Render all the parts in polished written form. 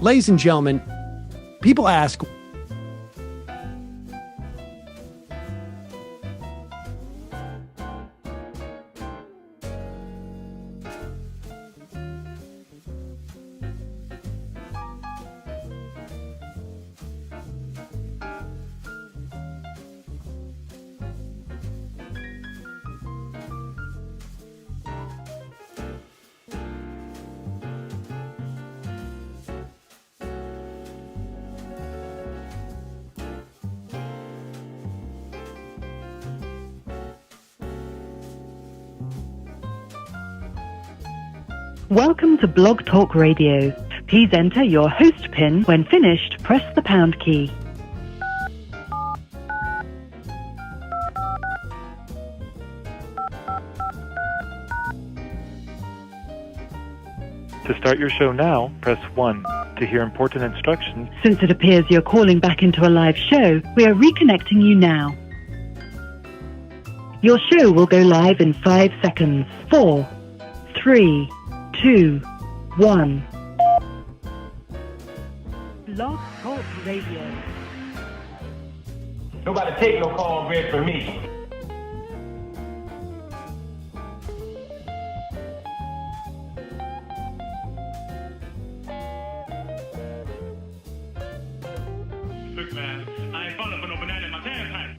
Ladies and gentlemen, people ask, Welcome to Blog Talk Radio. Please enter your host PIN. When finished, press the pound key. To start your show now, press 1. To hear important instructions... Since it appears you're calling back into a live show, we are reconnecting you now. Your show will go live in 5 seconds. 4, 3, 2, 1. Blog Talk Radio. Nobody take no cornbread from me. Look, man, I ain't falling for no banana in my tailpipe.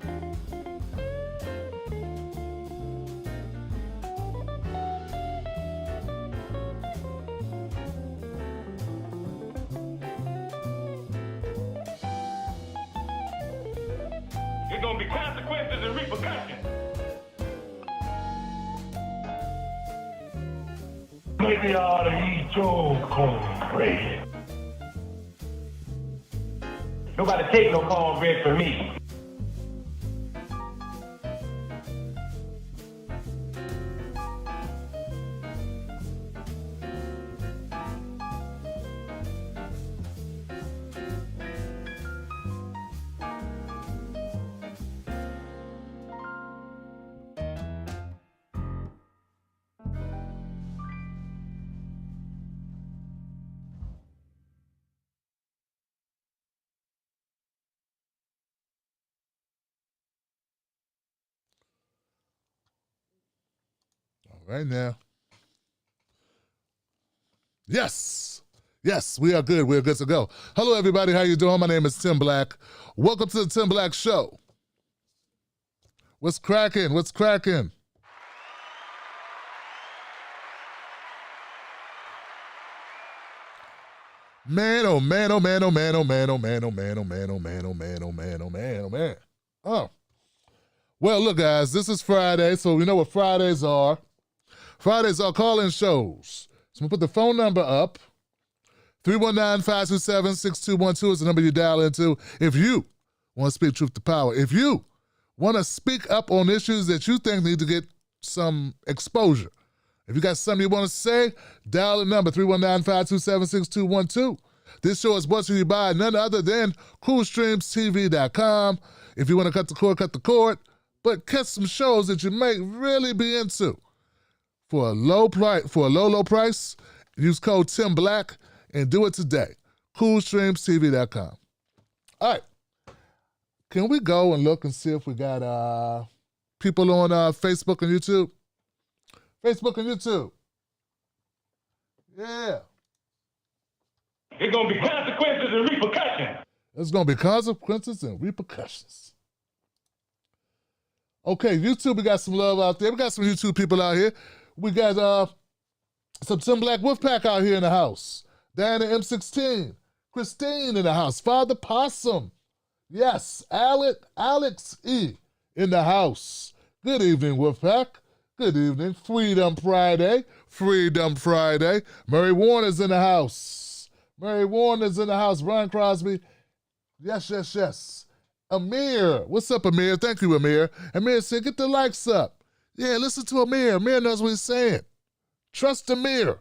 There's gonna be consequences and repercussions. Maybe I ought to eat your cornbread. Nobody take no cornbread from me. Right now. Yes, we are good. We're good to go. Hello, everybody. How you doing? My name is Tim Black. Welcome to the Tim Black Show. What's cracking? What's cracking? Man, oh man, oh man, oh man, oh man, oh man, oh man, oh man, oh man, oh man, oh man, oh man, oh man. Oh. Well, look, guys, this is Friday, so we know what Fridays are. Fridays are call-in shows. So we'll put the phone number up. 319-527-6212 is the number you dial into if you want to speak truth to power. If you want to speak up on issues that you think need to get some exposure. If you got something you want to say, dial the number 319-527-6212. This show is brought to you by none other than CoolStreamsTV.com. If you want to cut the cord, but catch some shows that you may really be into. For a low price, use code Tim Black and do it today. CoolStreamsTV.com. All right. Can we go and look and see if we got people on Facebook and YouTube? Facebook and YouTube. Yeah. There's gonna be consequences and repercussions. There's going to be consequences and repercussions. Okay, YouTube, we got some love out there. We got some YouTube people out here. We got some Tim Black Wolfpack out here in the house. Diana M16. Christine in the house. Father Possum. Yes, Alex E. in the house. Good evening, Wolfpack. Good evening. Freedom Friday. Murray Warner's in the house. Brian Crosby. Yes. Amir. What's up, Amir? Thank you, Amir. Amir said, get the likes up. Yeah, listen to Amir. Amir knows what he's saying. Trust Amir.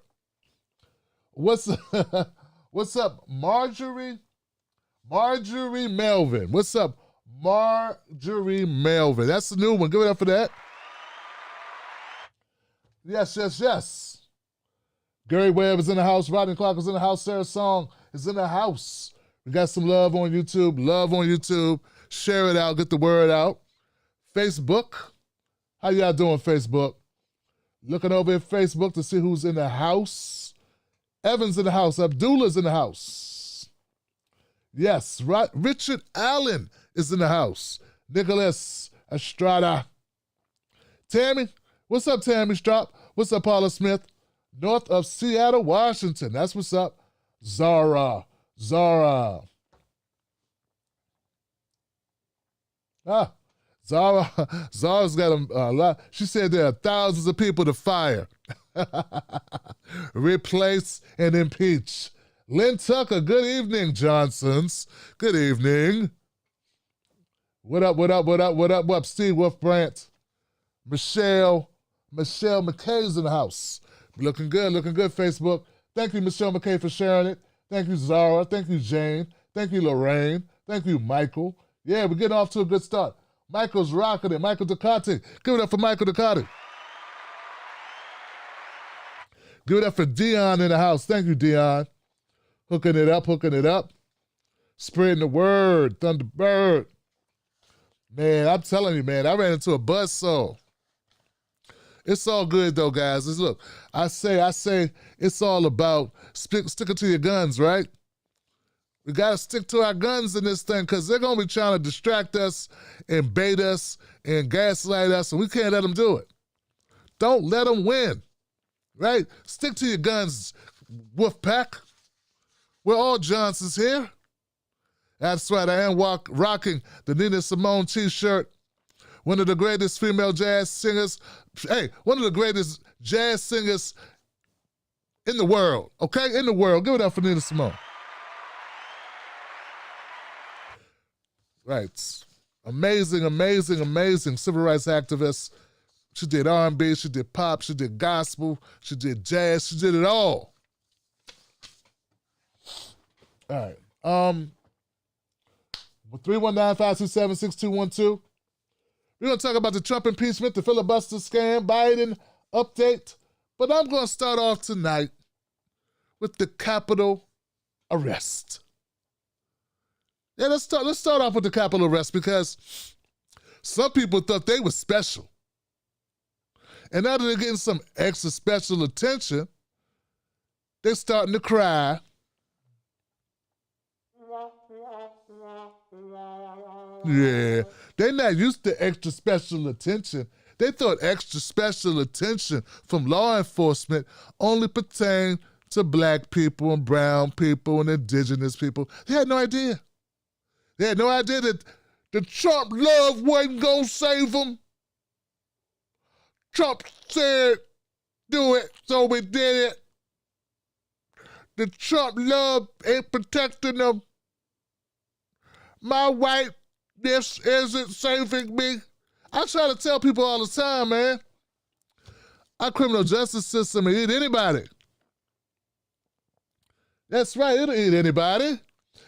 What's up, Marjorie? Marjorie Melvin. What's up, Marjorie Melvin? That's the new one. Give it up for that. Yes. Gary Webb is in the house. Rodney Clark is in the house. Sarah Song is in the house. We got some love on YouTube. Love on YouTube. Share it out. Get the word out. Facebook. How y'all doing, Facebook? Looking over at Facebook to see who's in the house. Evan's in the house. Abdullah's in the house. Yes, Richard Allen is in the house. Nicholas Estrada. Tammy. What's up, Tammy Strop? What's up, Paula Smith? North of Seattle, Washington. That's what's up. Zara. Zara's got a lot. She said there are thousands of people to fire, replace, and impeach. Lynn Tucker, good evening, Johnsons. Good evening. What up? Steve Wolf Brandt. Michelle McKay's in the house. Looking good, Facebook. Thank you, Michelle McKay, for sharing it. Thank you, Zara. Thank you, Jane. Thank you, Lorraine. Thank you, Michael. Yeah, we're getting off to a good start. Michael's rocking it. Michael Ducati. Give it up for Michael Ducati. Give it up for Dion in the house. Thank you, Dion. Hooking it up. Spreading the word. Thunderbird. Man, I'm telling you, man, I ran into a buzzsaw. It's all good though, guys. Look, I say it's all about sticking to your guns, right? We got to stick to our guns in this thing because they're going to be trying to distract us and bait us and gaslight us, and we can't let them do it. Don't let them win, right? Stick to your guns, Wolfpack. We're all Johnsons here. That's right, I am rocking the Nina Simone t-shirt. One of the greatest female jazz singers, one of the greatest jazz singers in the world, okay? In the world. Give it up for Nina Simone. Right. Amazing civil rights activist. She did R&B, she did pop, she did gospel, she did jazz, she did it all. All right. 319-527-6212. We're going to talk about the Trump impeachment, the filibuster scam, Biden update. But I'm going to start off tonight with the Capitol arrest. Yeah, let's start off with the Capitol arrest because some people thought they were special. And now that they're getting some extra special attention, they're starting to cry. Yeah, they're not used to extra special attention. They thought extra special attention from law enforcement only pertained to black people and brown people and indigenous people. They had no idea. They had no idea that the Trump love wasn't going to save them. Trump said, do it, so we did it. The Trump love ain't protecting them. My whiteness isn't saving me. I try to tell people all the time, man. Our criminal justice system will eat anybody. That's right, it'll eat anybody.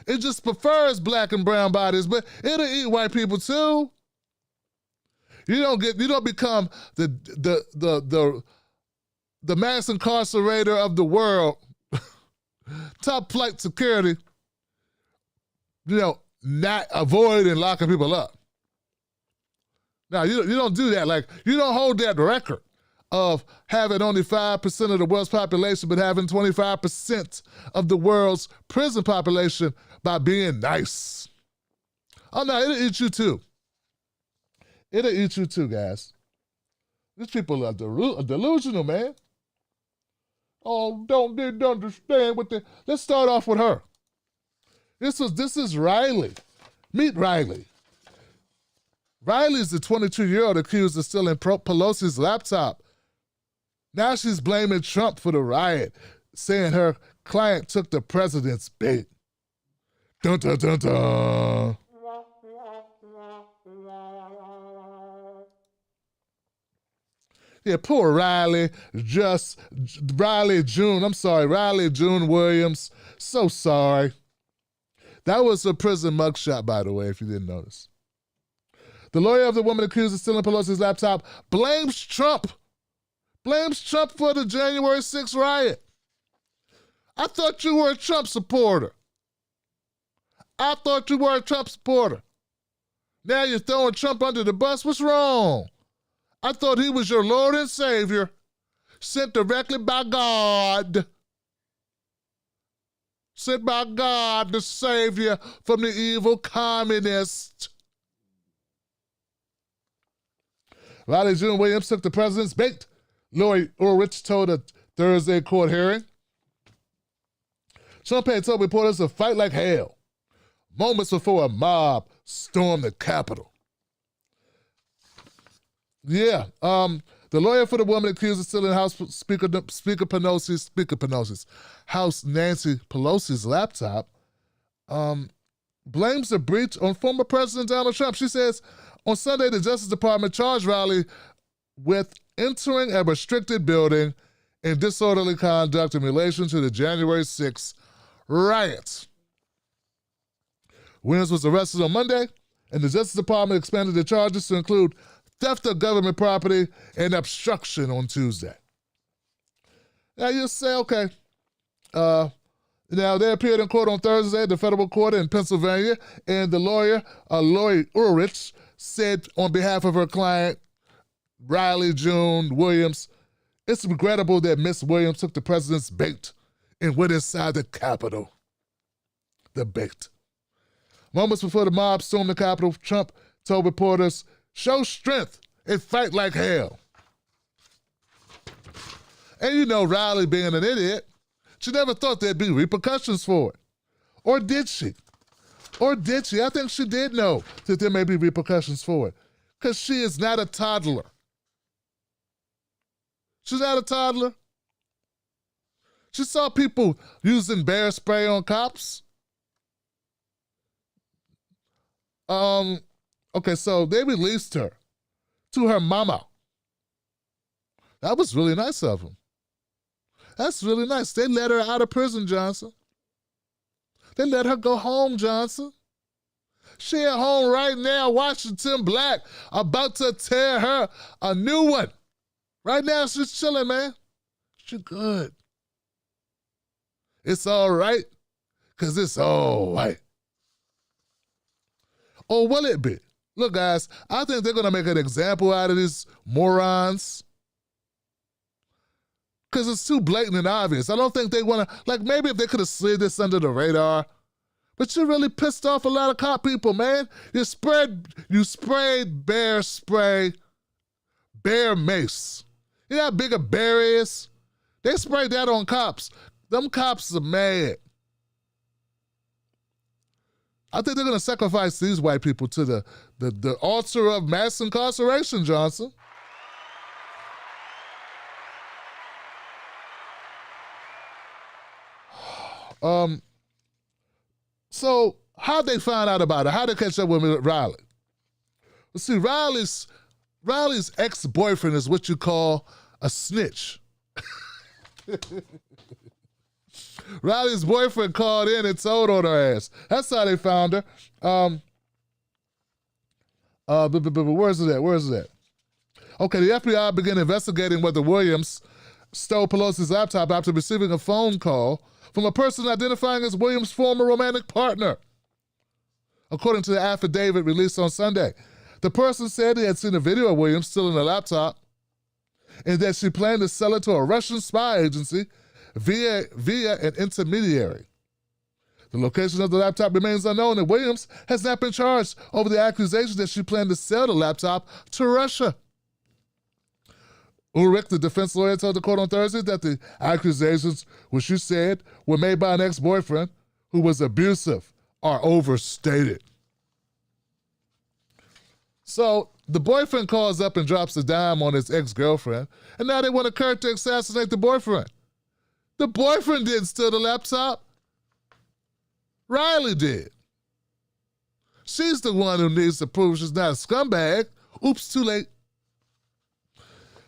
It just prefers black and brown bodies, but it'll eat white people too. You don't become the mass incarcerator of the world, top flight security, not avoiding locking people up. Now, you don't do that. Like, you don't hold that record of having only 5% of the world's population, but having 25% of the world's prison population by being nice. Oh, no, it'll eat you too. It'll eat you too, guys. These people are delusional, man. Oh, didn't understand what they... Let's start off with her. This is Riley. Meet Riley. Riley's the 22-year-old accused of stealing Pelosi's laptop. Now she's blaming Trump for the riot, saying her client took the president's bait. Dun, dun, dun, dun. Yeah, poor Riley June Williams. So sorry. That was a prison mugshot, by the way, if you didn't notice. The lawyer of the woman accused of stealing Pelosi's laptop blames Trump. Blames Trump for the January 6th riot. I thought you were a Trump supporter. I thought you were a Trump supporter. Now you're throwing Trump under the bus. What's wrong? I thought he was your Lord and Savior, sent directly by God. Sent by God to save you from the evil communist. Riley June Williams took the president's bait, Lori Ulrich told a Thursday court hearing. Trump had told reporters to fight like hell moments before a mob stormed the Capitol. Yeah, the lawyer for the woman accused of stealing House Speaker Pelosi's House Nancy Pelosi's laptop blames the breach on former President Donald Trump. She says on Sunday the Justice Department charged Riley with entering a restricted building in disorderly conduct in relation to the January 6th riots. Williams was arrested on Monday, and the Justice Department expanded the charges to include theft of government property and obstruction on Tuesday. Now you'll say, okay, now they appeared in court on Thursday at the federal court in Pennsylvania, and the lawyer, Lori Ulrich, said on behalf of her client, Riley June Williams, it's regrettable that Miss Williams took the president's bait and went inside the Capitol. The bait. Moments before the mob stormed the Capitol, Trump told reporters, show strength and fight like hell. And you know, Riley being an idiot, she never thought there'd be repercussions for it. Or did she? Or did she? I think she did know that there may be repercussions for it. Because she is not a toddler. She's not a toddler. She saw people using bear spray on cops. Okay, so they released her to her mama. That was really nice of them. That's really nice. They let her out of prison, Johnson. They let her go home, Johnson. She at home right now, Washington Black, about to tear her a new one. Right now, she's chilling, man. She's good. It's all right, because it's all right. Or will it be? Look, guys, I think they're going to make an example out of these morons. Because it's too blatant and obvious. I don't think they want to, like, maybe if they could have slid this under the radar. But you really pissed off a lot of cop people, man. You sprayed bear spray, bear mace. You know how big a bear is? They sprayed that on cops. Them cops are mad. I think they're going to sacrifice these white people to the altar of mass incarceration, Johnson. So how'd they find out about it? How'd they catch up with Riley? Well, see, Riley's ex-boyfriend is what you call a snitch. Riley's boyfriend called in and told on her ass. That's how they found her. Where's it at? Where's it at? Okay, the FBI began investigating whether Williams stole Pelosi's laptop after receiving a phone call from a person identifying as Williams' former romantic partner. According to the affidavit released on Sunday, the person said he had seen a video of Williams stealing a laptop and that she planned to sell it to a Russian spy agency via an intermediary. The location of the laptop remains unknown, and Williams has not been charged over the accusation that she planned to sell the laptop to Russia. Ulrich, the defense lawyer, told the court on Thursday that the accusations, which she said were made by an ex-boyfriend who was abusive, are overstated. So the boyfriend calls up and drops a dime on his ex-girlfriend, and now they want to Kurt to assassinate the boyfriend. The boyfriend didn't steal the laptop. Riley did. She's the one who needs to prove she's not a scumbag. Oops, too late.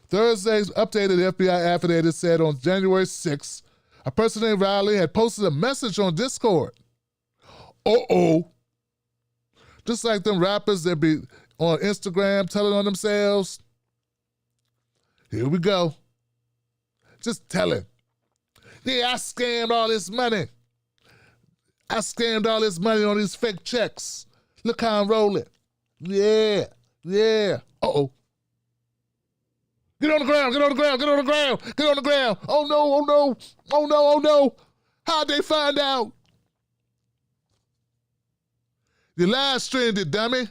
Thursday's updated FBI affidavit said on January 6th, a person named Riley had posted a message on Discord. Uh-oh. Just like them rappers that be on Instagram telling on themselves. Here we go. Just telling. Yeah, I scammed all this money. I scammed all this money on these fake checks. Look how I'm rolling. Yeah. Uh-oh. Get on the ground. Oh no. How'd they find out? You live streamed it, dummy.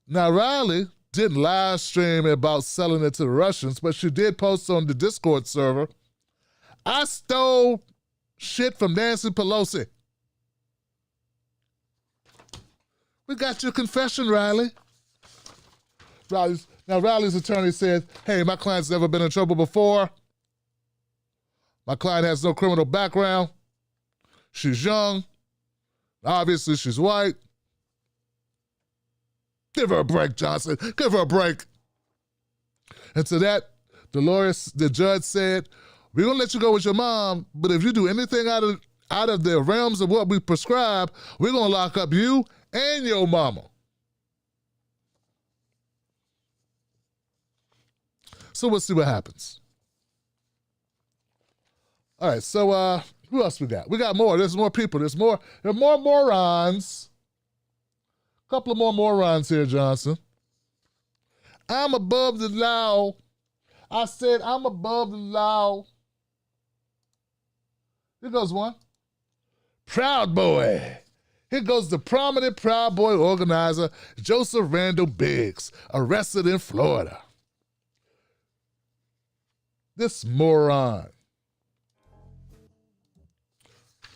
Now, Riley didn't live stream about selling it to the Russians, but she did post on the Discord server, I stole shit from Nancy Pelosi. We got your confession, Riley. Riley's attorney said, hey, my client's never been in trouble before. My client has no criminal background. She's young. Obviously, she's white. Give her a break, Johnson. Give her a break. And to that, the judge said, we're going to let you go with your mom, but if you do anything out of the realms of what we prescribe, we're going to lock up you and your mama. So we'll see what happens. All right, so who else we got? We got more. There's more people. There are more morons. A couple of more morons here, Johnson. I'm above the law. I said I'm above the law. Here goes one. Proud Boy. Here goes the prominent Proud Boy organizer, Joseph Randall Biggs, arrested in Florida. This moron.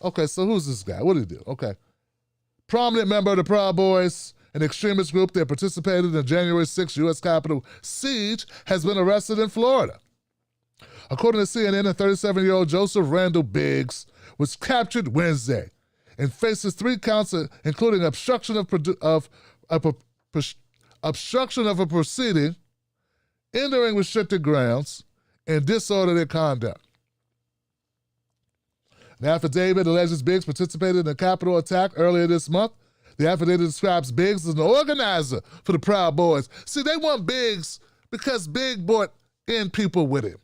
Okay, so who's this guy? What did he do? Okay. Prominent member of the Proud Boys, an extremist group that participated in the January 6th U.S. Capitol siege, has been arrested in Florida. According to CNN, a 37-year-old Joseph Randall Biggs was captured Wednesday and faces 3 counts, including obstruction of a proceeding, entering restricted grounds, and disorderly conduct. An affidavit alleges Biggs participated in a Capitol attack earlier this month. The affidavit describes Biggs as an organizer for the Proud Boys. See, they want Biggs because Big brought in people with him.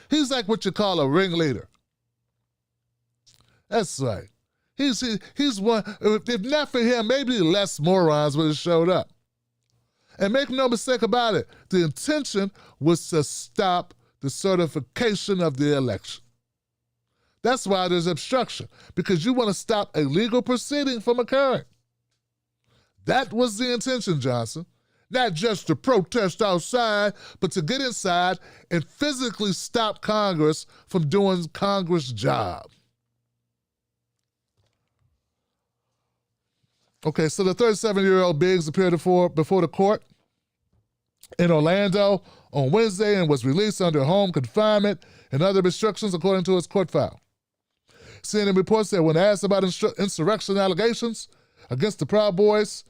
He's like what you call a ringleader. That's right. He's one. If not for him, maybe less morons would have showed up. And make no mistake about it, the intention was to stop the certification of the election. That's why there's obstruction, because you want to stop a legal proceeding from occurring. That was the intention, Johnson. Not just to protest outside, but to get inside and physically stop Congress from doing Congress' job. Okay, so the 37-year-old Biggs appeared before the court in Orlando on Wednesday and was released under home confinement and other restrictions according to his court file. CNN reports that when asked about insurrection allegations against the Proud Boys,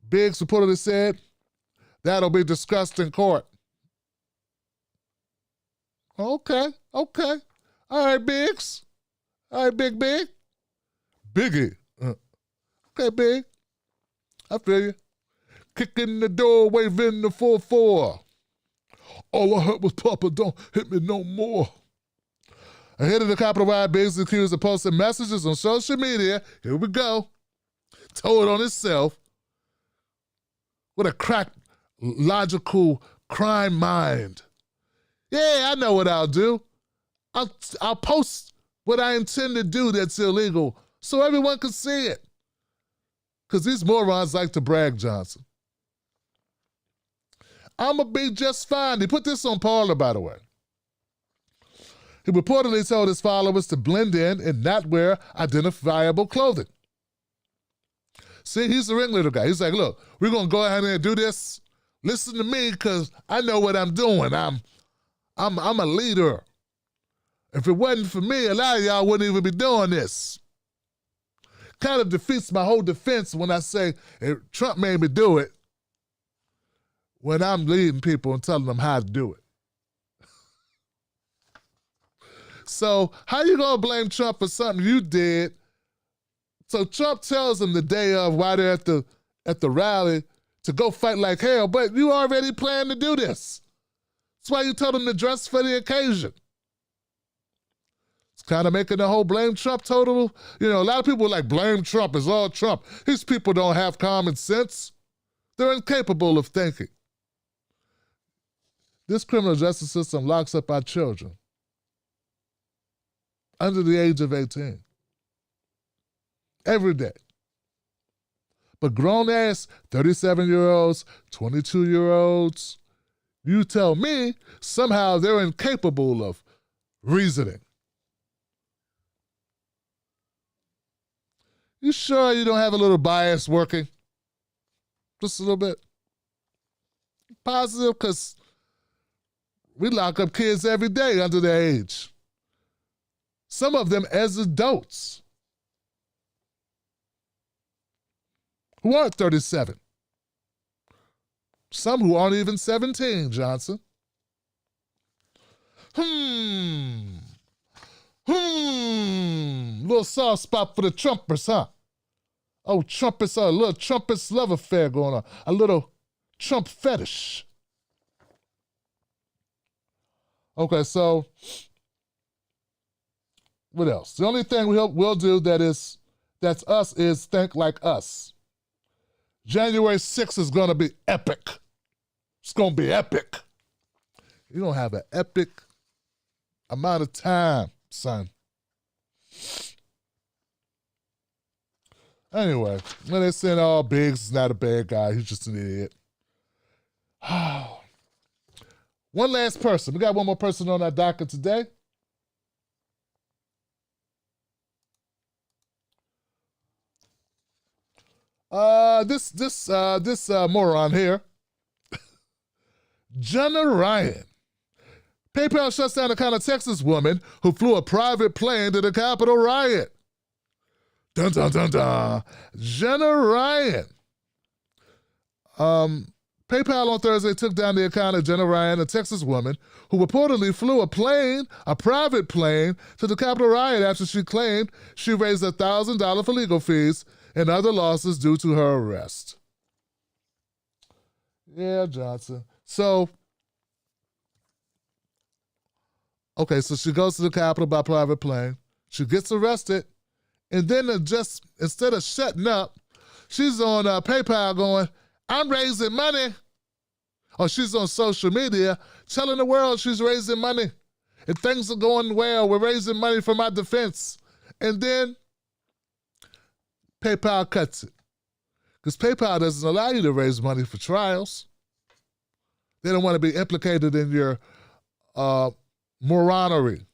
Biggs reportedly said, that'll be discussed in court. Okay. All right, Biggs. All right, Big. Biggie. Okay, Big. I feel you. Kicking the door, waving the 4-4. All I heard was, Papa, don't hit me no more. Ahead of the Capitol riot, Biggs accused of posting messages on social media. Here we go. Told on himself. What a cracked, logical crime mind. Yeah, I know what I'll do. I'll post what I intend to do that's illegal so everyone can see it. Because these morons like to brag, Johnson. I'm going to be just fine. He put this on Parler, by the way. He reportedly told his followers to blend in and not wear identifiable clothing. See, he's the ringleader guy. He's like, look, we're going to go ahead and do this. Listen to me because I know what I'm doing. I'm a leader. If it wasn't for me, a lot of y'all wouldn't even be doing this. Kind of defeats my whole defense when I say Trump made me do it when I'm leading people and telling them how to do it. So how you going to blame Trump for something you did? So Trump tells them the day of, while they're at the rally, to go fight like hell, but you already planned to do this. That's why you told them to dress for the occasion. It's kind of making the whole blame Trump total. You know, a lot of people are like, blame Trump, it's all Trump. These people don't have common sense. They're incapable of thinking. This criminal justice system locks up our children under the age of 18 every day. But grown-ass 37-year-olds, 22-year-olds, you tell me somehow they're incapable of reasoning. You sure you don't have a little bias working? Just a little bit? Positive, because we lock up kids every day under their age. Some of them as adults who aren't 37. Some who aren't even 17, Johnson. Little soft spot for the Trumpers, huh? Oh, Trumpets, a little Trumpets love affair going on. A little Trump fetish. Okay, so what else? The only thing we'll do that's us is think like us. January 6th is going to be epic. It's going to be epic. You're going to have an epic amount of time, son. Anyway, when they saying, oh, Biggs is not a bad guy, he's just an idiot. One last person. We got one more person on our docket today. This moron here, Jenna Ryan. PayPal shuts down account of Texas woman who flew a private plane to the Capitol riot. Dun, dun, dun, dun. Jenna Ryan. PayPal on Thursday took down the account of Jenna Ryan, a Texas woman who reportedly flew a private plane, to the Capitol riot after she claimed she raised $1,000 for legal fees and other losses due to her arrest. Yeah, Johnson. So she goes to the Capitol by private plane. She gets arrested. And then instead of shutting up, she's on PayPal going, I'm raising money. Or she's on social media telling the world she's raising money. And things are going well. We're raising money for my defense. And then PayPal cuts it. Because PayPal doesn't allow you to raise money for trials. They don't want to be implicated in your moronery.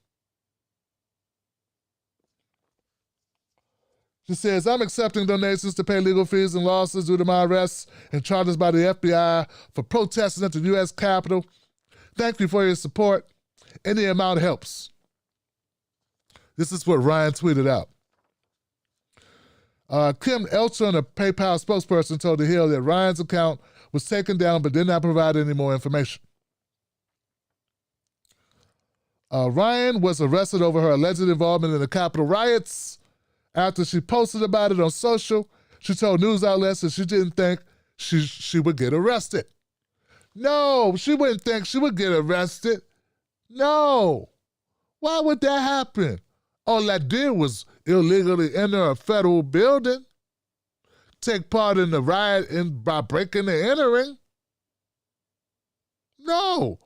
She says, I'm accepting donations to pay legal fees and losses due to my arrests and charges by the FBI for protesting at the U.S. Capitol. Thank you for your support. Any amount helps. This is what Ryan tweeted out. Kim Elton, a PayPal spokesperson, told The Hill that Ryan's account was taken down but did not provide any more information. Ryan was arrested over her alleged involvement in the Capitol riots. After she posted about it on social, she told news outlets that she didn't think she would get arrested. No, she wouldn't think she would get arrested. No. Why would that happen? All I did was illegally enter a federal building, take part in the riot by breaking and entering. No.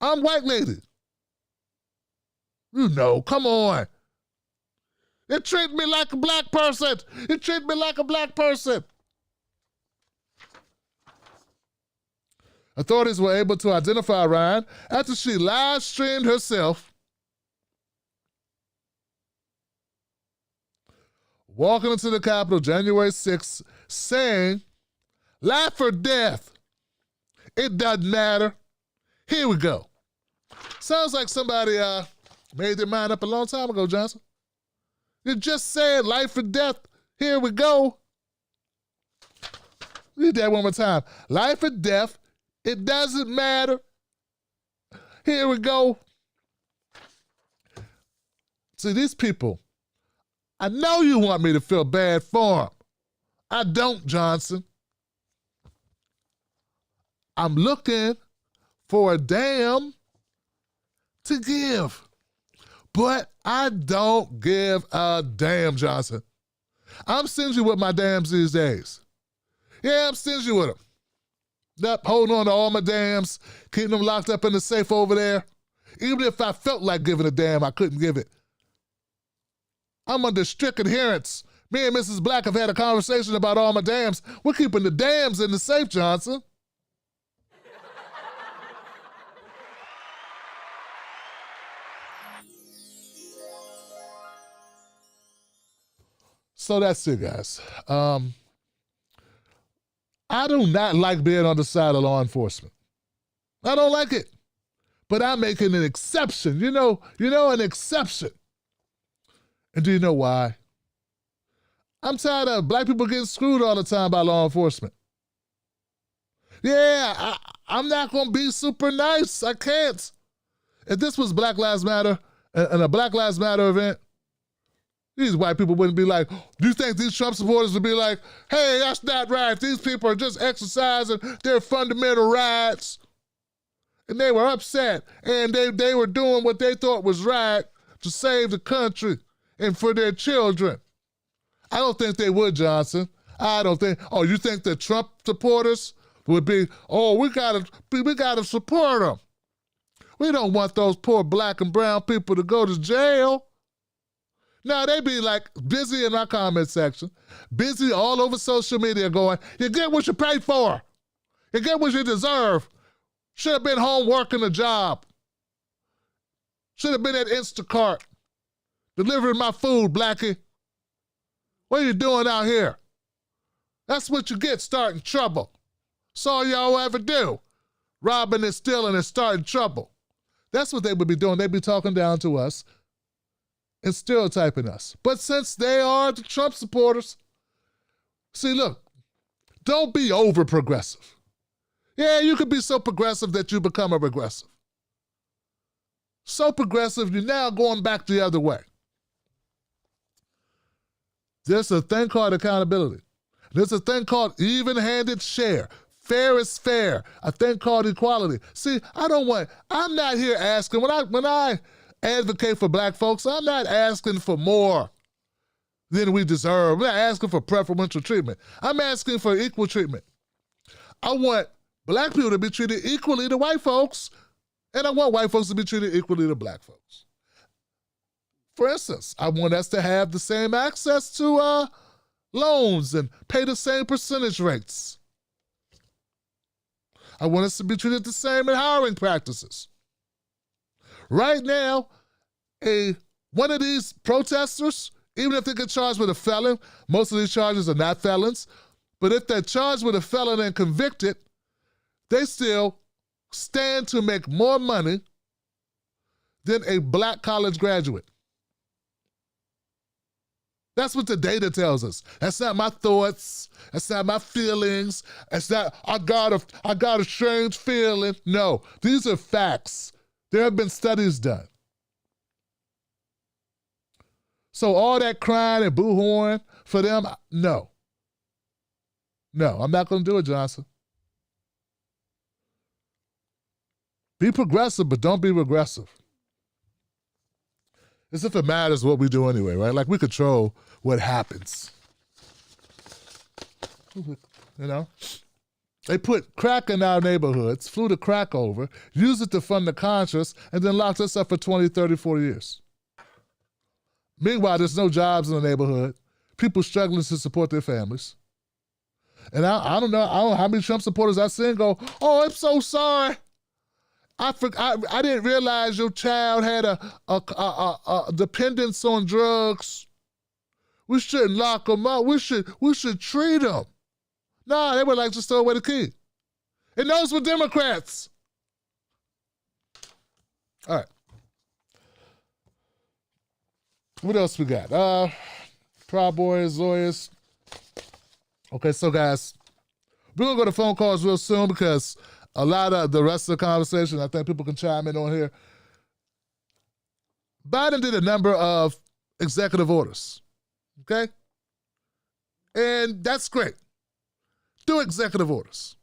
I'm white lady. You know, come on. They treat me like a black person. They treat me like a black person. Authorities were able to identify Ryan after she live streamed herself walking into the Capitol January 6th saying, life or death, it doesn't matter. Here we go. Sounds like somebody made their mind up a long time ago, Johnson. You just said life or death. Here we go. Read that one more time. Life or death, it doesn't matter. Here we go. See, these people, I know you want me to feel bad for them. I don't, Johnson. I'm looking for a dam to give. But I don't give a damn, Johnson. I'm stingy with my dams these days. Yeah, I'm stingy with them. Yep, holding on to all my dams, keeping them locked up in the safe over there. Even if I felt like giving a damn, I couldn't give it. I'm under strict adherence. Me and Mrs. Black have had a conversation about all my dams. We're keeping the dams in the safe, Johnson. So that's it, guys. I do not like being on the side of law enforcement. I don't like it. But I'm making an exception. You know, an exception. And do you know why? I'm tired of black people getting screwed all the time by law enforcement. Yeah, I'm not going to be super nice. I can't. If this was Black Lives Matter and a Black Lives Matter event, these white people wouldn't be like, do you think these Trump supporters would be like, hey, that's not right. These people are just exercising their fundamental rights. And they were upset. And they were doing what they thought was right to save the country and for their children. I don't think they would, Johnson. I don't think, oh, you think the Trump supporters would be, oh, we gotta support them. We don't want those poor black and brown people to go to jail. No, they be like busy in our comment section, busy all over social media going, you get what you pay for. You get what you deserve. Should have been home working a job. Should have been at Instacart, delivering my food, Blackie. What are you doing out here? That's what you get, starting trouble. That's all y'all ever do. Robbing and stealing and starting trouble. That's what they would be doing. They'd be talking down to us and stereotyping us. But since they are the Trump supporters, see, look, don't be over progressive. Yeah, you could be so progressive that you become a regressive. So progressive, you're now going back the other way. There's a thing called accountability. There's a thing called even-handed share. Fair is fair. A thing called equality. See, I'm not here asking, when I advocate for black folks, I'm not asking for more than we deserve. I'm not asking for preferential treatment. I'm asking for equal treatment. I want black people to be treated equally to white folks, and I want white folks to be treated equally to black folks. For instance, I want us to have the same access to loans and pay the same percentage rates. I want us to be treated the same in hiring practices. Right now, one of these protesters, even if they get charged with a felon, most of these charges are not felons, but if they're charged with a felon and convicted, they still stand to make more money than a black college graduate. That's what the data tells us. That's not my thoughts. That's not my feelings. That's not, I got a strange feeling. No, these are facts. There have been studies done. So all that crying and boo-hooing for them, no. No, I'm not going to do it, Johnson. Be progressive, but don't be regressive. As if it matters what we do anyway, right? Like we control what happens. You know? They put crack in our neighborhoods, flew the crack over, used it to fund the Contras, and then locked us up for 20, 30, 40 years. Meanwhile, there's no jobs in the neighborhood, people struggling to support their families. And I don't know how many Trump supporters I've seen go, oh, I'm so sorry. I didn't realize your child had a dependence on drugs. We shouldn't lock them up. We should treat them. Nah, they would like to throw away the key. And those were Democrats. All right. What else we got? Proud Boys, lawyers. Okay, so guys, we're going to go to phone calls real soon because a lot of the rest of the conversation, I think people can chime in on here. Biden did a number of executive orders, okay? And that's great. Do executive orders.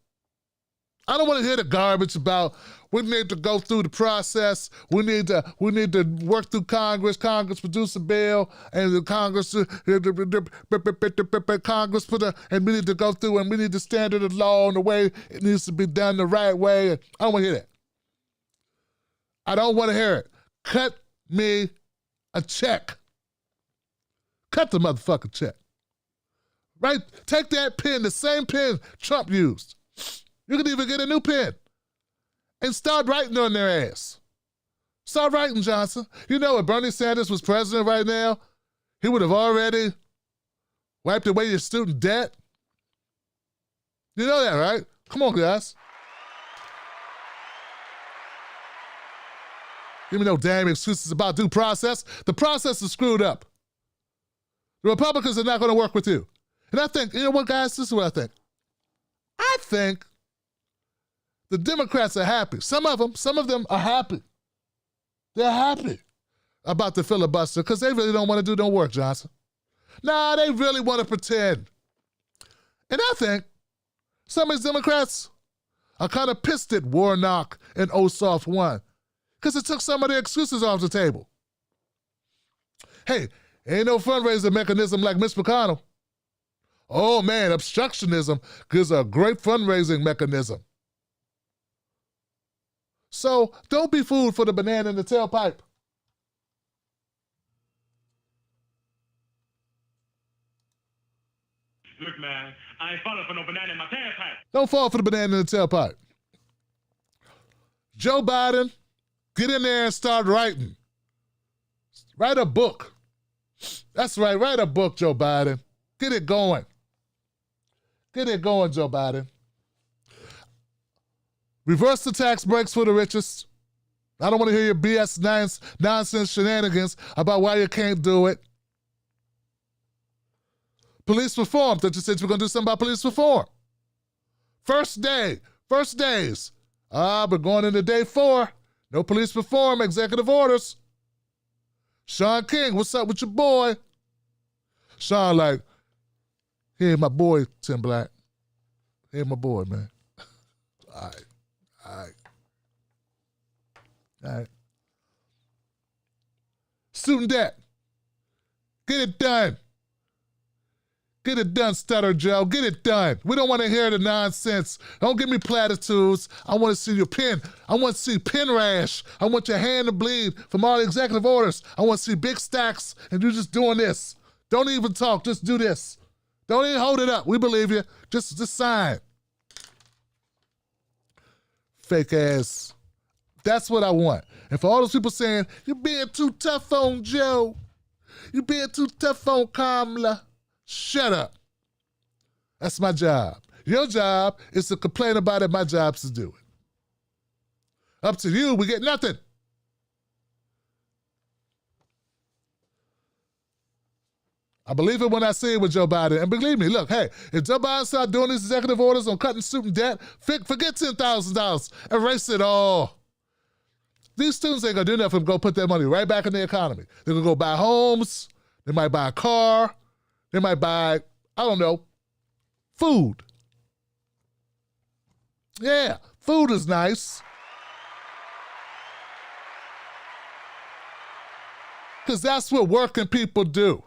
I don't want to hear the garbage about we need to go through the process. We need to work through Congress. Congress produce a bill, and the Congress put and we need to go through, and we need the standard of law and the way it needs to be done the right way. I don't want to hear that. I don't want to hear it. Cut me a check. Cut the motherfucking check. Right? Take that pen, the same pen Trump used. You can even get a new pen and start writing on their ass. Start writing, Johnson. You know, if Bernie Sanders was president right now, he would have already wiped away your student debt. You know that, right? Come on, guys. Give me no damn excuses about due process. The process is screwed up. The Republicans are not going to work with you. And I think, you know what, guys? This is what I think. I think the Democrats are happy. Some of them are happy. They're happy about the filibuster because they really don't want to do no work, Johnson. Nah, they really want to pretend. And I think some of these Democrats are kind of pissed at Warnock and Ossoff won because it took some of their excuses off the table. Hey, ain't no fundraising mechanism like Mitch McConnell. Oh man, obstructionism gives a great fundraising mechanism. So don't be fooled for the banana in the tailpipe. Look, man, I ain't falling for no banana in my tailpipe. Don't fall for the banana in the tailpipe. Joe Biden, get in there and start writing. Write a book. That's right, write a book, Joe Biden. Get it going. Get it going, Joe Biden. Reverse the tax breaks for the richest. I don't want to hear your BS nonsense shenanigans about why you can't do it. Police reform. That you said you were going to do something about police reform. First days. But going into day 4. No police reform, executive orders. Sean King, what's up with your boy? Sean like, hey, my boy, Tim Black. Hey, my boy, man. All right. Student debt. Get it done. Get it done, Stutter Joe. Get it done. We don't want to hear the nonsense. Don't give me platitudes. I want to see your pen. I want to see pen rash. I want your hand to bleed from all the executive orders. I want to see big stacks and you just doing this. Don't even talk. Just do this. Don't even hold it up. We believe you. Just sign. Fake ass. That's what I want. And for all those people saying, you're being too tough on Joe. You're being too tough on Kamala. Shut up. That's my job. Your job is to complain about it. My job is to do it. Up to you, we get nothing. I believe it when I see it with Joe Biden. And believe me, look, hey, if Joe Biden start doing these executive orders on cutting student debt, forget $10,000. Erase it all. These students ain't gonna do nothing but go put their money right back in the economy. They're gonna go buy homes. They might buy a car. They might buy, I don't know, food. Yeah, food is nice. Because that's what working people do.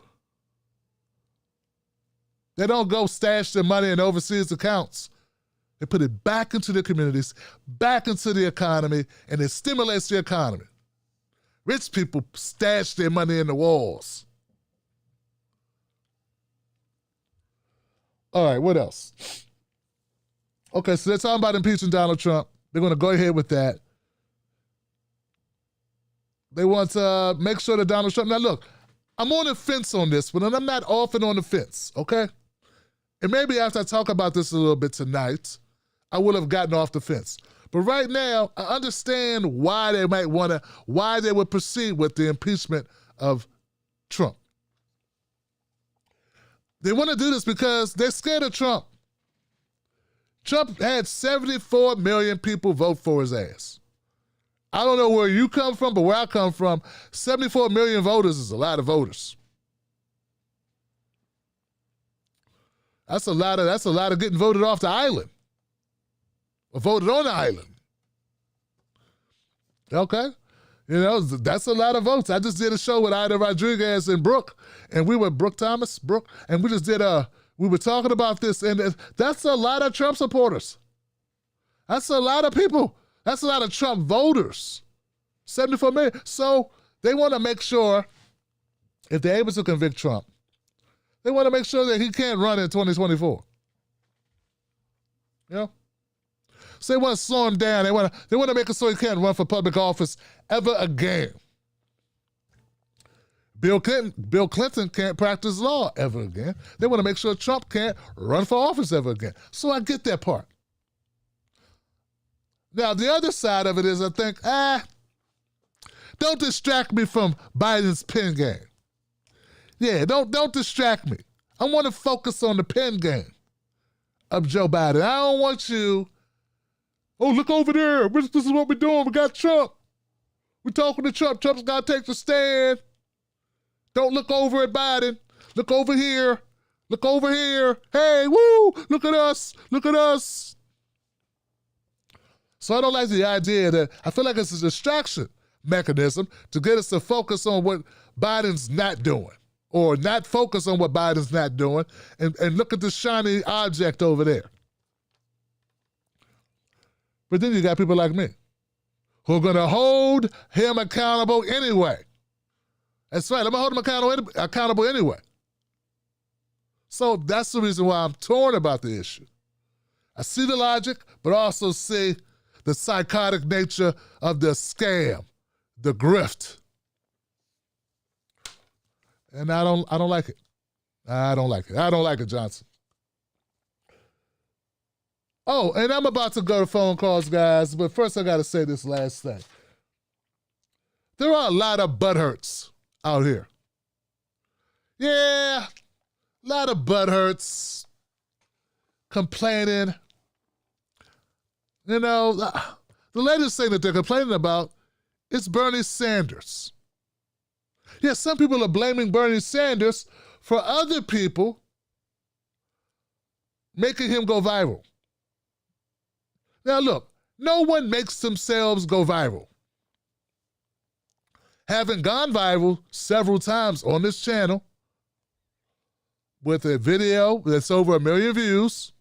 They don't go stash their money in overseas accounts. They put it back into the communities, back into the economy, and it stimulates the economy. Rich people stash their money in the walls. All right, what else? Okay, so they're talking about impeaching Donald Trump. They're going to go ahead with that. They want to make sure that Donald Trump... Now, look, I'm on the fence on this one, and I'm not often on the fence, okay? And maybe after I talk about this a little bit tonight, I will have gotten off the fence. But right now, I understand why they might want to... why they would proceed with the impeachment of Trump. They want to do this because they're scared of Trump. Trump had 74 million people vote for his ass. I don't know where you come from, but where I come from, 74 million voters is a lot of voters. That's a lot of getting voted off the island. or voted on the island. Okay. You know, that's a lot of votes. I just did a show with Ida Rodriguez and Brooke, and we were Brooke, and we just did we were talking about this, and that's a lot of Trump supporters. That's a lot of people. That's a lot of Trump voters. 74 million. So they want to make sure, if they're able to convict Trump, they want to make sure that he can't run in 2024. You know? So they want to slow him down. They want to make it so he can't run for public office ever again. Bill Clinton can't practice law ever again. They want to make sure Trump can't run for office ever again. So I get that part. Now, the other side of it is I think, don't distract me from Biden's pen game. Yeah, don't distract me. I want to focus on the pen game of Joe Biden. I don't want you, oh, look over there. This is what we're doing. We got Trump. We're talking to Trump. Trump's got to take the stand. Don't look over at Biden. Look over here. Look over here. Hey, woo, look at us. Look at us. So I don't like the idea that, I feel like it's a distraction mechanism to get us to focus on what Biden's not doing, or not focus on what Biden's not doing, and look at the shiny object over there. But then you got people like me who are going to hold him accountable anyway. That's right, I'm going to hold him accountable anyway. So that's the reason why I'm torn about the issue. I see the logic, but also see the psychotic nature of the scam, the grift. And I don't like it. I don't like it. I don't like it, Johnson. Oh, and I'm about to go to phone calls, guys, but first I got to say this last thing. There are a lot of butthurts out here. Yeah, a lot of butthurts complaining. You know, the latest thing that they're complaining about is Bernie Sanders. Yeah, some people are blaming Bernie Sanders for other people making him go viral. Now look, no one makes themselves go viral. Having gone viral several times on this channel with a video that's over 1 million views.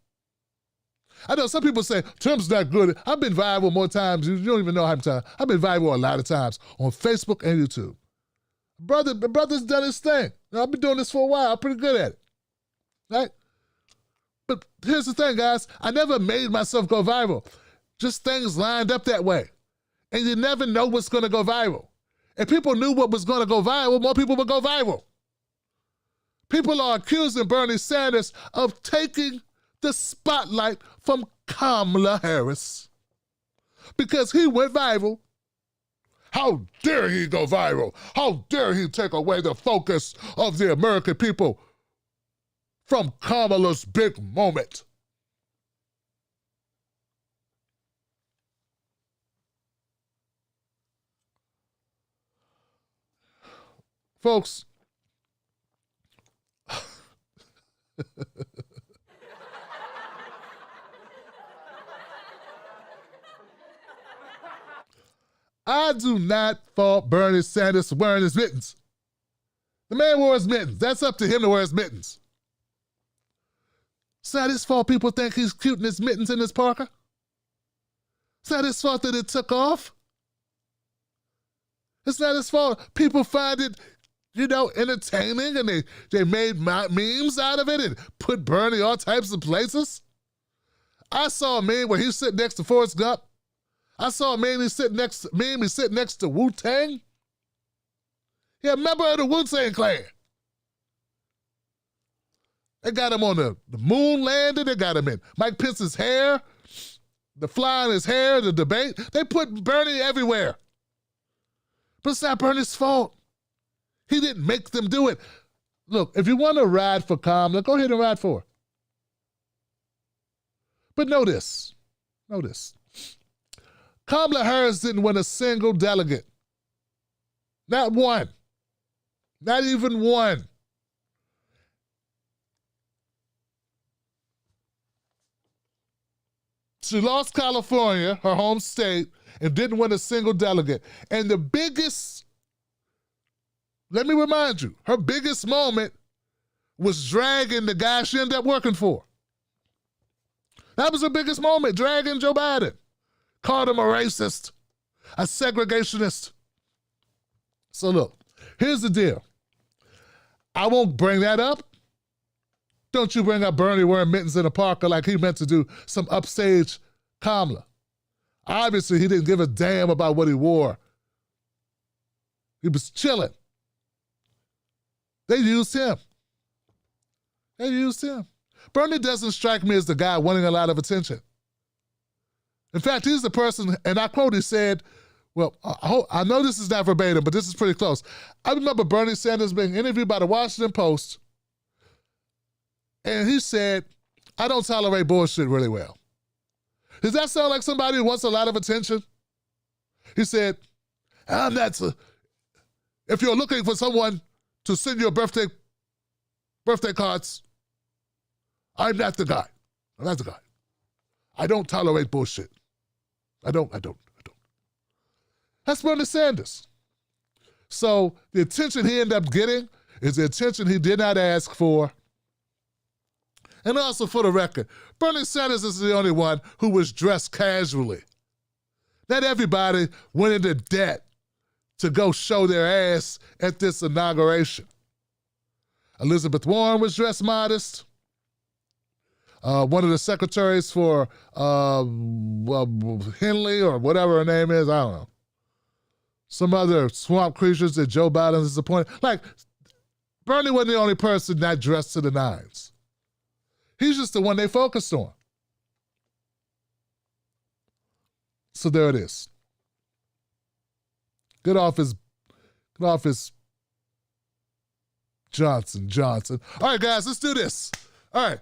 I know some people say, Trump's not good. I've been viral more times. You don't even know how many times. I've been viral a lot of times on Facebook and YouTube. Brother's done his thing. I've been doing this for a while. I'm pretty good at it. Right? But here's the thing, guys. I never made myself go viral. Just things lined up that way. And you never know what's going to go viral. If people knew what was going to go viral, more people would go viral. People are accusing Bernie Sanders of taking the spotlight from Kamala Harris because he went viral. How dare he go viral? How dare he take away the focus of the American people from Kamala's big moment? Folks, I do not fault Bernie Sanders for wearing his mittens. The man wore his mittens. That's up to him to wear his mittens. It's not his fault people think he's cute in his mittens and his parka. It's not his fault that it took off. It's not his fault. People find it, entertaining, and they made memes out of it and put Bernie all types of places. I saw a meme where he's sitting next to Forrest Gump. I saw a meme he's sitting next to Wu-Tang. Yeah, a member of the Wu-Tang Clan. They got him on the moon landing. They got him in Mike Pence's hair, the fly in his hair, the debate. They put Bernie everywhere. But it's not Bernie's fault. He didn't make them do it. Look, if you want to ride for Kamala, go ahead and ride for her. But know this. Kamala Harris didn't win a single delegate. Not one. Not even one. She lost California, her home state, and didn't win a single delegate. And the biggest, let me remind you, her biggest moment was dragging the guy she ended up working for. That was her biggest moment, dragging Joe Biden. Called him a racist, a segregationist. So look, here's the deal. I won't bring that up. Don't you bring up Bernie wearing mittens in a park like he meant to do some upstage Kamala. Obviously, he didn't give a damn about what he wore. He was chilling. They used him. They used him. Bernie doesn't strike me as the guy wanting a lot of attention. In fact, he's the person, and I quote, he said, well, I know this is not verbatim, but this is pretty close. I remember Bernie Sanders being interviewed by the Washington Post, and he said, I don't tolerate bullshit really well. Does that sound like somebody who wants a lot of attention? He said, if you're looking for someone to send your birthday cards, I'm not the guy. I'm not the guy. I don't tolerate bullshit. I don't. That's Bernie Sanders. So the attention he ended up getting is the attention he did not ask for. And also, for the record, Bernie Sanders is the only one who was dressed casually. Not everybody went into debt to go show their ass at this inauguration. Elizabeth Warren was dressed modest. One of the secretaries for Henley or whatever her name is, I don't know. Some other swamp creatures that Joe Biden is appointed. Like, Bernie wasn't the only person not dressed to the nines. He's just the one they focused on. So there it is. Get off his Johnson. All right, guys, let's do this. All right.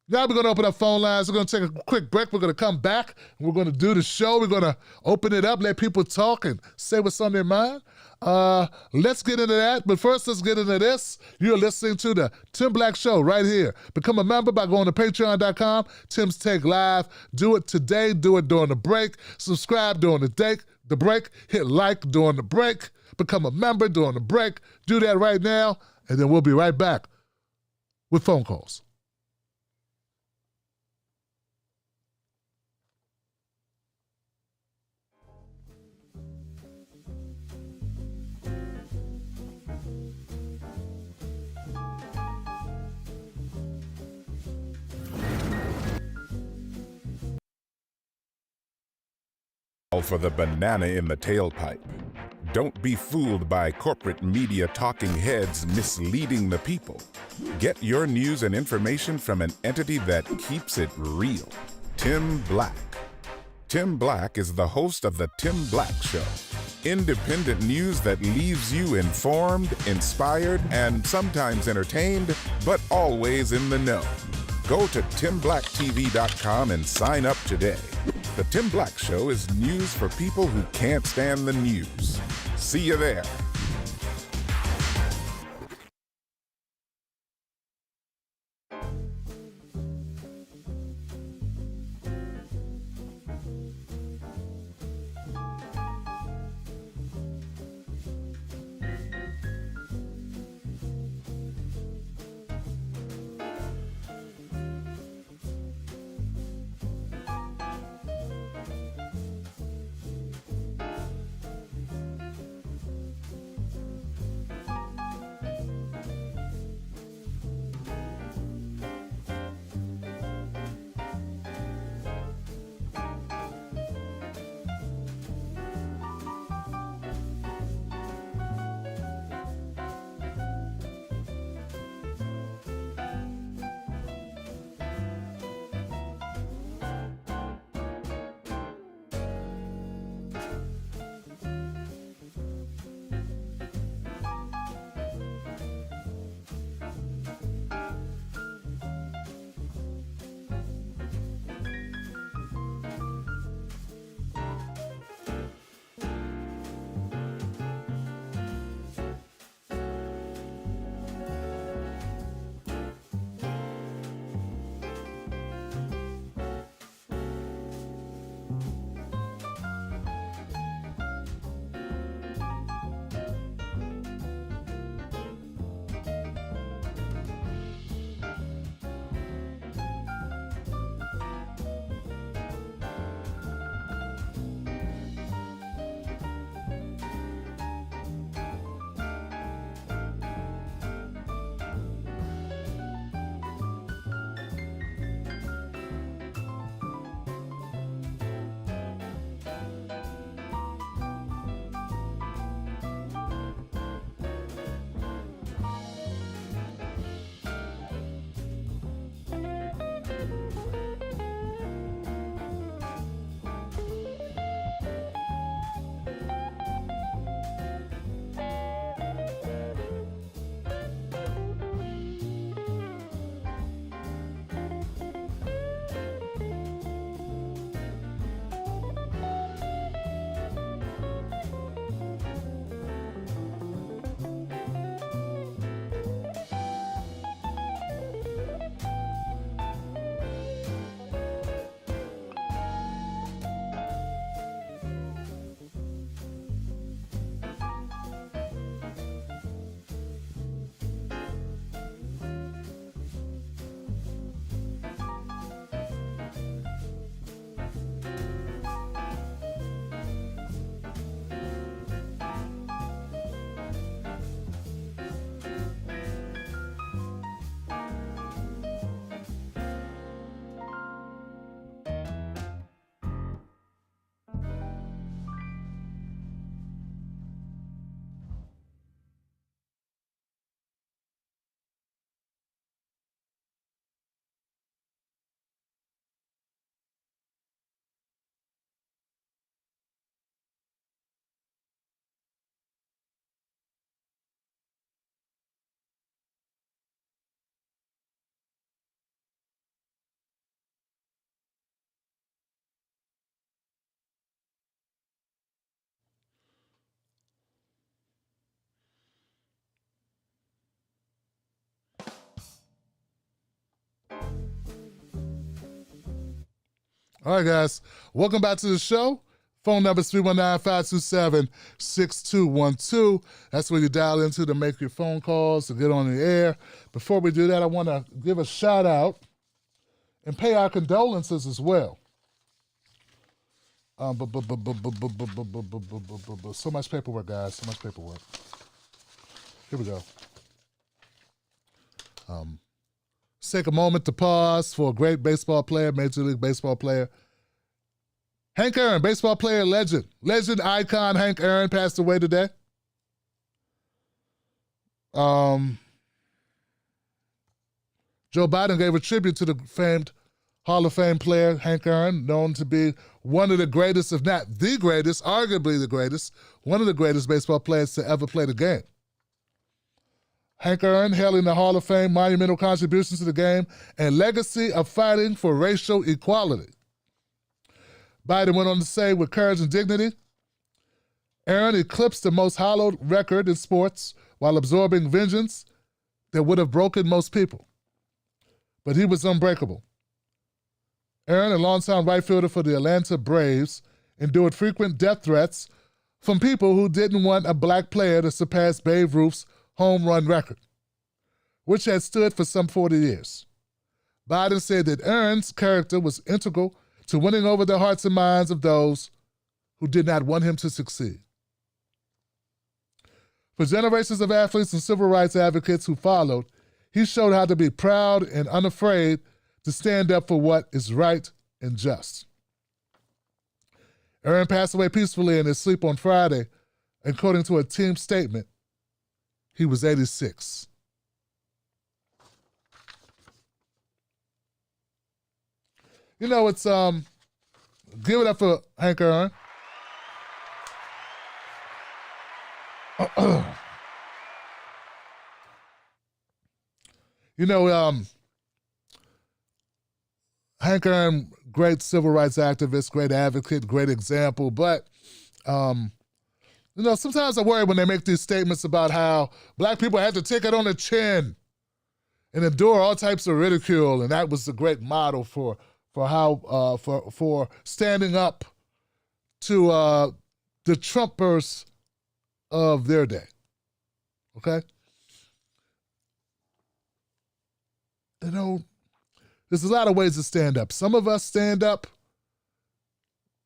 Now we're going to open up phone lines. We're going to take a quick break. We're going to come back. And we're going to do the show. We're going to open it up, let people talk and say what's on their mind. Let's get into that. But first, let's get into this. You're listening to the Tim Black Show right here. Become a member by going to patreon.com. Tim's Take Live. Do it today. Do it during the break. Subscribe during the break. Hit like during the break. Become a member during the break. Do that right now. And then we'll be right back with phone calls. For the banana in the tailpipe. Don't be fooled by corporate media talking heads misleading the people. Get your news and information from an entity that keeps it real. Tim Black. Tim Black is the host of The Tim Black Show. Independent news that leaves you informed, inspired, and sometimes entertained, but always in the know. Go to timblacktv.com and sign up today. The Tim Black Show is news for people who can't stand the news. See you there. All right, guys. Welcome back to the show. Phone number is 319-527-6212. That's where you dial into to make your phone calls to get on the air. Before we do that, I want to give a shout out and pay our condolences as well. So much paperwork, guys. So much paperwork. Here we go. Take a moment to pause for a great baseball player, Major League Baseball player. Hank Aaron, baseball player, legend icon Hank Aaron passed away today. Joe Biden gave a tribute to the famed Hall of Fame player Hank Aaron, known to be one of the greatest, if not the greatest, arguably the greatest, one of the greatest baseball players to ever play the game. Hank Aaron hailing the Hall of Fame monumental contributions to the game and legacy of fighting for racial equality. Biden went on to say, with courage and dignity, Aaron eclipsed the most hallowed record in sports while absorbing vengeance that would have broken most people. But he was unbreakable. Aaron, a longtime right fielder for the Atlanta Braves, endured frequent death threats from people who didn't want a black player to surpass Babe Ruth's home run record, which had stood for some 40 years. Biden said that Aaron's character was integral to winning over the hearts and minds of those who did not want him to succeed. For generations of athletes and civil rights advocates who followed, he showed how to be proud and unafraid to stand up for what is right and just. Aaron passed away peacefully in his sleep on Friday. According to a team statement, he was 86. You know, it's, give it up for Hank Aaron. You know, Hank Aaron, great civil rights activist, great advocate, great example, but, you know, sometimes I worry when they make these statements about how black people had to take it on the chin and endure all types of ridicule, and that was a great model for how for standing up to the Trumpers of their day. Okay? You know, there's a lot of ways to stand up. Some of us stand up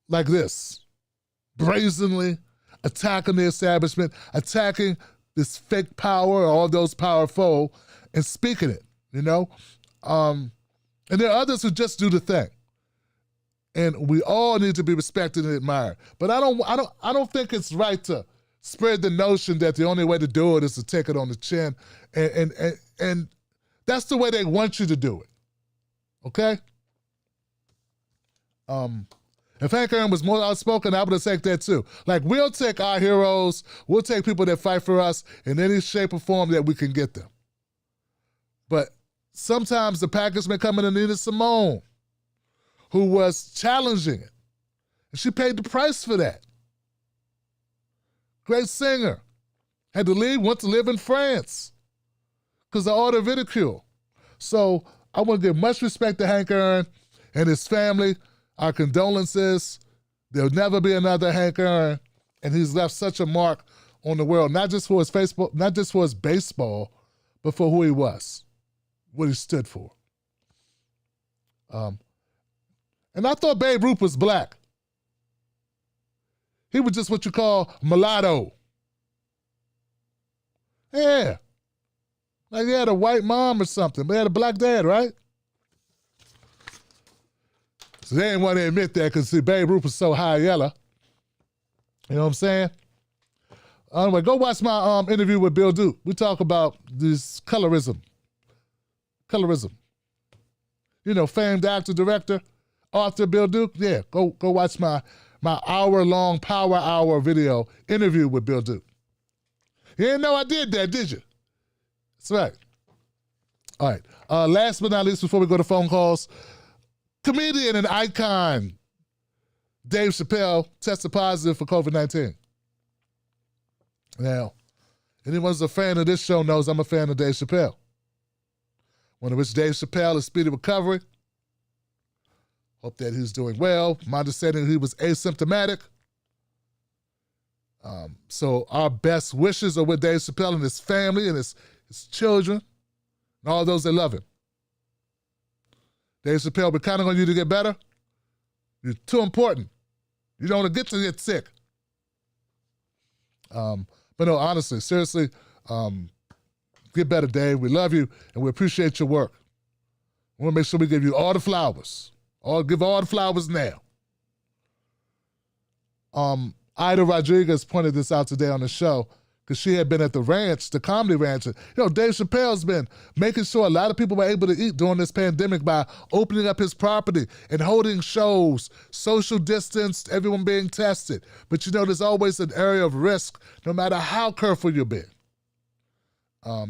like this, brazenly attacking the establishment, attacking this fake power, all those powerful, and speaking it, you know? And there are others who just do the thing. And we all need to be respected and admired. But I don't think it's right to spread the notion that the only way to do it is to take it on the chin. And that's the way they want you to do it. Okay? If Hank Aaron was more outspoken, I would have taken that too. Like, we'll take our heroes, we'll take people that fight for us in any shape or form that we can get them. But sometimes the package may come in Anita Simone, who was challenging it. And she paid the price for that. Great singer. Had to leave, went to live in France because of all the ridicule. So I want to give much respect to Hank Aaron and his family. Our condolences. There'll never be another Hank Aaron. And he's left such a mark on the world, not just for his Facebook, not just for his baseball, but for who he was, what he stood for. And I thought Babe Ruth was black. He was just what you call mulatto. Yeah. Like he had a white mom or something, but he had a black dad, right? So they didn't want to admit that because Babe Ruth was so high yellow. You know what I'm saying? Anyway, go watch my interview with Bill Duke. We talk about this colorism. Colorism. You know, famed actor, director, author Bill Duke. Yeah, go watch my hour-long Power Hour video interview with Bill Duke. You didn't know I did that, did you? That's right. All right. Last but not least, before we go to phone calls, comedian and icon Dave Chappelle tested positive for COVID-19. Now, anyone who's a fan of this show knows I'm a fan of Dave Chappelle. Want to wish Dave Chappelle a speedy recovery. Hope that he's doing well. My understanding, he was asymptomatic. So our best wishes are with Dave Chappelle and his family and his children and all those that love him. Dave Chappelle, we're counting on you to get better. You're too important. You don't want to get sick. But no, honestly, seriously, get better, Dave. We love you and we appreciate your work. We want to make sure we give you all the flowers. Give all the flowers now. Ida Rodriguez pointed this out today on the show because she had been at the ranch, the comedy ranch. You know, Dave Chappelle's been making sure a lot of people were able to eat during this pandemic by opening up his property and holding shows, social distance, everyone being tested. But you know, there's always an area of risk no matter how careful you've been.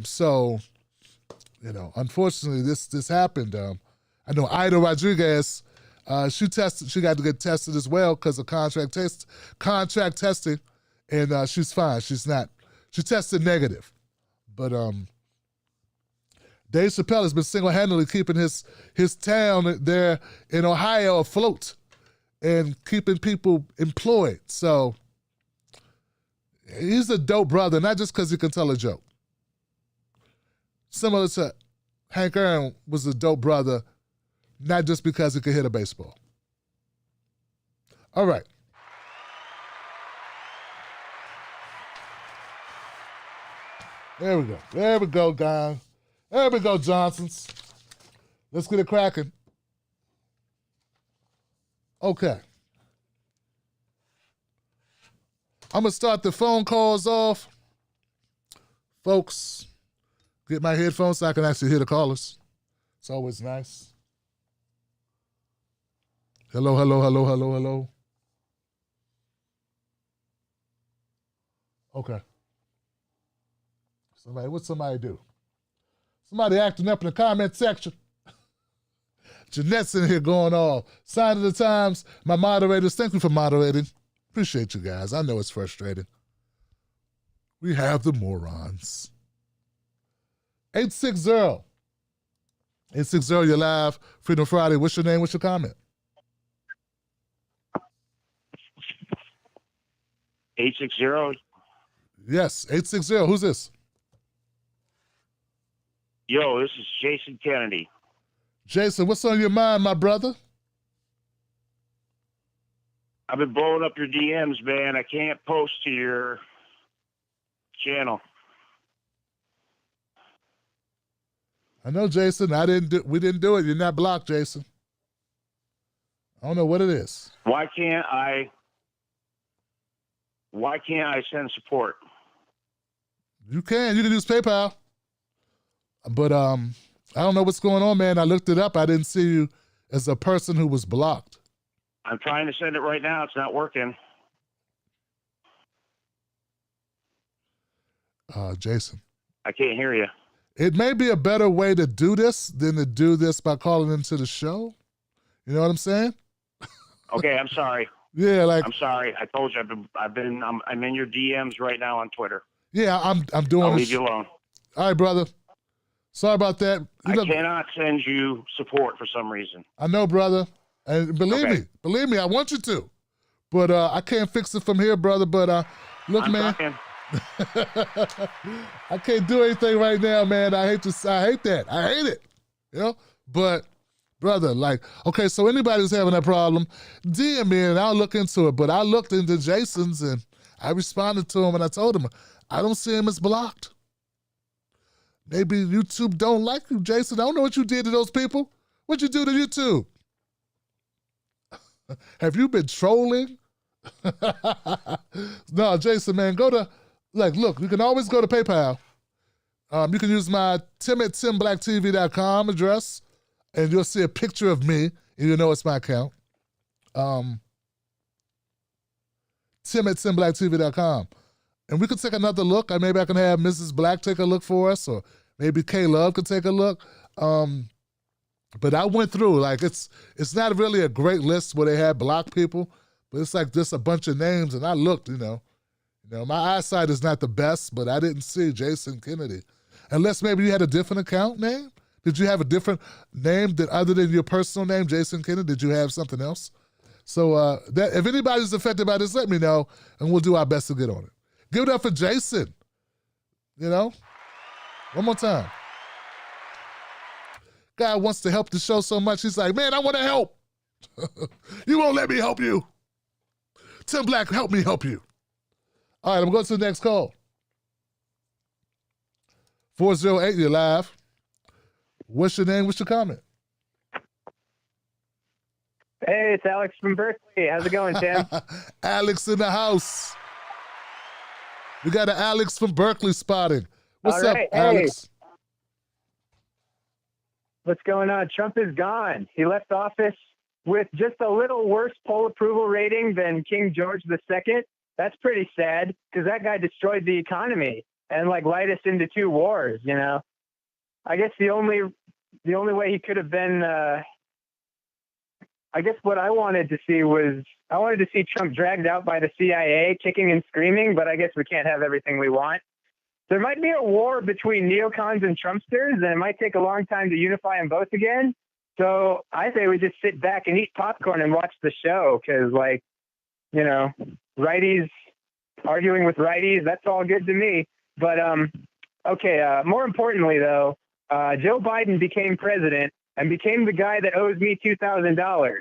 So, you know, unfortunately, this happened. I know Ida Rodriguez, she got to get tested as well because of contract testing, and she's fine. She tested negative. But Dave Chappelle has been single-handedly keeping his town there in Ohio afloat and keeping people employed. So he's a dope brother, not just because he can tell a joke. Similar to Hank Aaron was a dope brother, not just because he could hit a baseball. All right. There we go. There we go, guys. There we go, Johnsons. Let's get it cracking. Okay. I'm going to start the phone calls off. Folks, get my headphones so I can actually hear the callers. It's always nice. Hello, hello, hello, hello, hello. Okay. What's somebody do? Somebody acting up in the comment section. Jeanette's in here going off. Sign of the times. My moderators, thank you for moderating. Appreciate you guys. I know it's frustrating. We have the morons. 860. 860, you're live. Freedom Friday. What's your name? What's your comment? 860. Yes, 860. Who's this? Yo, this is Jason Kennedy. Jason, what's on your mind, my brother? I've been blowing up your DMs, man. I can't post to your channel. I know, Jason. We didn't do it. You're not blocked, Jason. I don't know what it is. Why can't I send support? You can use PayPal. But I don't know what's going on, man. I looked it up. I didn't see you as a person who was blocked. I'm trying to send it right now. It's not working. Jason. I can't hear you. It may be a better way to do this than to do this by calling into the show. You know what I'm saying? Okay, I'm sorry. Yeah, I'm sorry. I told you I'm in your DMs right now on Twitter. Yeah, I'm doing. I'll leave you alone. All right, brother. Sorry about that. I cannot send you support for some reason. I know, brother. And believe me, I want you to. But I can't fix it from here, brother. But look, man. I can't do anything right now, man. I hate that. I hate it. You know? But brother, okay, so anybody who's having that problem, DM me and I'll look into it. But I looked into Jason's and I responded to him and I told him I don't see him as blocked. Maybe YouTube don't like you, Jason. I don't know what you did to those people. What'd you do to YouTube? Have you been trolling? No, Jason, man, look, you can always go to PayPal. You can use my tim@timblacktv.com address, and you'll see a picture of me, and you'll know it's my account. tim@timblacktv.com. And we could take another look. Maybe I can have Mrs. Black take a look for us, or maybe K Love could take a look. But I went through, it's not really a great list where they had blocked people, but it's like just a bunch of names, and I looked, you know, my eyesight is not the best, but I didn't see Jason Kennedy. Unless maybe you had a different account name Did you have a different name that other than your personal name, Jason Kennedy? Did you have something else? So that if anybody's affected by this, let me know, and we'll do our best to get on it. Give it up for Jason. You know? One more time. Guy wants to help the show so much, he's like, man, I want to help. You won't let me help you. Tim Black, help me help you. All right, I'm going to the next call. 408, you're live. What's your name? What's your comment? Hey, it's Alex from Berkeley. How's it going, Tim? Alex in the house. We got an Alex from Berkeley spotting. What's All up, right, Alex? Hey. What's going on? Trump is gone. He left office with just a little worse poll approval rating than King George II. That's pretty sad because that guy destroyed the economy and like led us into 2 wars, you know. I guess the only way he could have been I guess what I wanted to see was Trump dragged out by the CIA, kicking and screaming, but I guess we can't have everything we want. There might be a war between neocons and Trumpsters, and it might take a long time to unify them both again. So I say we just sit back and eat popcorn and watch the show because, like, you know, righties arguing with righties, that's all good to me. But, okay, more importantly, though, Joe Biden became president and became the guy that owes me $2,000.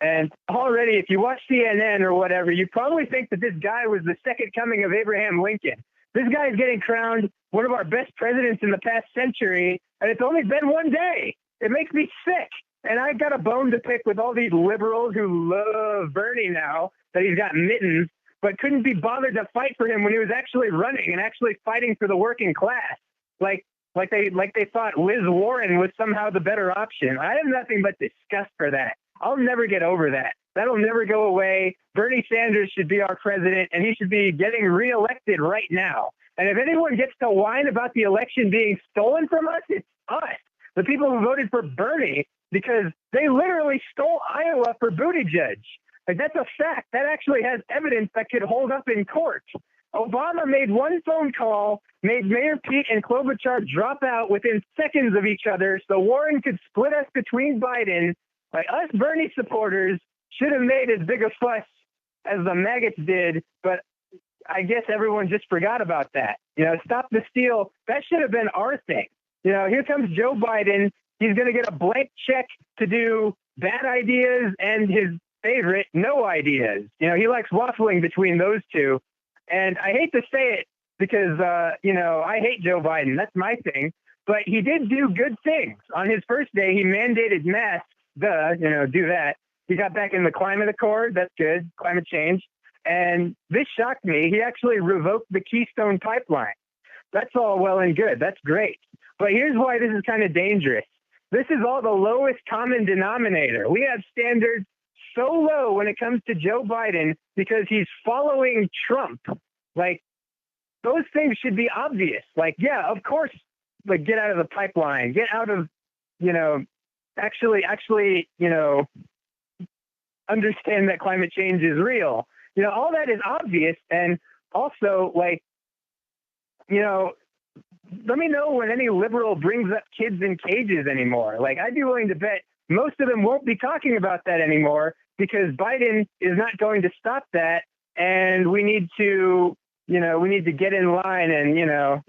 And already, if you watch CNN or whatever, you probably think that this guy was the second coming of Abraham Lincoln. This guy is getting crowned one of our best presidents in the past century, and it's only been one day. It makes me sick. And I got a bone to pick with all these liberals who love Bernie now that he's got mittens, but couldn't be bothered to fight for him when he was actually running and actually fighting for the working class. Like they thought Liz Warren was somehow the better option. I have nothing but disgust for that. I'll never get over that. That'll never go away. Bernie Sanders should be our president, and he should be getting reelected right now. And if anyone gets to whine about the election being stolen from us, it's us, the people who voted for Bernie, because they literally stole Iowa for Buttigieg. Like, that's a fact. That actually has evidence that could hold up in court. Obama made one phone call, made Mayor Pete and Klobuchar drop out within seconds of each other so Warren could split us between Biden. Like, us Bernie supporters should have made as big a fuss as the maggots did, but I guess everyone just forgot about that. You know, stop the steal. That should have been our thing. You know, here comes Joe Biden. He's going to get a blank check to do bad ideas and his favorite, no ideas. You know, he likes waffling between those two. And I hate to say it because, you know, I hate Joe Biden. That's my thing. But he did do good things. On his first day, he mandated masks. You know, do that. He got back in the climate accord. That's good. Climate change. And this shocked me. He actually revoked the Keystone Pipeline. That's all well and good. That's great. But here's why this is kind of dangerous. This is all the lowest common denominator. We have standards so low when it comes to Joe Biden because he's following Trump. Like, those things should be obvious. Like, yeah, of course, like, get out of the pipeline. Get out of, you know, actually, you know, understand that climate change is real. You know, all that is obvious. And also, like, you know, let me know when any liberal brings up kids in cages anymore. Like, I'd be willing to bet most of them won't be talking about that anymore because Biden is not going to stop that. And we need to, you know, we need to get in line and, you know,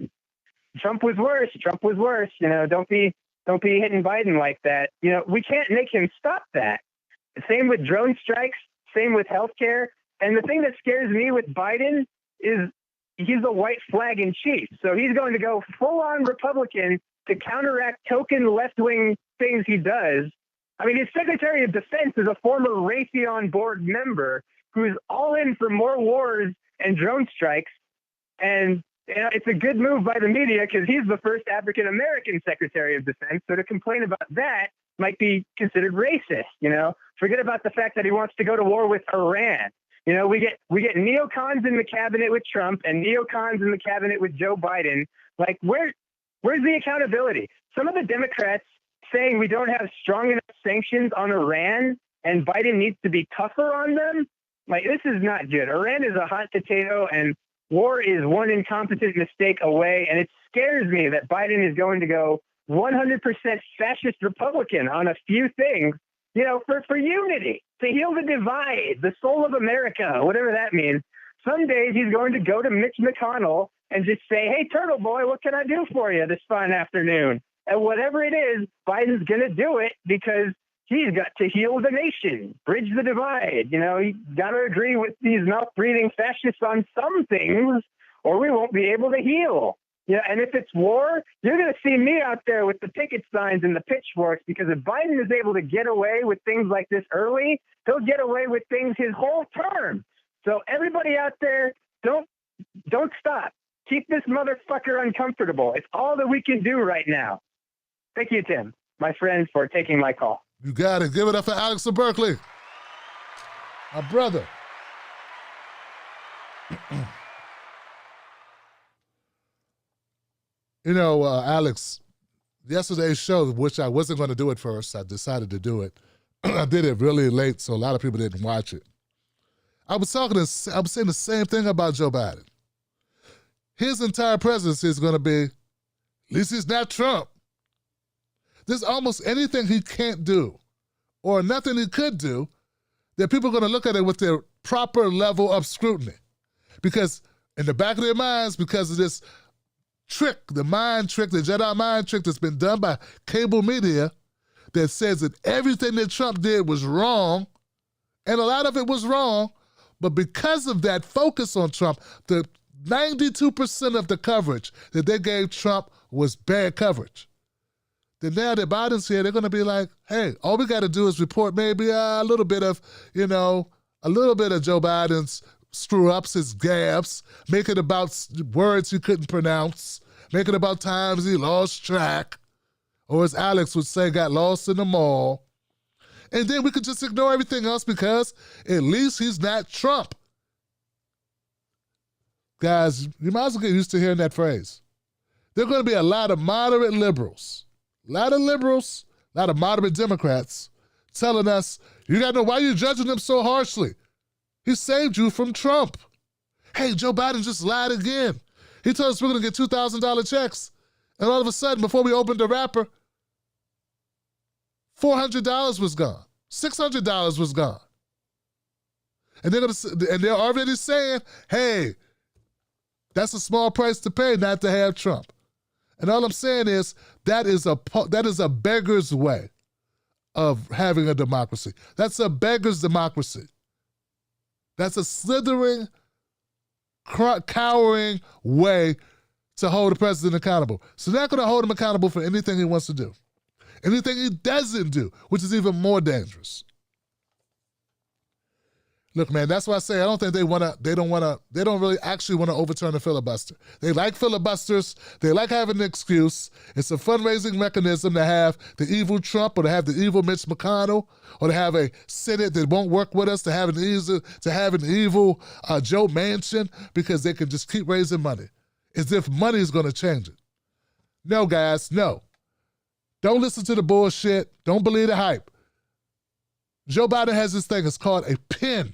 Trump was worse. You know, don't be hitting Biden like that. You know, we can't make him stop that. Same with drone strikes, same with healthcare. And the thing that scares me with Biden is he's a white flag in chief. So he's going to go full on Republican to counteract token left-wing things he does. I mean, his Secretary of Defense is a former Raytheon board member who's all in for more wars and drone strikes. And you know, it's a good move by the media because he's the first African-American Secretary of Defense. So to complain about that might be considered racist. You know, forget about the fact that he wants to go to war with Iran. You know, we get neocons in the cabinet with Trump and neocons in the cabinet with Joe Biden. Like, where's the accountability? Some of the Democrats saying we don't have strong enough sanctions on Iran and Biden needs to be tougher on them. Like, this is not good. Iran is a hot potato and war is one incompetent mistake away. And it scares me that Biden is going to go 100% fascist Republican on a few things, you know, for unity, to heal the divide, the soul of America, whatever that means. Some days he's going to go to Mitch McConnell and just say, hey, Turtle Boy, what can I do for you this fine afternoon? And whatever it is, Biden's going to do it because he's got to heal the nation, bridge the divide. You know, you got to agree with these mouth-breathing fascists on some things, or we won't be able to heal. Yeah, and if it's war, you're going to see me out there with the picket signs and the pitchforks, because if Biden is able to get away with things like this early, he'll get away with things his whole term. So everybody out there, don't stop. Keep this motherfucker uncomfortable. It's all that we can do right now. Thank you, Tim, my friend, for taking my call. You got it. Give it up for Alex of Berkeley. My brother. You know, Alex, yesterday's show, which I wasn't going to do it first, I decided to do it. I did it really late, so a lot of people didn't watch it. I was saying the same thing about Joe Biden. His entire presidency is going to be, at least he's not Trump. There's almost anything he can't do or nothing he could do that people are going to look at it with their proper level of scrutiny. Because in the back of their minds, because of this trick, the mind trick, the Jedi mind trick that's been done by cable media that says that everything that Trump did was wrong, and a lot of it was wrong, but because of that focus on Trump, the 92% of the coverage that they gave Trump was bad coverage. Then now that Biden's here, they're going to be like, hey, all we got to do is report maybe a little bit of Joe Biden's screw-ups, his gaffes, make it about words he couldn't pronounce, make it about times he lost track, or as Alex would say, got lost in the mall. And then we could just ignore everything else because at least he's not Trump. Guys, you might as well get used to hearing that phrase. There are going to be a lot of moderate liberals, a lot of moderate Democrats telling us, you got to know why you're judging him so harshly. He saved you from Trump. Hey, Joe Biden just lied again. He told us we're going to get $2,000 checks. And all of a sudden, before we opened the wrapper, $400 was gone. $600 was gone. And they're already saying, hey, that's a small price to pay not to have Trump. And all I'm saying is that is a beggar's way of having a democracy. That's a beggar's democracy. That's a slithering, cowering way to hold the president accountable. So they're not going to hold him accountable for anything he wants to do. Anything he doesn't do, which is even more dangerous. Look, man, that's why I say I don't think they don't really actually want to overturn the filibuster. They like filibusters. They like having an excuse. It's a fundraising mechanism to have the evil Trump or to have the evil Mitch McConnell or to have a Senate that won't work with us, to have an evil Joe Manchin because they can just keep raising money as if money is going to change it. No, guys, no. Don't listen to the bullshit. Don't believe the hype. Joe Biden has this thing. It's called a pen.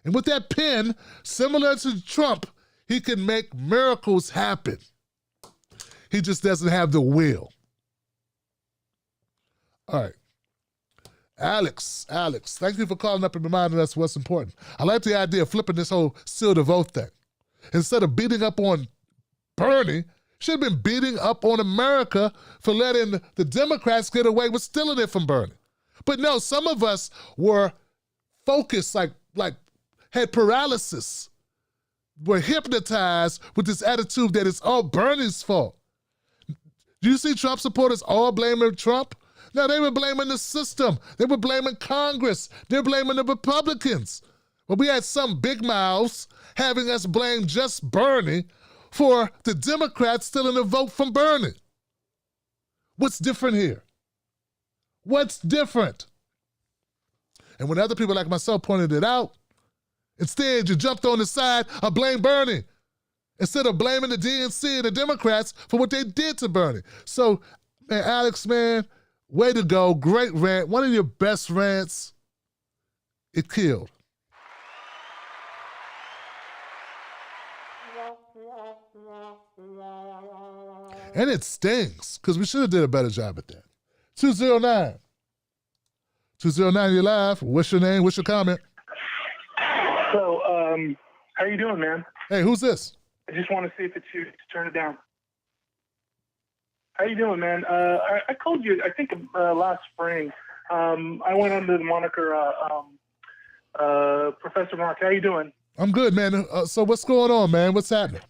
And with that pen, similar to Trump, he can make miracles happen. He just doesn't have the will. All right. Alex, thank you for calling up and reminding us what's important. I like the idea of flipping this whole seal the vote thing. Instead of beating up on Bernie, should have been beating up on America for letting the Democrats get away with stealing it from Bernie. But no, some of us were focused, like had paralysis, were hypnotized with this attitude that it's all Bernie's fault. Do you see Trump supporters all blaming Trump? No, they were blaming the system. They were blaming Congress. They're blaming the Republicans. But we had some big mouths having us blame just Bernie for the Democrats stealing a vote from Bernie. What's different here? What's different? And when other people like myself pointed it out, instead you jumped on the side of blame Bernie instead of blaming the DNC and the Democrats for what they did to Bernie. So, man, Alex, man, way to go. Great rant. One of your best rants. It killed. And it stings, because we should have did a better job at that. 209. 209, you're live. What's your name? What's your comment? So, how you doing, man? Hey, who's this? I just want to see if it's you to turn it down. How you doing, man? I called you, I think, last spring. I went under the moniker Professor Mark. How you doing? I'm good, man. So what's going on, man? What's happening?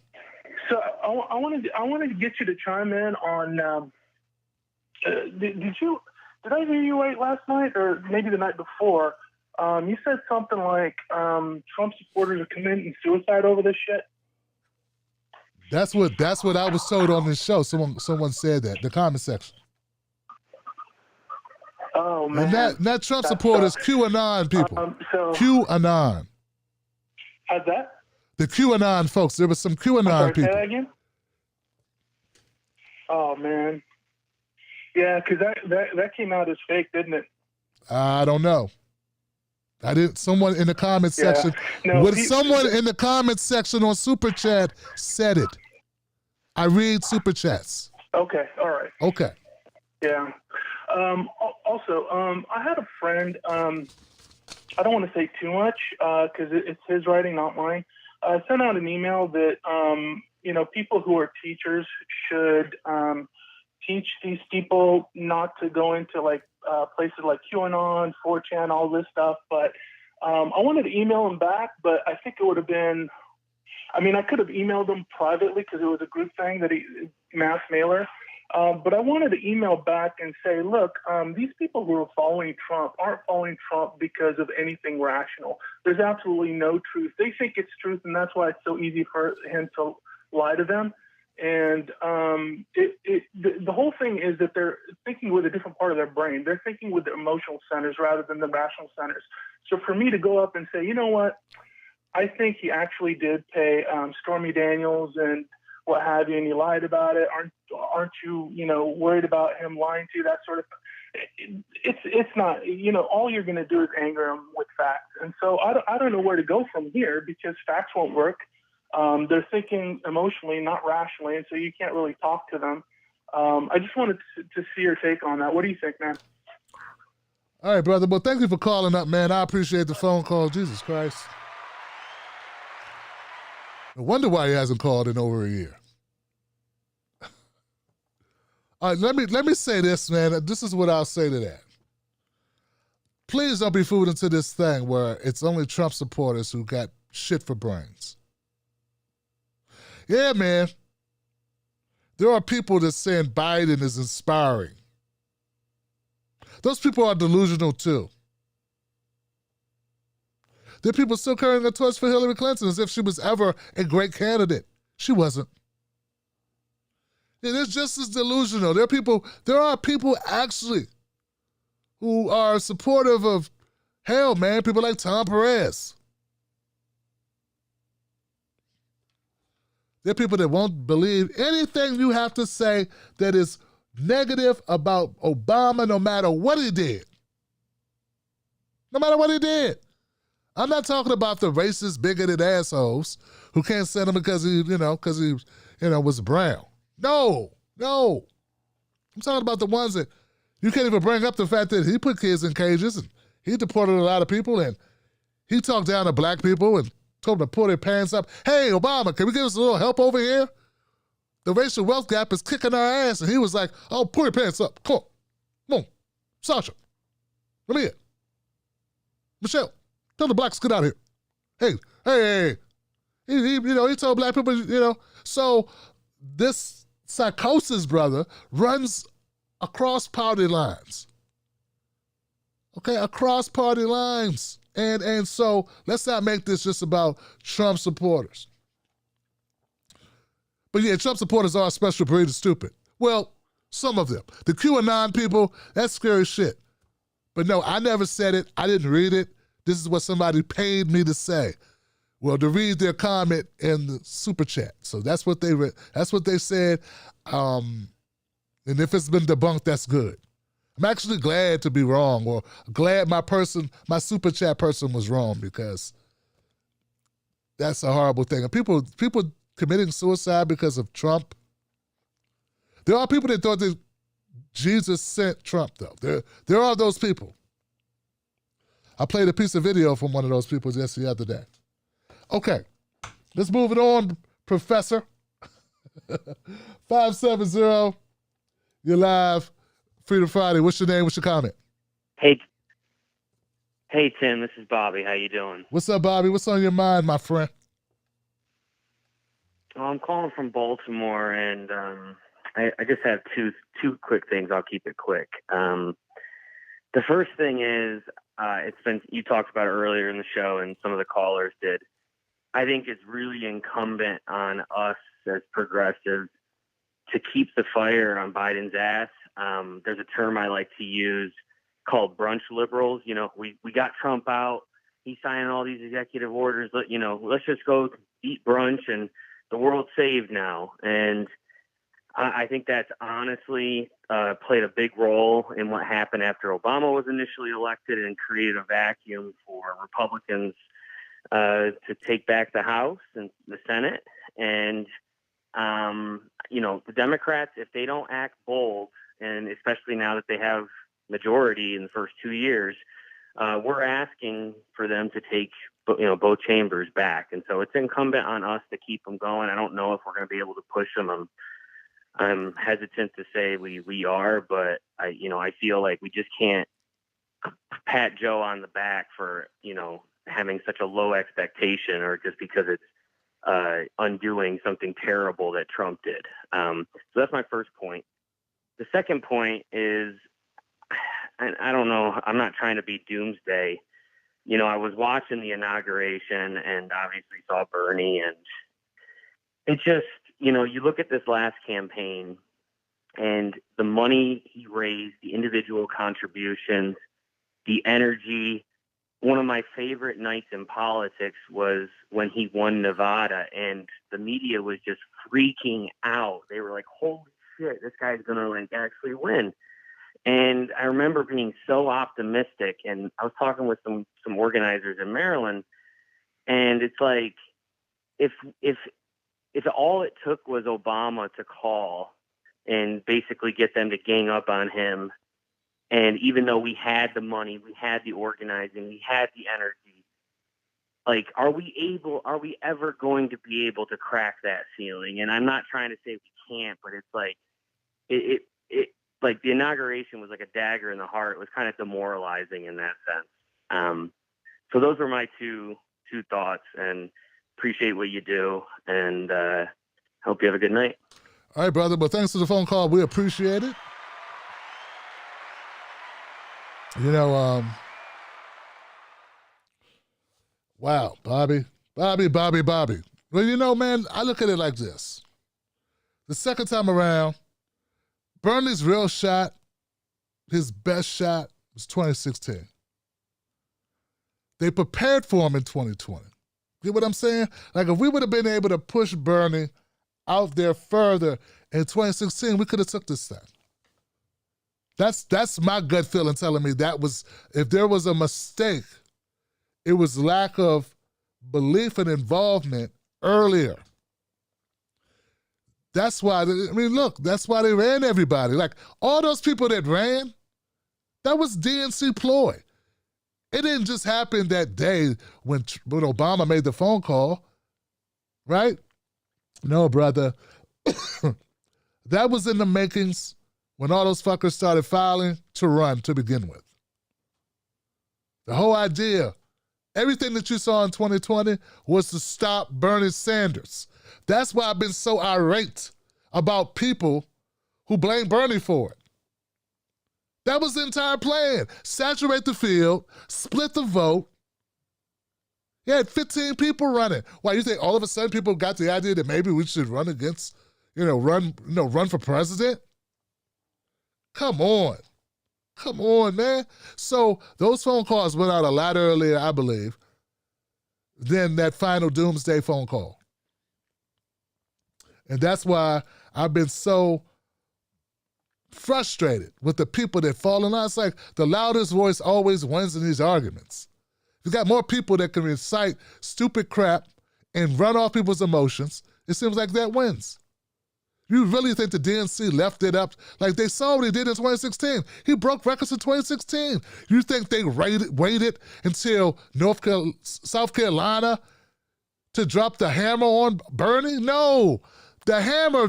So I wanted to get you to chime in on. Did I hear you right last night, or maybe the night before? You said something like Trump supporters are committing suicide over this shit. That's what I was told on this show. Someone said that, the comment section. Oh man! And that Trump supporters, QAnon people. QAnon. How's that? The QAnon folks. There was some QAnon people. Say that again? Oh man. Yeah, because that came out as fake, didn't it? I don't know. I didn't. Someone in the comment section. No, someone in the comment section on Super Chat said it. I read Super Chats. Okay. All right. Okay. Yeah. Also, I had a friend. I don't want to say too much because it's his writing, not mine. I sent out an email that people who are teachers should teach these people not to go into places like QAnon, 4chan, all this stuff. But I wanted to email him back, but I think it would have been. I mean, I could have emailed him privately because it was a group thing that mass mailer. But I wanted to email back and say, look, these people who are following Trump aren't following Trump because of anything rational. There's absolutely no truth. They think it's truth, and that's why it's so easy for him to lie to them. And the whole thing is that they're thinking with a different part of their brain. They're thinking with the emotional centers rather than the rational centers. So for me to go up and say, you know what, I think he actually did pay Stormy Daniels and what have you, and he lied about it. Aren't you, worried about him lying to you? That sort of. It's not. All you're going to do is anger him with facts, and so I don't know where to go from here because facts won't work. They're thinking emotionally, not rationally, and so you can't really talk to them. I just wanted to see your take on that. What do you think, man? All right, brother. Well, thank you for calling up, man. I appreciate the phone call. Jesus Christ. I wonder why he hasn't called in over a year. All right, let me say this, man. This is what I'll say to that. Please don't be fooled into this thing where it's only Trump supporters who got shit for brains. Yeah, man. There are people that saying Biden is inspiring. Those people are delusional too. There are people still carrying a torch for Hillary Clinton as if she was ever a great candidate. She wasn't. It's just as delusional. There are people actually who are supportive of, hell, man, people like Tom Perez. There are people that won't believe anything you have to say that is negative about Obama, no matter what he did. No matter what he did. I'm not talking about the racist, bigoted assholes who can't stand him because he was brown. No. I'm talking about the ones that you can't even bring up the fact that he put kids in cages and he deported a lot of people and he talked down to black people and told them to pull their pants up. Hey, Obama, can we give us a little help over here? The racial wealth gap is kicking our ass. And he was like, oh, pull your pants up. Come on. Sasha, come here. Michelle, tell the blacks to get out of here. Hey. He told black people, So this psychosis, brother, runs across party lines. Okay, across party lines. And so let's not make this just about Trump supporters. But yeah, Trump supporters are a special breed of stupid. Well, some of them. The QAnon people, that's scary shit. But no, I never said it. I didn't read it. This is what somebody paid me to say. Well, to read their comment in the super chat. So that's what they read. That's what they said. And if it's been debunked, that's good. I'm actually glad to be wrong, or glad my super chat person was wrong, because that's a horrible thing. And people committing suicide because of Trump. There are people that thought that Jesus sent Trump, though. There are those people. I played a piece of video from one of those people just the other day. Okay, let's move it on, Professor. 570, you're live, Freedom Friday. What's your name? What's your comment? Hey, Tim. This is Bobby. How you doing? What's up, Bobby? What's on your mind, my friend? Well, I'm calling from Baltimore, and I just have two quick things. I'll keep it quick. The first thing is, you talked about it earlier in the show, and some of the callers did. I think it's really incumbent on us as progressives to keep the fire on Biden's ass. There's a term I like to use called brunch liberals. You know, we got Trump out. He's signing all these executive orders. Let's just go eat brunch and the world's saved now. And I think that's honestly played a big role in what happened after Obama was initially elected and created a vacuum for Republicans to take back the House and the Senate. And, the Democrats, if they don't act bold, and especially now that they have majority in the first 2 years, we're asking for them to take, both chambers back. And so it's incumbent on us to keep them going. I don't know if we're going to be able to push them. I'm hesitant to say we are, but I feel like we just can't pat Joe on the back for, having such a low expectation, or just because it's undoing something terrible that Trump did. So that's my first point. The second point is, I don't know, I'm not trying to be doomsday. I was watching the inauguration and obviously saw Bernie, and it just, you look at this last campaign and the money he raised, the individual contributions, the energy. One of my favorite nights in politics was when he won Nevada, and the media was just freaking out. They were like, holy shit, this guy's going to actually win. And I remember being so optimistic, and I was talking with some organizers in Maryland, and it's like, if all it took was Obama to call and basically get them to gang up on him, and even though we had the money, we had the organizing, we had the energy, are we ever going to be able to crack that ceiling? And I'm not trying to say we can't, but it's like the inauguration was like a dagger in the heart. It was kind of demoralizing in that sense. So those were my two thoughts, and appreciate what you do, and hope you have a good night. All right, brother. But thanks for the phone call. We appreciate it. Wow, Bobby. Well, man, I look at it like this. The second time around, Bernie's real shot, his best shot, was 2016. They prepared for him in 2020. Get what I'm saying? If we would have been able to push Bernie out there further in 2016, we could have took this thing. That's my gut feeling telling me if there was a mistake, it was lack of belief and involvement earlier. That's why, that's why they ran everybody. All those people that ran, that was DNC ploy. It didn't just happen that day when Obama made the phone call, right? No, brother. That was in the makings when all those fuckers started filing to run to begin with. The whole idea, everything that you saw in 2020 was to stop Bernie Sanders. That's why I've been so irate about people who blame Bernie for it. That was the entire plan. Saturate the field, split the vote. You had 15 people running. Why, you think all of a sudden people got the idea that maybe we should run against, run for president? Come on, man. So those phone calls went out a lot earlier, I believe, than that final doomsday phone call. And that's why I've been so frustrated with the people that fall in line. It's like the loudest voice always wins in these arguments. You got more people that can recite stupid crap and run off people's emotions, It seems like that wins. You really think the DNC left it up like they saw what he did in 2016? He broke records in 2016. You think they waited until South Carolina to drop the hammer on Bernie? No. The hammer,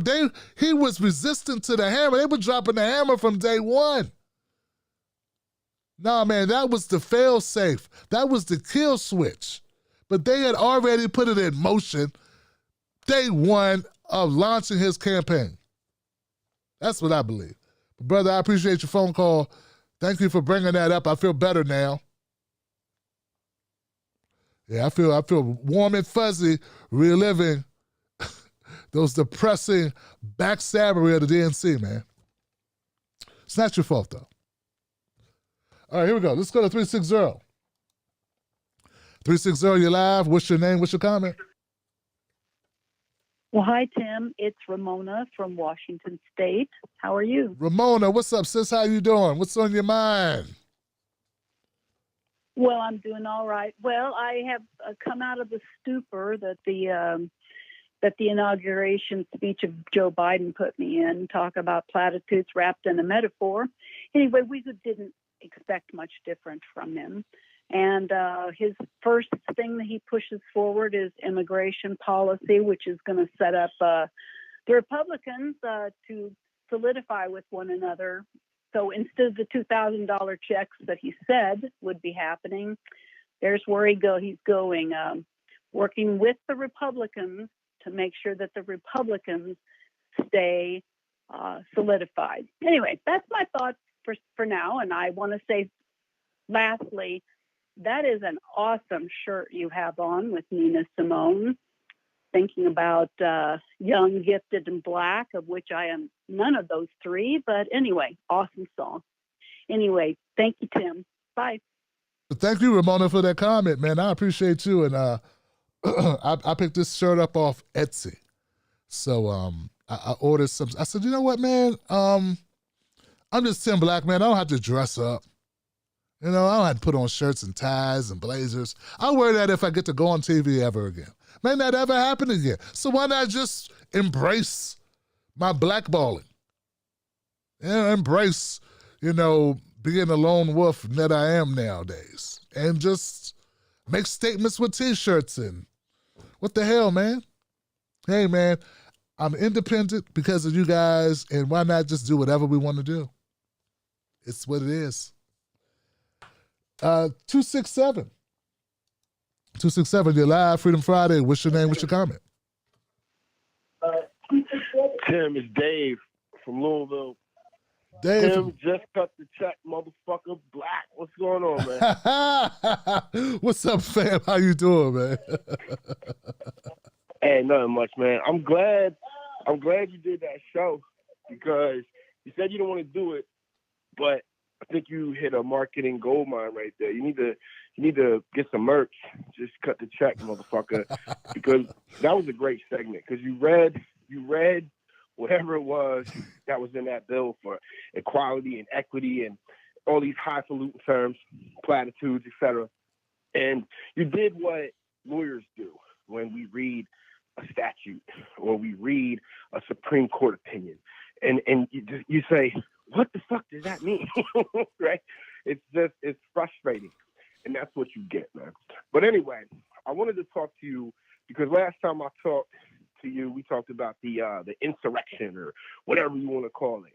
he was resistant to the hammer. They were dropping the hammer from day one. Nah, man, that was the fail-safe. That was the kill switch. But they had already put it in motion day one of launching his campaign. That's what I believe. But brother, I appreciate your phone call. Thank you for bringing that up. I feel better now. Yeah, I feel warm and fuzzy reliving those depressing backstabbery of the DNC, man. It's not your fault, though. All right, here we go. Let's go to 360. 360, you're live. What's your name? What's your comment? Well, hi, Tim. It's Ramona from Washington State. How are you? Ramona, what's up, sis? How you doing? What's on your mind? Well, I'm doing all right. Well, I have come out of the stupor that the inauguration speech of Joe Biden put me in, talk about platitudes wrapped in a metaphor. Anyway, we didn't expect much different from him. And his first thing that he pushes forward is immigration policy, which is going to set up the Republicans to solidify with one another. So instead of the $2,000 checks that he said would be happening, there's where he's going, working with the Republicans to make sure that the Republicans stay solidified. Anyway, that's my thoughts for now. And I want to say, lastly, that is an awesome shirt you have on with Nina Simone. Thinking about young, gifted, and black, of which I am none of those three. But anyway, awesome song. Anyway, thank you, Tim. Bye. Thank you, Ramona, for that comment, man. I appreciate you. And I picked this shirt up off Etsy. So I ordered some. I said, you know what, man? I'm just Tim Black, man. I don't have to dress up. You know, I don't have to put on shirts and ties and blazers. I'll wear that if I get to go on TV ever again. May not ever happen again. So why not just embrace my blackballing? Yeah, embrace, being a lone wolf that I am nowadays. And just make statements with T-shirts and what the hell, man? Hey, man, I'm independent because of you guys, and why not just do whatever we want to do? It's what it is. 267. 267, you're live, Freedom Friday. What's your name? What's your comment? Tim, it's Dave from Louisville. Dave. Tim, just cut the check, motherfucker. Black. What's going on, man? What's up, fam? How you doing, man? Hey, nothing much, man. I'm glad you did that show because you said you don't want to do it, but I think you hit a marketing gold mine right there. You need to get some merch. Just cut the check, motherfucker, because that was a great segment. Because you read whatever it was that was in that bill for equality and equity and all these highfalutin terms, platitudes, etc. And you did what lawyers do when we read a statute or we read a Supreme Court opinion, and you say, what the fuck does that mean? Right? It's frustrating. And that's what you get, man. But anyway, I wanted to talk to you because last time I talked to you, we talked about the insurrection or whatever you want to call it.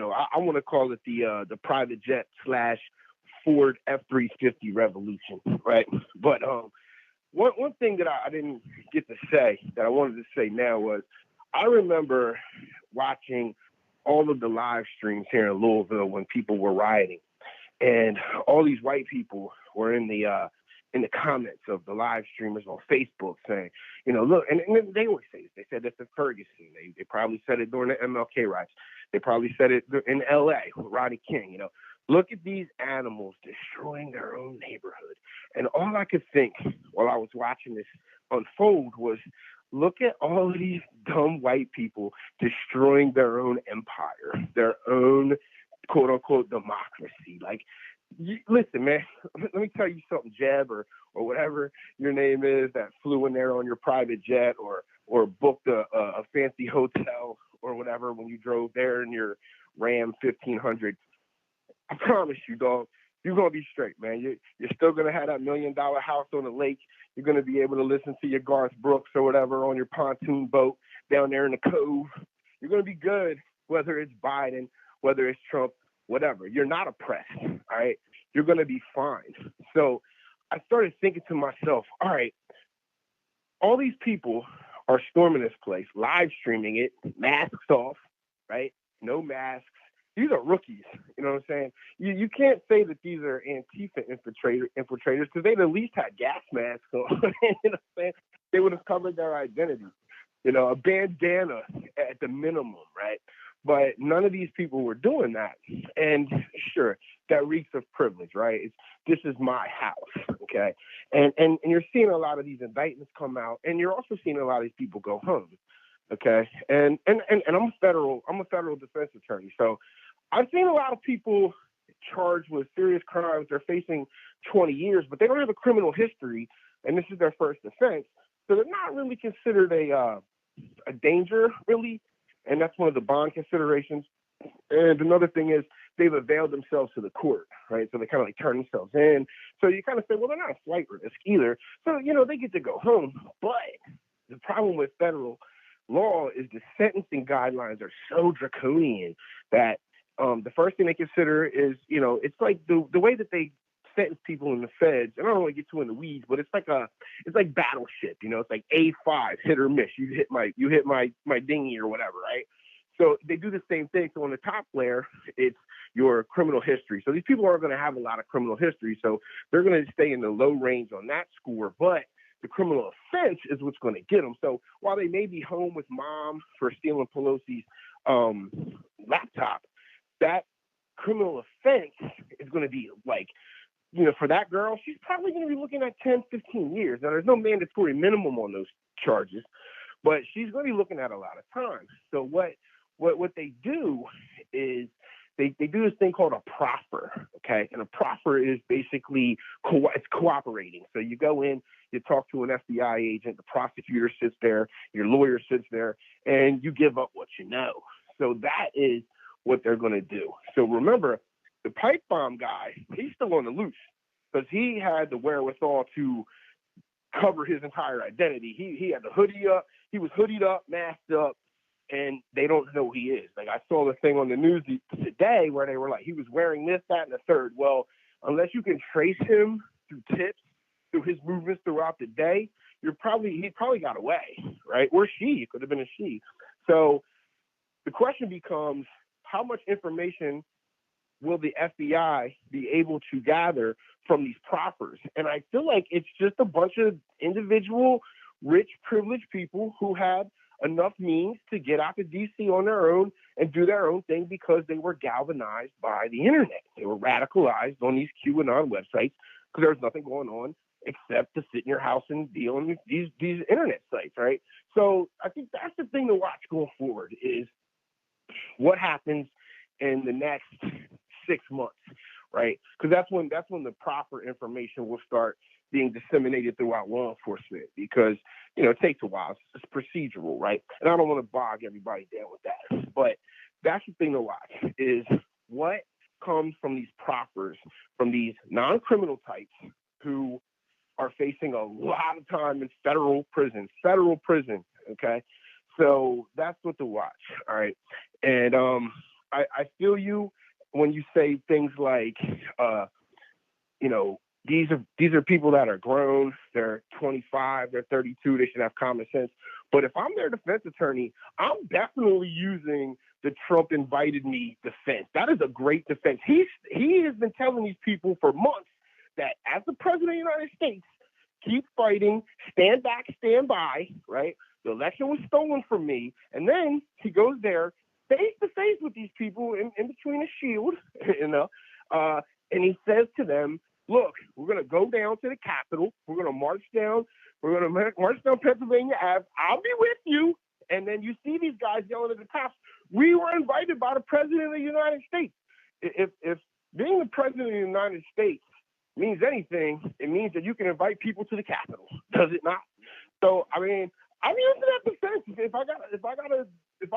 I want to call it the private jet / Ford F-350 revolution, right? But one thing that I didn't get to say that I wanted to say now was I remember watching all of the live streams here in Louisville when people were rioting, and all these white people were in the comments of the live streamers on Facebook saying, look, and they always say this. They said this at Ferguson. They probably said it during the MLK riots. They probably said it in L.A. with Rodney King. Look at these animals destroying their own neighborhood. And all I could think while I was watching this unfold was, look at all of these dumb white people destroying their own empire, their own quote unquote democracy. Like, listen, man, let me tell you something, Jeb or whatever your name is that flew in there on your private jet or or booked a fancy hotel or whatever when you drove there in your Ram 1500. I promise you, dog, you're going to be straight, man. You're still going to have that $1 million house on the lake. You're going to be able to listen to your Garth Brooks or whatever on your pontoon boat down there in the cove. You're going to be good, whether it's Biden, whether it's Trump, whatever. You're not oppressed, all right? You're going to be fine. So I started thinking to myself, all right, all these people are storming this place, live streaming it, masks off, right? No masks. These are rookies, you know what I'm saying? You can't say that these are Antifa infiltrators because they'd at least had gas masks on. You know what I'm saying? They would have covered their identity, you know, a bandana at the minimum, right? But none of these people were doing that. And sure, that reeks of privilege, right? This is my house, okay? And you're seeing a lot of these indictments come out, and you're also seeing a lot of these people go home, okay? And I'm a federal defense attorney, so I've seen a lot of people charged with serious crimes. They're facing 20 years, but they don't have a criminal history, and this is their first offense. So they're not really considered a danger, really, and that's one of the bond considerations. And another thing is they've availed themselves to the court, right? So they kind of like turn themselves in. So you kind of say, well, they're not a flight risk either. So, you know, they get to go home. But the problem with federal law is the sentencing guidelines are so draconian that the first thing they consider is, you know, it's like the way that they sentence people in the feds. And I don't want to get too in the weeds, but it's like Battleship, you know, it's like A5, hit or miss. You hit my dinghy or whatever, right? So they do the same thing. So on the top layer, it's your criminal history. So these people aren't going to have a lot of criminal history. So they're going to stay in the low range on that score. But the criminal offense is what's going to get them. So while they may be home with mom for stealing Pelosi's laptop, that criminal offense is going to be like, you know, for that girl, she's probably going to be looking at 10, 15 years. Now, there's no mandatory minimum on those charges, but she's going to be looking at a lot of time. So what they do is they do this thing called a proffer, okay? And a proffer is basically it's cooperating. So you go in, you talk to an FBI agent, the prosecutor sits there, your lawyer sits there, and you give up what you know. So that is what they're going to do. So remember, the pipe bomb guy, he's still on the loose because he had the wherewithal to cover his entire identity. He had the hoodie up. He was hoodied up, masked up, and they don't know who he is. Like, I saw the thing on the news today where they were like, he was wearing this, that, and the third. Well, unless you can trace him through tips, through his movements throughout the day, he probably got away, right? Or she, it could have been a she. So the question becomes, how much information will the FBI be able to gather from these proffers? And I feel like it's just a bunch of individual, rich, privileged people who had enough means to get out to DC on their own and do their own thing because they were galvanized by the internet. They were radicalized on these QAnon websites because there was nothing going on except to sit in your house and deal on these internet sites, right? So I think that's the thing to watch going forward is what happens in the next 6 months, right? Because that's when the proper information will start being disseminated throughout law enforcement because, you know, it takes a while. It's procedural, right? And I don't want to bog everybody down with that. But that's the thing to watch is what comes from these proffers, from these non-criminal types who are facing a lot of time in federal prison, okay? So that's what to watch, all right? And I feel you when you say things like, you know, these are people that are grown, they're 25, they're 32, they should have common sense. But if I'm their defense attorney, I'm definitely using the Trump invited me defense. That is a great defense. He has been telling these people for months that as the president of the United States, keep fighting, stand back, stand by, right? The election was stolen from me. And then he goes there face to face with these people in between a shield, you know, and he says to them, look, we're going to go down to the Capitol. We're going to march down. We're going to march down Pennsylvania Ave. I'll be with you. And then you see these guys yelling at the cops, we were invited by the president of the United States. If being the president of the United States means anything, it means that you can invite people to the Capitol, does it not? So, I mean, I'm using that defense. If I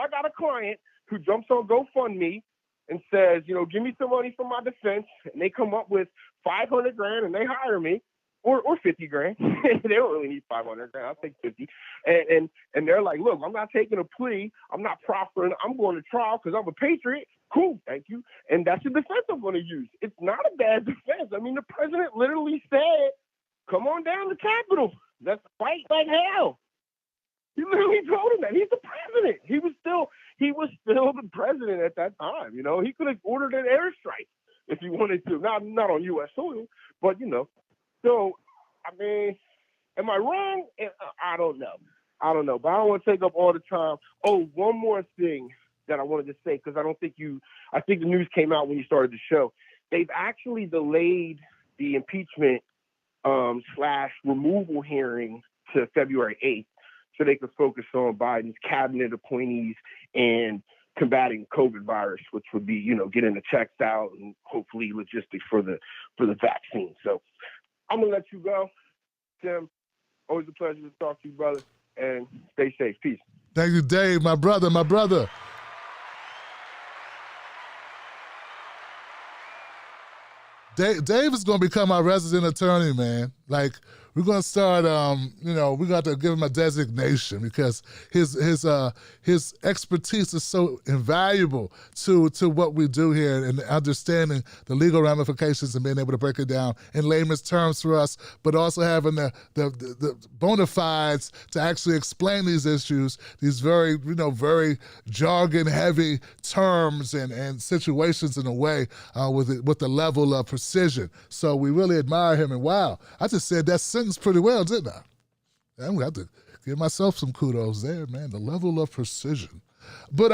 got a client who jumps on GoFundMe and says, give me some money for my defense, and they come up with $500,000 and they hire me, or $50,000. They don't really need $500,000. I'll take 50. And they're like, look, I'm not taking a plea. I'm not proffering. I'm going to trial because I'm a patriot. Cool, thank you. And that's the defense I'm going to use. It's not a bad defense. I mean, the president literally said, come on down to Capitol. Let's fight like hell. He literally told him that. He's the president. He was still the president at that time. He could have ordered an airstrike if he wanted to. Not on U.S. soil, but So, I mean, am I wrong? I don't know. But I don't want to take up all the time. Oh, one more thing that I wanted to say, because I think the news came out when you started the show. They've actually delayed the impeachment / removal hearing to February 8th so they could focus on Biden's cabinet appointees and combating COVID virus, which would be, getting the checks out and hopefully logistics for the vaccine. So I'm going to let you go. Tim, always a pleasure to talk to you, brother, and stay safe. Peace. Thank you, Dave, my brother. Dave is going to become our resident attorney, man. Like, we're going to start, we're going to give him a designation because his expertise is so invaluable to what we do here and understanding the legal ramifications and being able to break it down in layman's terms for us, but also having the bona fides to actually explain these issues, these very, very jargon-heavy terms and situations in a way with the level of precision. So we really admire him. And wow, I just said that sentence pretty well, didn't I? I'm going to have to give myself some kudos there, man. The level of precision. But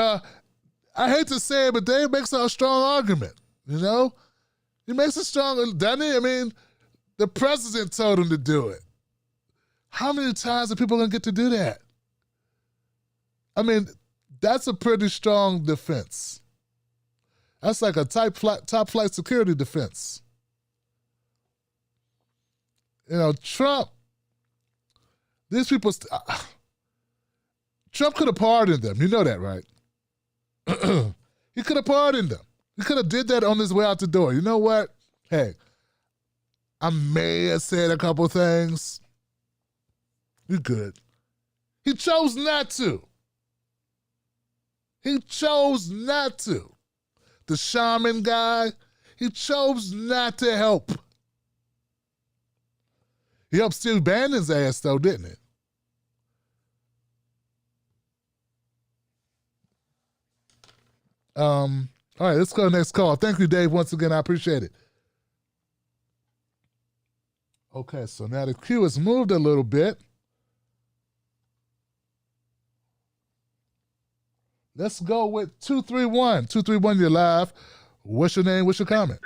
I hate to say it, but Dave makes a strong argument, He makes a strong, doesn't he? I mean, the president told him to do it. How many times are people going to get to do that? I mean, that's a pretty strong defense. That's like a top flight security defense. Trump, these people, Trump could have pardoned them. You know that, right? He could have pardoned them. He could have did that on his way out the door. You know what? Hey, I may have said a couple things. You good. He chose not to. The shaman guy, he chose not to help. He helped Steve Bannon's ass, though, didn't he? All right, let's go to the next call. Thank you, Dave, once again. I appreciate it. Okay, so now the queue has moved a little bit. Let's go with 231. 231, you're live. What's your name? What's your comment?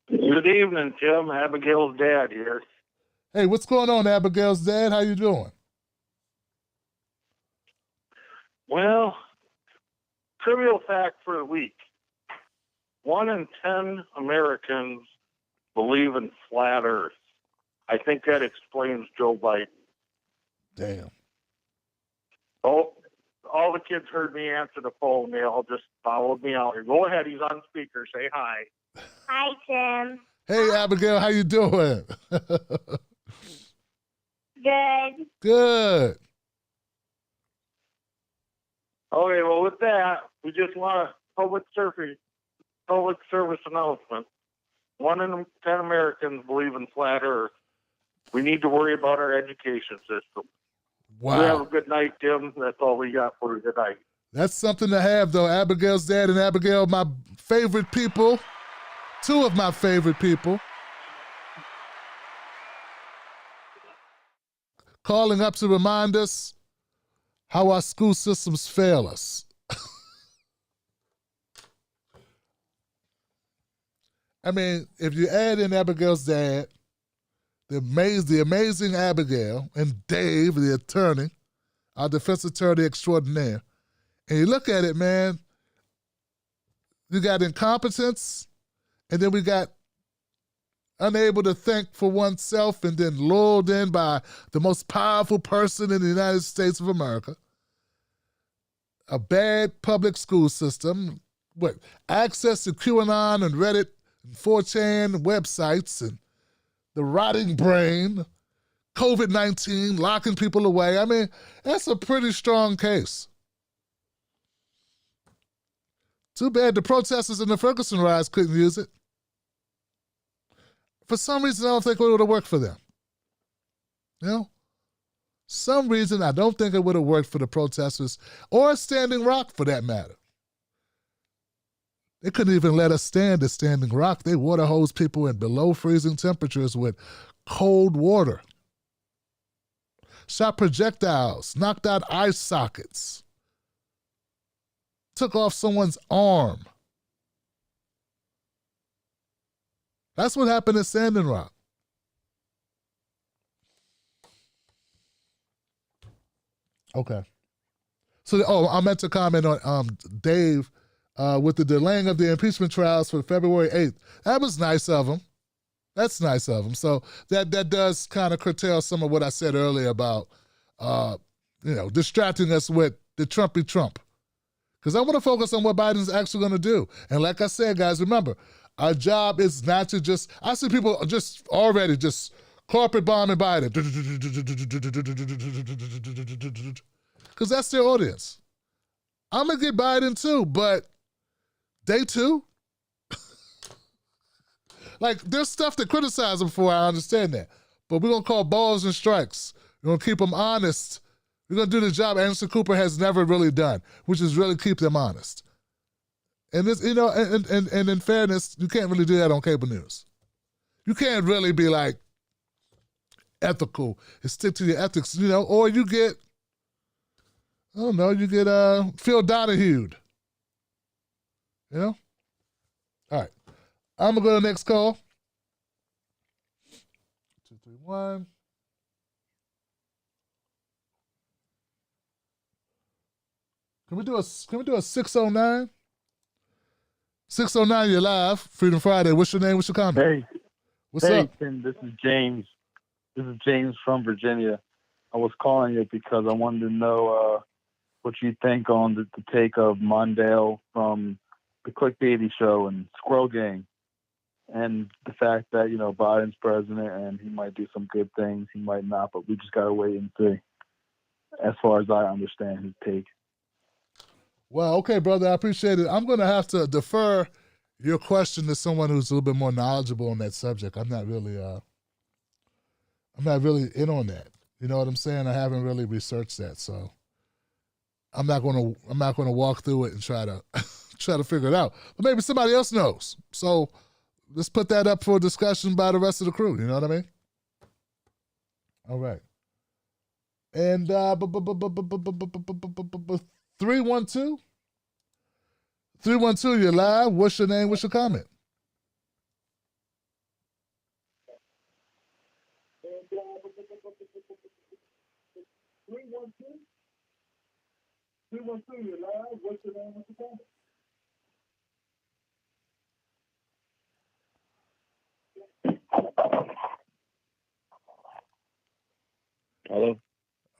Good evening, Tim. Abigail's dad here. Hey, what's going on, Abigail's dad? How you doing? Well, trivial fact for the week. 1 in 10 Americans believe in flat Earth. I think that explains Joe Biden. Damn. Oh, all the kids heard me answer the phone. They all just followed me out here. Go ahead. He's on speaker. Say hi. Hi, Tim. Hey, Abigail. How you doing? Good. Good. Okay, well, with that, we just want a public service announcement. 1 in 10 Americans believe in flat Earth. We need to worry about our education system. Wow. You have a good night, Tim. That's all we got for you tonight. That's something to have, though. Abigail's dad and Abigail, my favorite people. 2 of my favorite people. Calling up to remind us how our school systems fail us. I mean, if you add in Abigail's dad, the amazing Abigail, and Dave, the attorney, our defense attorney extraordinaire, and you look at it, man, you got incompetence, and then we got unable to think for oneself and then lulled in by the most powerful person in the United States of America. A bad public school system, access to QAnon and Reddit and 4chan websites and the rotting brain, COVID-19, locking people away. I mean, that's a pretty strong case. Too bad the protesters in the Ferguson riots couldn't use it. For some reason, I don't think it would have worked for them. You know? Some reason, I don't think it would have worked for the protesters or Standing Rock for that matter. They couldn't even let us stand at Standing Rock. They water hose people in below freezing temperatures with cold water. Shot projectiles, knocked out eye sockets, took off someone's arm. That's what happened at Standing Rock. Okay. So, I meant to comment on Dave with the delaying of the impeachment trials for February 8th. That was nice of him. That's nice of him. So that does kind of curtail some of what I said earlier about, distracting us with the Trumpy Trump. Because I want to focus on what Biden's actually going to do. And like I said, guys, remember, our job is not to just, I see people just already just corporate bombing Biden. Because that's their audience. I'm going to get Biden too, but day two? Like, there's stuff to criticize him for, I understand that. But we're going to call balls and strikes. We're going to keep them honest. We're going to do the job Anderson Cooper has never really done, which is really keep them honest. And this, and in fairness, you can't really do that on cable news. You can't really be like ethical and stick to your ethics, or you get, you get Phil Donahue'd. All right. I'm going to go to the next call. 231. Can we do a 609? 609, you're live. Freedom Friday. What's your name? What's your comment? Hey. What's up? Tim, this is James. This is James from Virginia. I was calling you because I wanted to know what you think on the take of Mondale from the Clickbaity show and Squirrel Gang, and the fact that, Biden's president and he might do some good things, he might not, but we just got to wait and see, as far as I understand his take. Well, okay, brother, I appreciate it. I'm going to have to defer your question to someone who's a little bit more knowledgeable on that subject. I'm not really in on that. You know what I'm saying? I haven't really researched that, so I'm not going to walk through it and try to figure it out. But maybe somebody else knows. So let's put that up for discussion by the rest of the crew. You know what I mean? All right. And 312? 312, you're live. What's your name? What's your comment? Hello?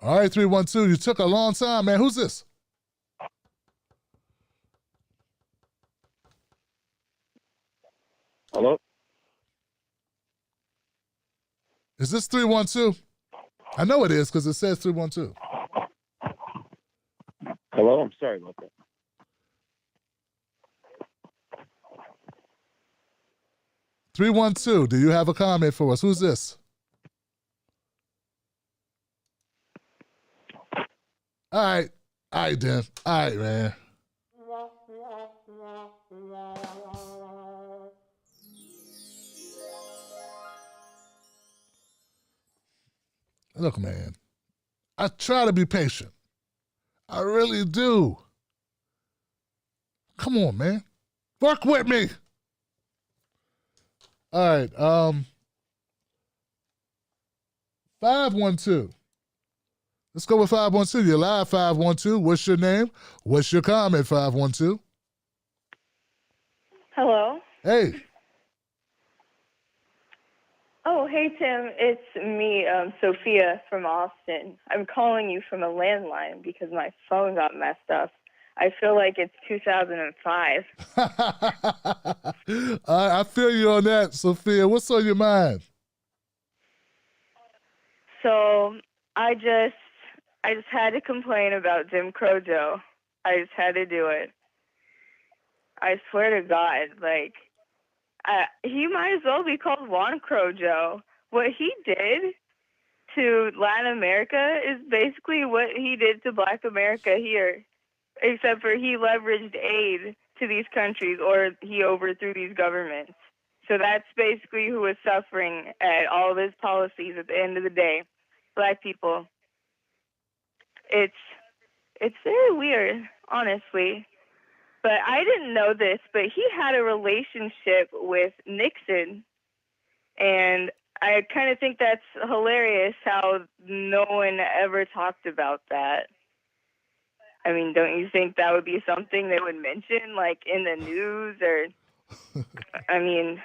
All right, 312. You took a long time, man. Who's this? Hello? Is this 312? I know it is because it says 312. Hello? I'm sorry about that. $312. Do you have a comment for us? Who's this? All right, then. All right, man. Look, man, I try to be patient. I really do. Come on, man. Work with me. All right, 512. Let's go with 512. You're live, 512. What's your name? What's your comment, 512? Hello. Hey. Oh, hey, Tim. It's me, Sophia from Austin. I'm calling you from a landline because my phone got messed up. I feel like it's 2005. I feel you on that, Sophia. What's on your mind? So I just had to complain about Jim Crow Joe. I just had to do it. I swear to God, like, he might as well be called Juan Crow Joe. What he did to Latin America is basically what he did to Black America here, except for he leveraged aid to these countries, or he overthrew these governments. So that's basically who was suffering at all of his policies at the end of the day. Black people. It's very weird, honestly. But I didn't know this, but he had a relationship with Nixon. And I kind of think that's hilarious how no one ever talked about that. I mean, don't you think that would be something they would mention, like, in the news? Or, I mean,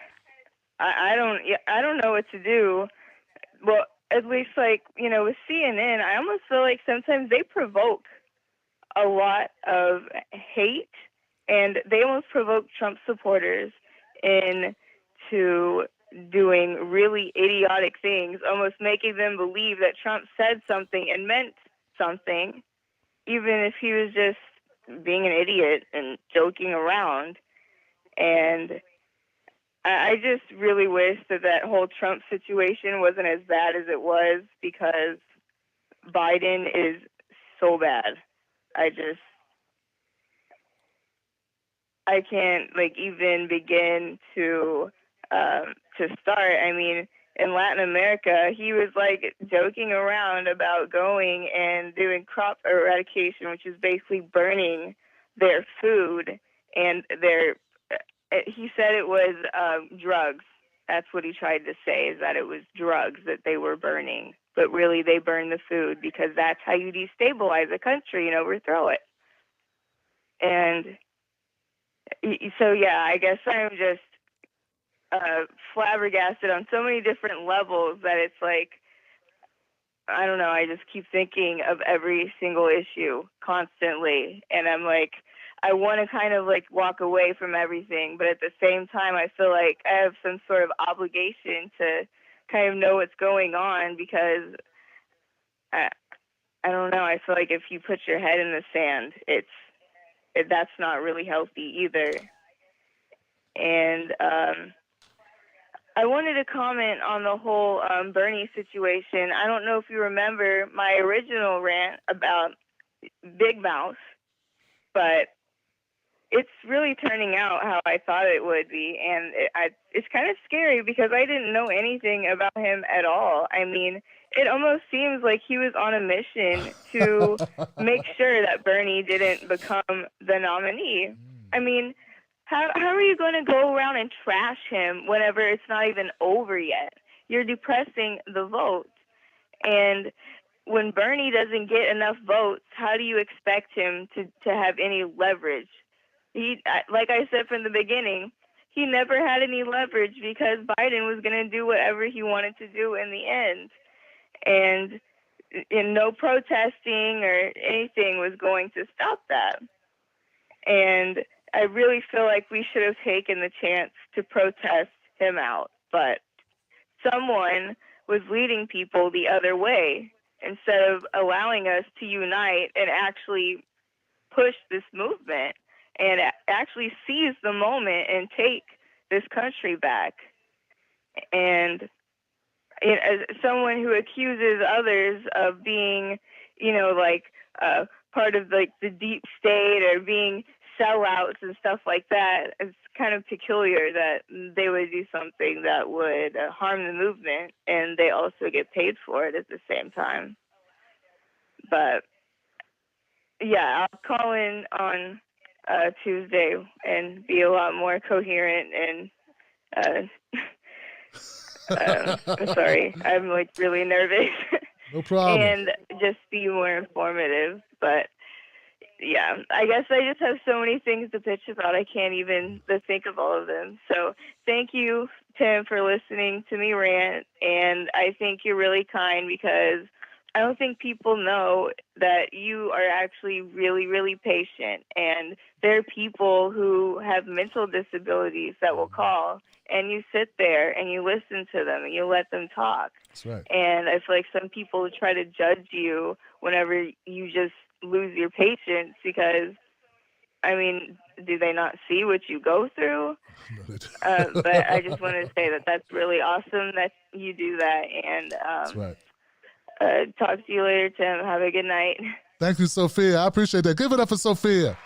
I don't know what to do. Well, at least, like, you know, with CNN, I almost feel like sometimes they provoke a lot of hate, and they almost provoke Trump supporters into doing really idiotic things, almost making them believe that Trump said something and meant something, even if he was just being an idiot and joking around. And I just really wish that whole Trump situation wasn't as bad as it was, because Biden is so bad. I can't, like, even begin to start. I mean, in Latin America, he was, like, joking around about going and doing crop eradication, which is basically burning their food and he said it was drugs. That's what he tried to say, is that it was drugs that they were burning. But really, they burn the food because that's how you destabilize a country and overthrow it. And so, yeah, I guess I'm just flabbergasted on so many different levels that it's like, I don't know, I just keep thinking of every single issue constantly. And I'm like, I want to kind of like walk away from everything, but at the same time, I feel like I have some sort of obligation to kind of know what's going on, because I don't know. I feel like if you put your head in the sand, that's not really healthy either. And I wanted to comment on the whole Bernie situation. I don't know if you remember my original rant about Big Mouth, but it's really turning out how I thought it would be, and it's kind of scary because I didn't know anything about him at all. I mean, it almost seems like he was on a mission to make sure that Bernie didn't become the nominee. I mean, how are you going to go around and trash him whenever it's not even over yet? You're depressing the vote. And when Bernie doesn't get enough votes, how do you expect him to have any leverage? He, like I said from the beginning, he never had any leverage because Biden was going to do whatever he wanted to do in the end. And no protesting or anything was going to stop that. And I really feel like we should have taken the chance to protest him out. But someone was leading people the other way instead of allowing us to unite and actually push this movement and actually seize the moment and take this country back. And as someone who accuses others of being, like part of like the deep state or being sellouts and stuff like that, it's kind of peculiar that they would do something that would harm the movement, and they also get paid for it at the same time. But yeah, I'll call in on Tuesday and be a lot more coherent and I'm sorry, I'm like really nervous. No problem. And just be more informative. But yeah, I guess I just have so many things to pitch about. I can't even think of all of them. So thank you, Tim, for listening to me rant. And I think you're really kind because I don't think people know that you are actually really, really patient. And there are people who have mental disabilities that will call, and you sit there and you listen to them and you let them talk. That's right. And I feel like some people try to judge you whenever you just lose your patience because, I mean, do they not see what you go through? But I just want to say that that's really awesome that you do that. And That's right. Talk to you later, Tim. Have a good night. Thank you, Sophia. I appreciate that. Give it up for Sophia.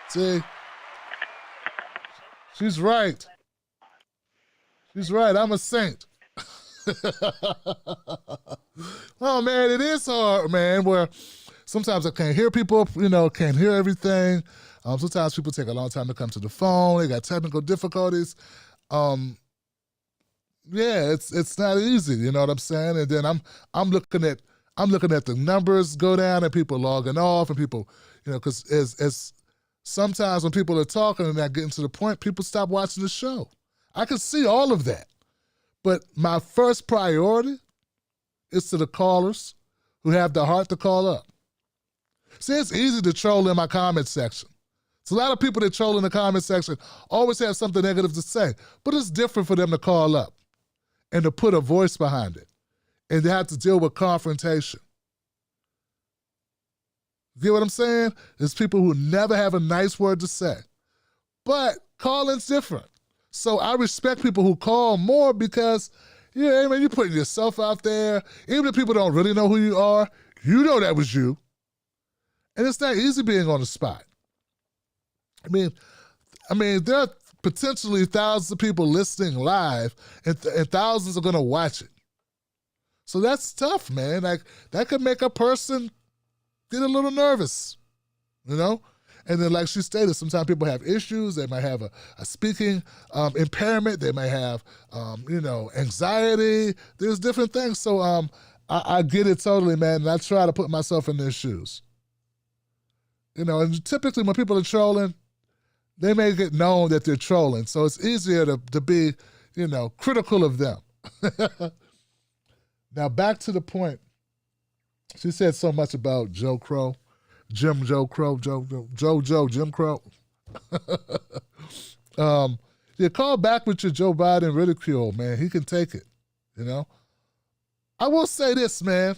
See? She's right. She's right. I'm a saint. Oh, man, it is hard, man, where sometimes I can't hear people, can't hear everything. Sometimes people take a long time to come to the phone. They got technical difficulties. Yeah, it's not easy, you know what I'm saying? And then I'm looking at the numbers go down and people logging off and people, because as sometimes when people are talking and not getting to the point, people stop watching the show. I can see all of that. But my first priority is to the callers who have the heart to call up. See, it's easy to troll in my comment section. It's a lot of people that troll in the comment section always have something negative to say, but it's different for them to call up and to put a voice behind it and to have to deal with confrontation. You get what I'm saying? There's people who never have a nice word to say. But calling's different. So I respect people who call more because, yeah, man, you're putting yourself out there. Even if people don't really know who you are, you know that was you. And it's not easy being on the spot. I mean, there are potentially thousands of people listening live and thousands are going to watch it. So that's tough, man. Like, that could make a person get a little nervous, And then, like she stated, sometimes people have issues. They might have a speaking impairment. They may have, anxiety. There's different things. So I get it totally, man, and I try to put myself in their shoes. And typically when people are trolling, they may get known that they're trolling. So it's easier to be, critical of them. Now, back to the point. She said so much about Jim Crow. Yeah, call back with your Joe Biden ridicule, man. He can take it, I will say this, man.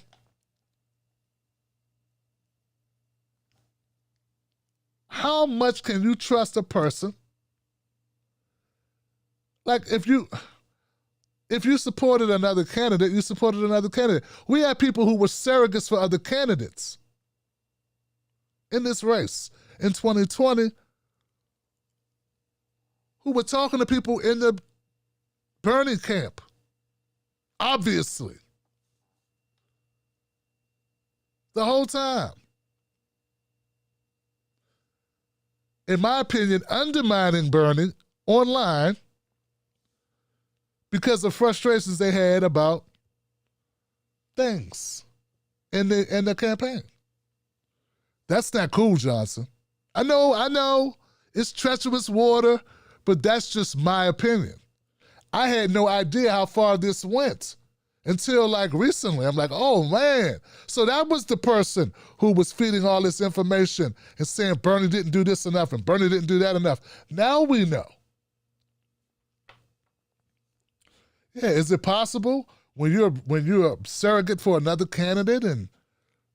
How much can you trust a person? Like, if you supported another candidate, you supported another candidate. We had people who were surrogates for other candidates in this race in 2020 who were talking to people in the Bernie camp, obviously, the whole time. In my opinion, undermining Bernie online because of frustrations they had about things in the campaign. That's not cool, Johnson. I know, it's treacherous water, but that's just my opinion. I had no idea how far this went until like recently. I'm like, oh man. So that was the person who was feeding all this information and saying Bernie didn't do this enough and Bernie didn't do that enough. Now we know. Yeah, is it possible when you're a surrogate for another candidate and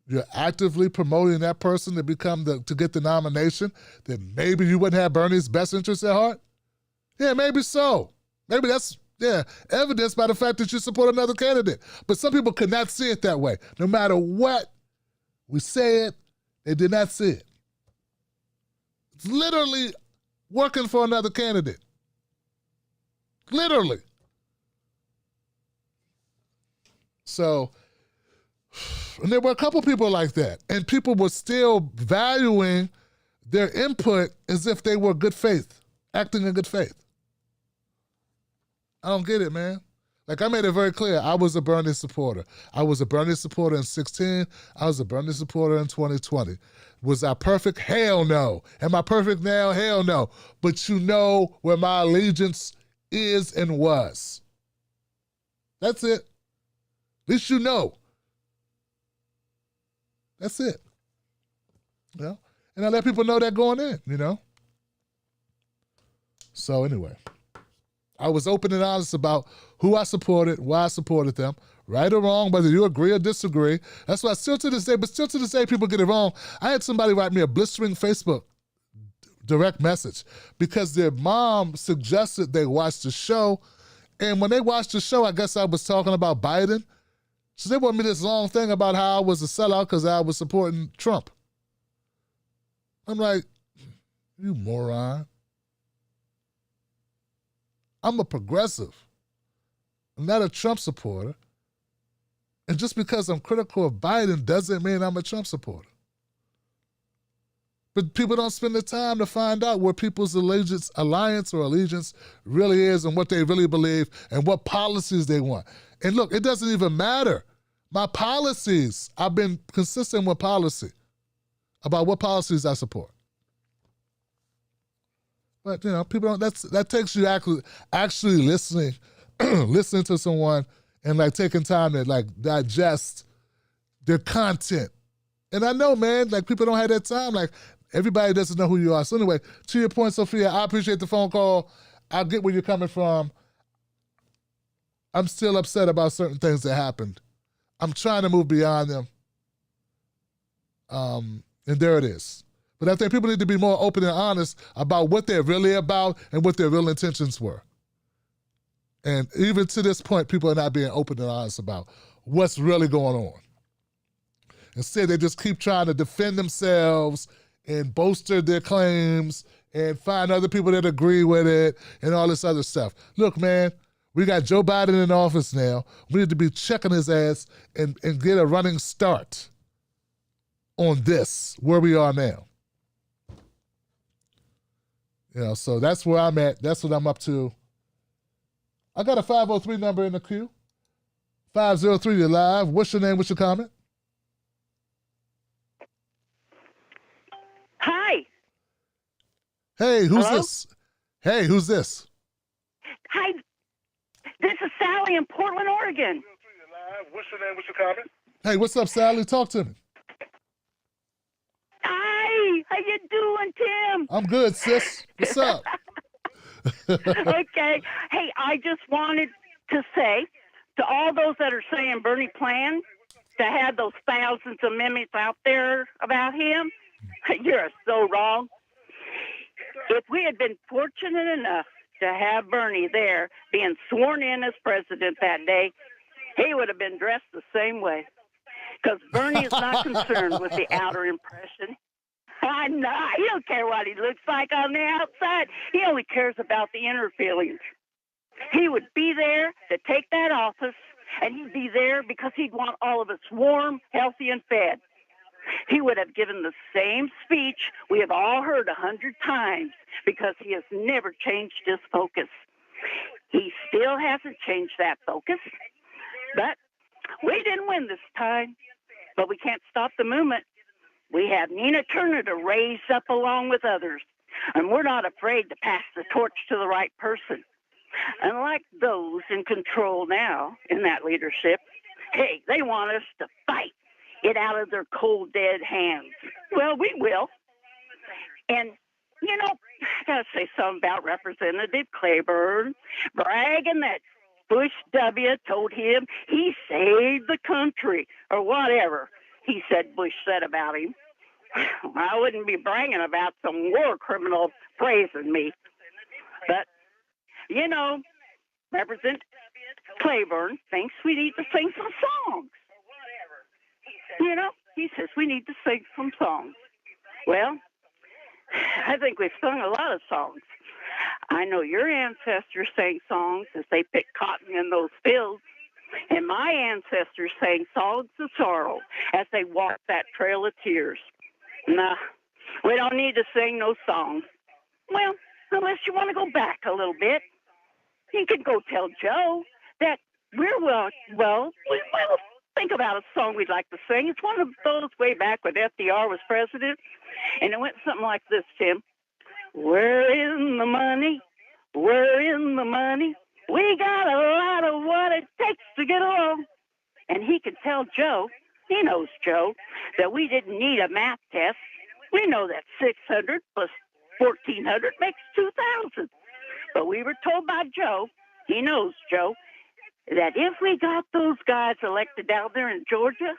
you're actively promoting that person to get the nomination, that maybe you wouldn't have Bernie's best interests at heart? Yeah, maybe so. Maybe that's evidenced by the fact that you support another candidate. But some people could not see it that way. No matter what we say it, they did not see it. It's literally working for another candidate. Literally. So, and there were a couple people like that, and people were still valuing their input as if they were good faith, acting in good faith. I don't get it, man. Like, I made it very clear, I was a Bernie supporter. I was a Bernie supporter in 2016. I was a Bernie supporter in 2020. Was I perfect? Hell no. Am I perfect now? Hell no. But you know where my allegiance is and was. That's it. At least you know. That's it. You know? And I let people know that going in, you know? So anyway, I was open and honest about who I supported, why I supported them, right or wrong, whether you agree or disagree. That's why still to this day, people get it wrong. I had somebody write me a blistering Facebook direct message because their mom suggested they watch the show. And when they watched the show, I guess I was talking about Biden. So they want me this long thing about how I was a sellout because I was supporting Trump. I'm like, you moron. I'm a progressive. I'm not a Trump supporter. And just because I'm critical of Biden doesn't mean I'm a Trump supporter. But people don't spend the time to find out where people's alliance really is and what they really believe and what policies they want. And look, it doesn't even matter. My policies, I've been consistent with policy about what policies I support. But, you know, people don't, that takes you actually listening to someone and like taking time to like digest their content. And I know, man, like people don't have that time. Like everybody doesn't know who you are. So anyway, to your point, Sophia, I appreciate the phone call. I get where you're coming from. I'm still upset about certain things that happened. I'm trying to move beyond them. And there it is. But I think people need to be more open and honest about what they're really about and what their real intentions were. And even to this point, people are not being open and honest about what's really going on. Instead, they just keep trying to defend themselves and bolster their claims and find other people that agree with it and all this other stuff. Look, man, we got Joe Biden in office now. We need to be checking his ass and get a running start on this, where we are now. You know, so that's where I'm at. That's what I'm up to. I got a 503 number in the queue. 503, you're live. What's your name? What's your comment? Hi. Hey, who's Hello? this? Hey, who's this? Hi. This is Sally in Portland, Oregon. What's your name? What's your comment? Hey, what's up, Sally? Talk to me. Hi. How you doing, Tim? I'm good, sis. What's up? Okay. Hey, I just wanted to say to all those that are saying Bernie planned to have those thousands of amendments out there about him, you're so wrong. If we had been fortunate enough to have Bernie there being sworn in as president that day, he would have been dressed the same way. Because Bernie is not concerned with the outer impression. I'm not. He don't care what he looks like on the outside. He only cares about the inner feelings. He would be there to take that office, and he'd be there because he'd want all of us warm, healthy, and fed. He would have given the same speech we have all heard 100 times because he has never changed his focus. He still hasn't changed that focus, but we didn't win this time. But we can't stop the movement. We have Nina Turner to raise up along with others, and we're not afraid to pass the torch to the right person. Unlike those in control now in that leadership, hey, they want us to fight it out of their cold, dead hands. Well, we will. And, you know, I got to say something about Representative Claiborne bragging that Bush W. told him he saved the country, or whatever he said Bush said about him. I wouldn't be bragging about some war criminal praising me. But, you know, Representative Claiborne thinks we need to sing some songs. You know, he says we need to sing some songs. Well, I think we've sung a lot of songs. I know your ancestors sang songs as they picked cotton in those fields, and my ancestors sang songs of sorrow as they walked that trail of tears. Nah, we don't need to sing no songs. Well, unless you want to go back a little bit. You can go tell Joe that we'll think about a song we'd like to sing. It's one of those way back when FDR was president, and it went something like this, Tim. We're in the money. We're in the money. We got a lot of what it takes to get along. And he could tell Joe, he knows Joe, that we didn't need a math test. We know that 600 plus 1,400 makes 2,000. But we were told by Joe, he knows Joe, that if we got those guys elected down there in Georgia,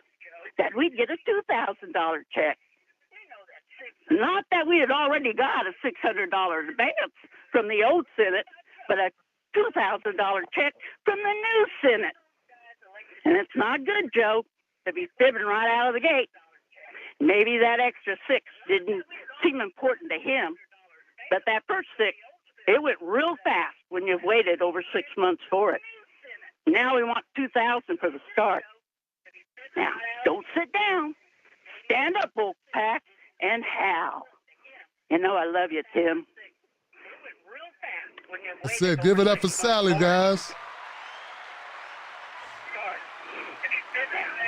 that we'd get a $2,000 check. Not that we had already got a $600 advance from the old Senate, but a $2,000 check from the new Senate. And it's not good, Joe, to be fibbing right out of the gate. Maybe that extra 6 didn't seem important to him, but that first 6, it went real fast when you've waited over 6 months for it. Now we want 2,000 for the start. Now, don't sit down. Stand up, Wolfpack, and howl. You know I love you, Tim. I said, give it up for Sally, guys.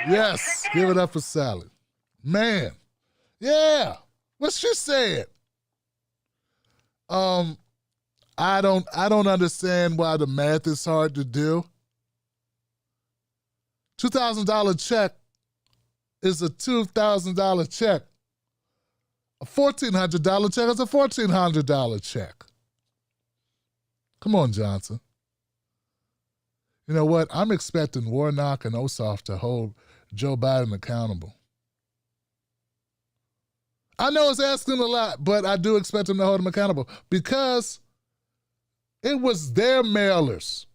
Yes, give it up for Sally. Man, yeah. What she said. I don't understand why the math is hard to do. $2,000 check is a $2,000 check. A $1,400 check is a $1,400 check. Come on, Johnson. You know what? I'm expecting Warnock and Ossoff to hold Joe Biden accountable. I know it's asking a lot, but I do expect them to hold him accountable because it was their mailers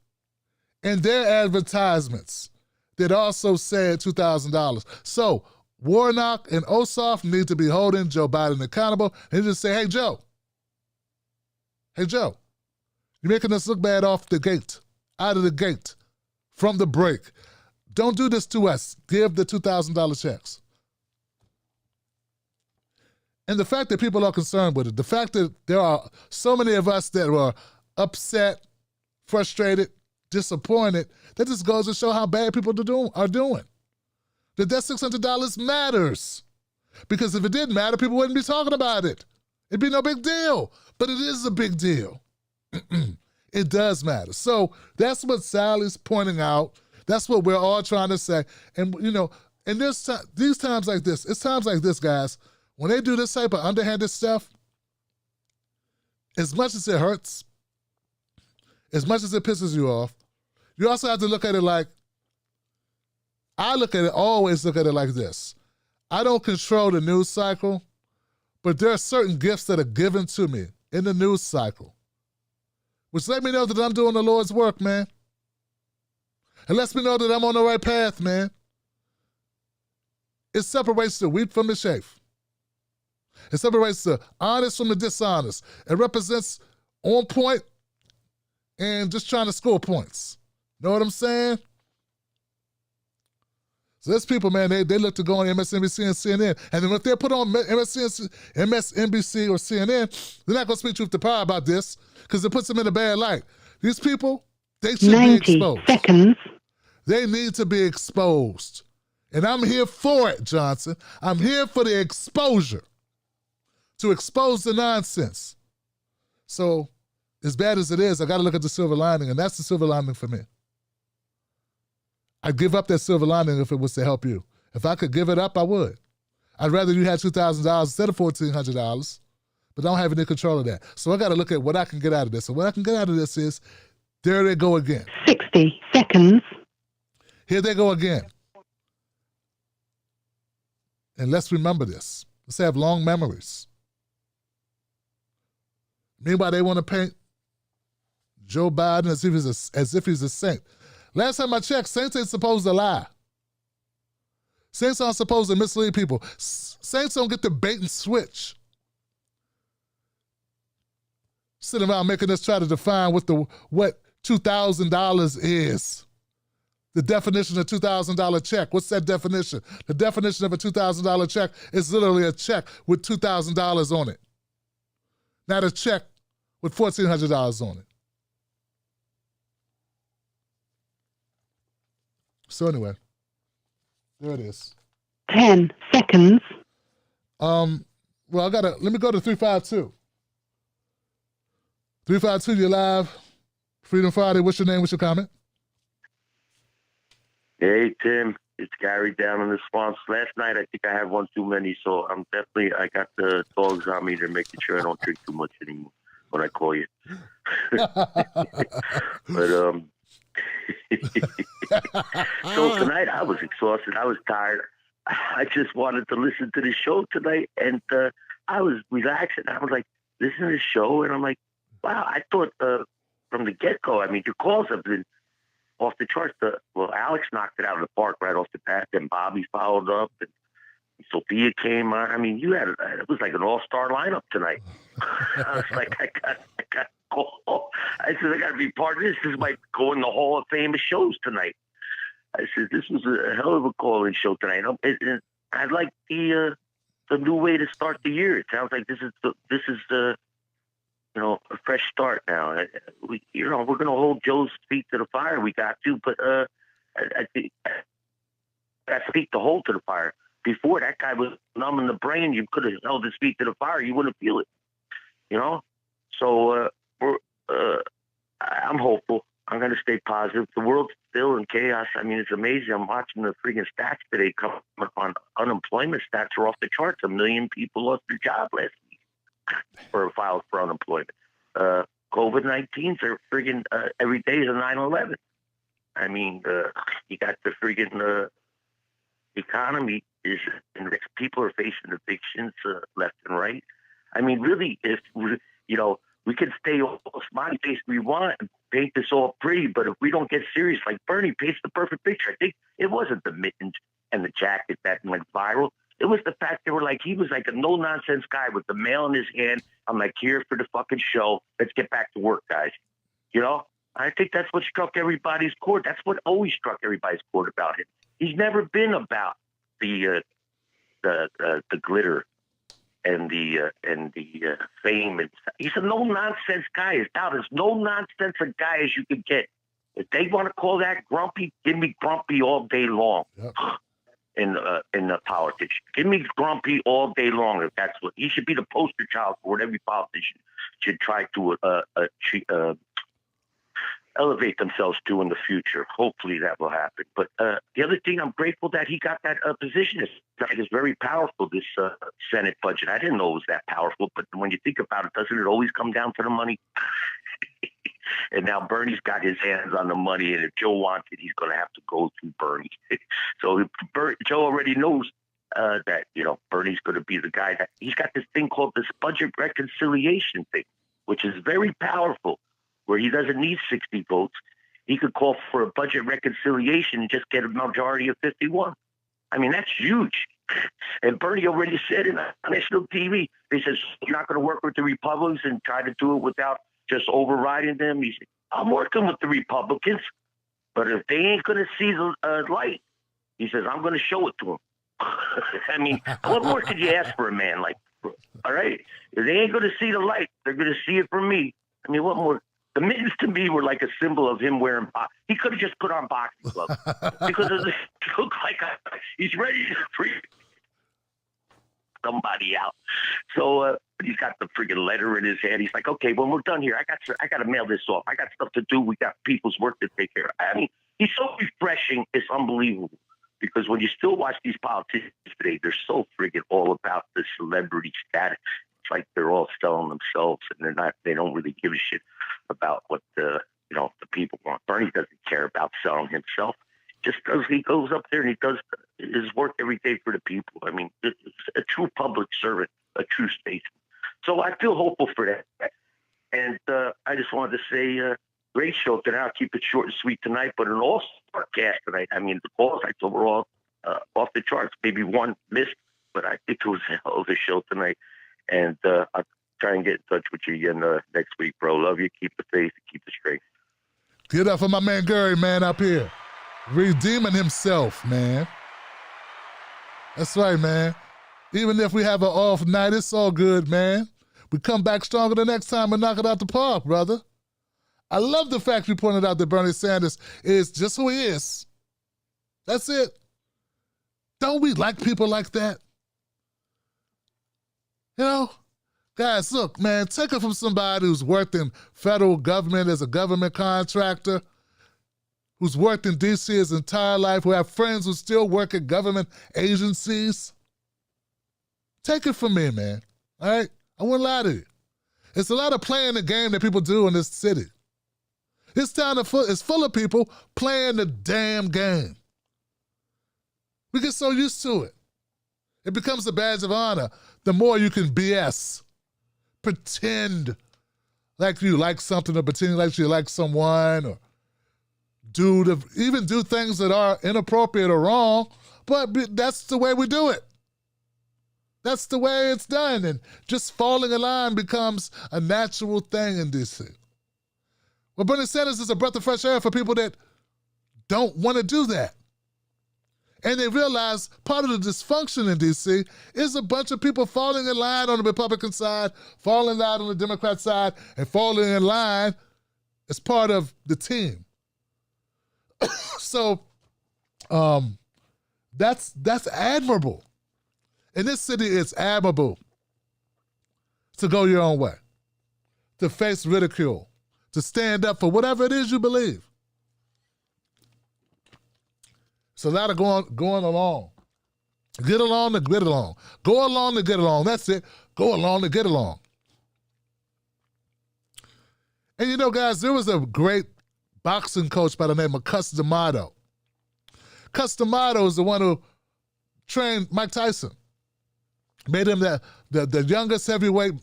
and their advertisements that also said $2,000. So Warnock and Ossoff need to be holding Joe Biden accountable and just say, hey, Joe, you're making us look bad off the gate, out of the gate, from the break. Don't do this to us. Give the $2,000 checks. And the fact that people are concerned with it, the fact that there are so many of us that were upset, frustrated, disappointed, that just goes to show how bad people are doing. That $600 matters. Because if it didn't matter, people wouldn't be talking about it. It'd be no big deal. But it is a big deal. It does matter. So that's what Sally's pointing out. That's what we're all trying to say. And, you know, and these times like this, it's times like this, guys, when they do this type of underhanded stuff, as much as it hurts, as much as it pisses you off, you also have to look at it like, always look at it like this. I don't control the news cycle, but there are certain gifts that are given to me in the news cycle, which let me know that I'm doing the Lord's work, man. It lets me know that I'm on the right path, man. It separates the wheat from the chaff. It separates the honest from the dishonest. It represents on point and just trying to score points. Know what I'm saying? So there's people, man, they look to go on MSNBC and CNN. And then if they're put on MSNBC or CNN, they're not going to speak truth to power about this because it puts them in a bad light. These people, they should be exposed. 90 seconds. They need to be exposed. And I'm here for it, Johnson. I'm here for the exposure. To expose the nonsense. So, as bad as it is, I got to look at the silver lining, and that's the silver lining for me. I'd give up that silver lining if it was to help you. If I could give it up, I would. I'd rather you had $2,000 instead of $1,400, but I don't have any control of that. So I got to look at what I can get out of this. And what I can get out of this is, there they go again. 60 seconds. Here they go again. And let's remember this. Let's have long memories. Meanwhile, they want to paint Joe Biden as if he's a saint. Last time I checked, saints ain't supposed to lie. Saints aren't supposed to mislead people. Saints don't get the bait and switch. Sitting around making us try to define what $2,000 is. The definition of $2,000 check. What's that definition? The definition of a $2,000 check is literally a check with $2,000 on it. Not a check with $1,400 on it. So anyway, there it is. 10 seconds. Well, let me go to 352. 352, you're live. Freedom Friday. What's your name? What's your comment? Hey, Tim. It's Gary down in the swamps. Last night, I think I had one too many, so I got the dogs on me. They're making sure I don't drink too much anymore when I call you. But, so tonight I was exhausted. I was tired. I just wanted to listen to the show tonight, and I was relaxing. I was like, listening to the show, and I'm like, wow, I thought from the get-go, I mean, your calls have been off the charts. Alex knocked it out of the park right off the bat, then Bobby followed up, and Sophia came on. I mean, it was like an all-star lineup tonight. I was like, I got call. I said, I got to be part of this. This might go in the Hall of Fame of shows tonight. I said, this was a hell of a call-in show tonight. I like the new way to start the year. It sounds like this is the a fresh start now. We're going to hold Joe's feet to the fire. We got to, but I think that feet to hold to the fire. Before that guy was numb in the brain, you could have held his feet to the fire. You wouldn't feel it, So I'm hopeful. I'm going to stay positive. The world's still in chaos. I mean, it's amazing. I'm watching the freaking stats today come on. Unemployment stats are off the charts. 1 million people lost their job last week or filed for unemployment. COVID-19s are friggin' every day is a 9/11. I mean, you got the friggin' economy is, and people are facing evictions left and right. I mean, really, if we can stay all smiley face we want and paint this all pretty, but if we don't get serious, like Bernie paints the perfect picture. I think it wasn't the mittens and the jacket that went viral. It was the fact he was like a no-nonsense guy with the mail in his hand. I'm like, here for the fucking show. Let's get back to work, guys. I think that's what struck everybody's chord. That's what always struck everybody's chord about him. He's never been about the glitter and the fame. And he's a no-nonsense guy. He's about as no-nonsense a guy as you could get. If they want to call that grumpy, give me grumpy all day long. Yep. In the politics. Give me grumpy all day long. If that's what he should be, the poster child for what every politician should try to elevate themselves to in the future. Hopefully that will happen. But the other thing, I'm grateful that he got that position. It's very powerful, this Senate budget. I didn't know it was that powerful, but when you think about it, doesn't it always come down to the money? And now Bernie's got his hands on the money, and if Joe wants it, he's going to have to go through Bernie. So Joe already knows that, Bernie's going to be the guy. That he's got this thing called this budget reconciliation thing, which is very powerful, where he doesn't need 60 votes. He could call for a budget reconciliation and just get a majority of 51. I mean, that's huge. And Bernie already said on national TV, he says, you're not going to work with the Republicans and try to do it without just overriding them. He said, I'm working with the Republicans, but if they ain't going to see the light, he says, I'm going to show it to them. I mean, what more could you ask for a man like, all right? If they ain't going to see the light, they're going to see it from me. I mean, what more? The mittens to me were like a symbol of him wearing he could have just put on boxing gloves because it looked like he's ready to free somebody out. So he's got the friggin' letter in his hand. He's like, okay, when we're done here, I got to mail this off. I got stuff to do. We got people's work to take care of. I mean, he's so refreshing. It's unbelievable because when you still watch these politicians today, they're so friggin' all about the celebrity status. It's like they're all selling themselves, and they don't really give a shit about what the people want. Bernie doesn't care about selling himself. He goes up there and he does his work every day for the people. I mean, it's a true public servant, a true statesman. So I feel hopeful for that. And I just wanted to say, great show tonight. I'll keep it short and sweet tonight, but an all-star cast tonight. I mean, the calls I thought were all off the charts. Maybe one missed, but I think it was a hell of a show tonight. And I'll try and get in touch with you again next week, bro. Love you. Keep the faith. Keep the strength. Get up for my man Gary, man, up here. Redeeming himself, man. That's right, man. Even if we have an off night, it's all good, man. We come back stronger the next time and knock it out the park, brother. I love the fact you pointed out that Bernie Sanders is just who he is. That's it. Don't we like people like that? You know? Guys, look, man, take it from somebody who's worked in federal government as a government contractor, who's worked in D.C. his entire life, who have friends who still work at government agencies. Take it from me, man. All right? I won't lie to you. It's a lot of playing the game that people do in this city. This town is full of people playing the damn game. We get so used to it. It becomes a badge of honor the more you can BS. Pretend like you like something, or pretend like you like someone, or even do things that are inappropriate or wrong, but that's the way we do it. That's the way it's done, and just falling in line becomes a natural thing in D.C. Well, Bernie Sanders is a breath of fresh air for people that don't want to do that. And they realize part of the dysfunction in D.C. is a bunch of people falling in line on the Republican side, falling in line on the Democrat side, and falling in line as part of the team. So that's admirable. In this city, it's admirable to go your own way, to face ridicule, to stand up for whatever it is you believe. It's a lot of going along. Get along to get along. Go along to get along. That's it. Go along to get along. And you know, guys, there was a great boxing coach by the name of Cus D'Amato. Cus D'Amato is the one who trained Mike Tyson. Made him the youngest heavyweight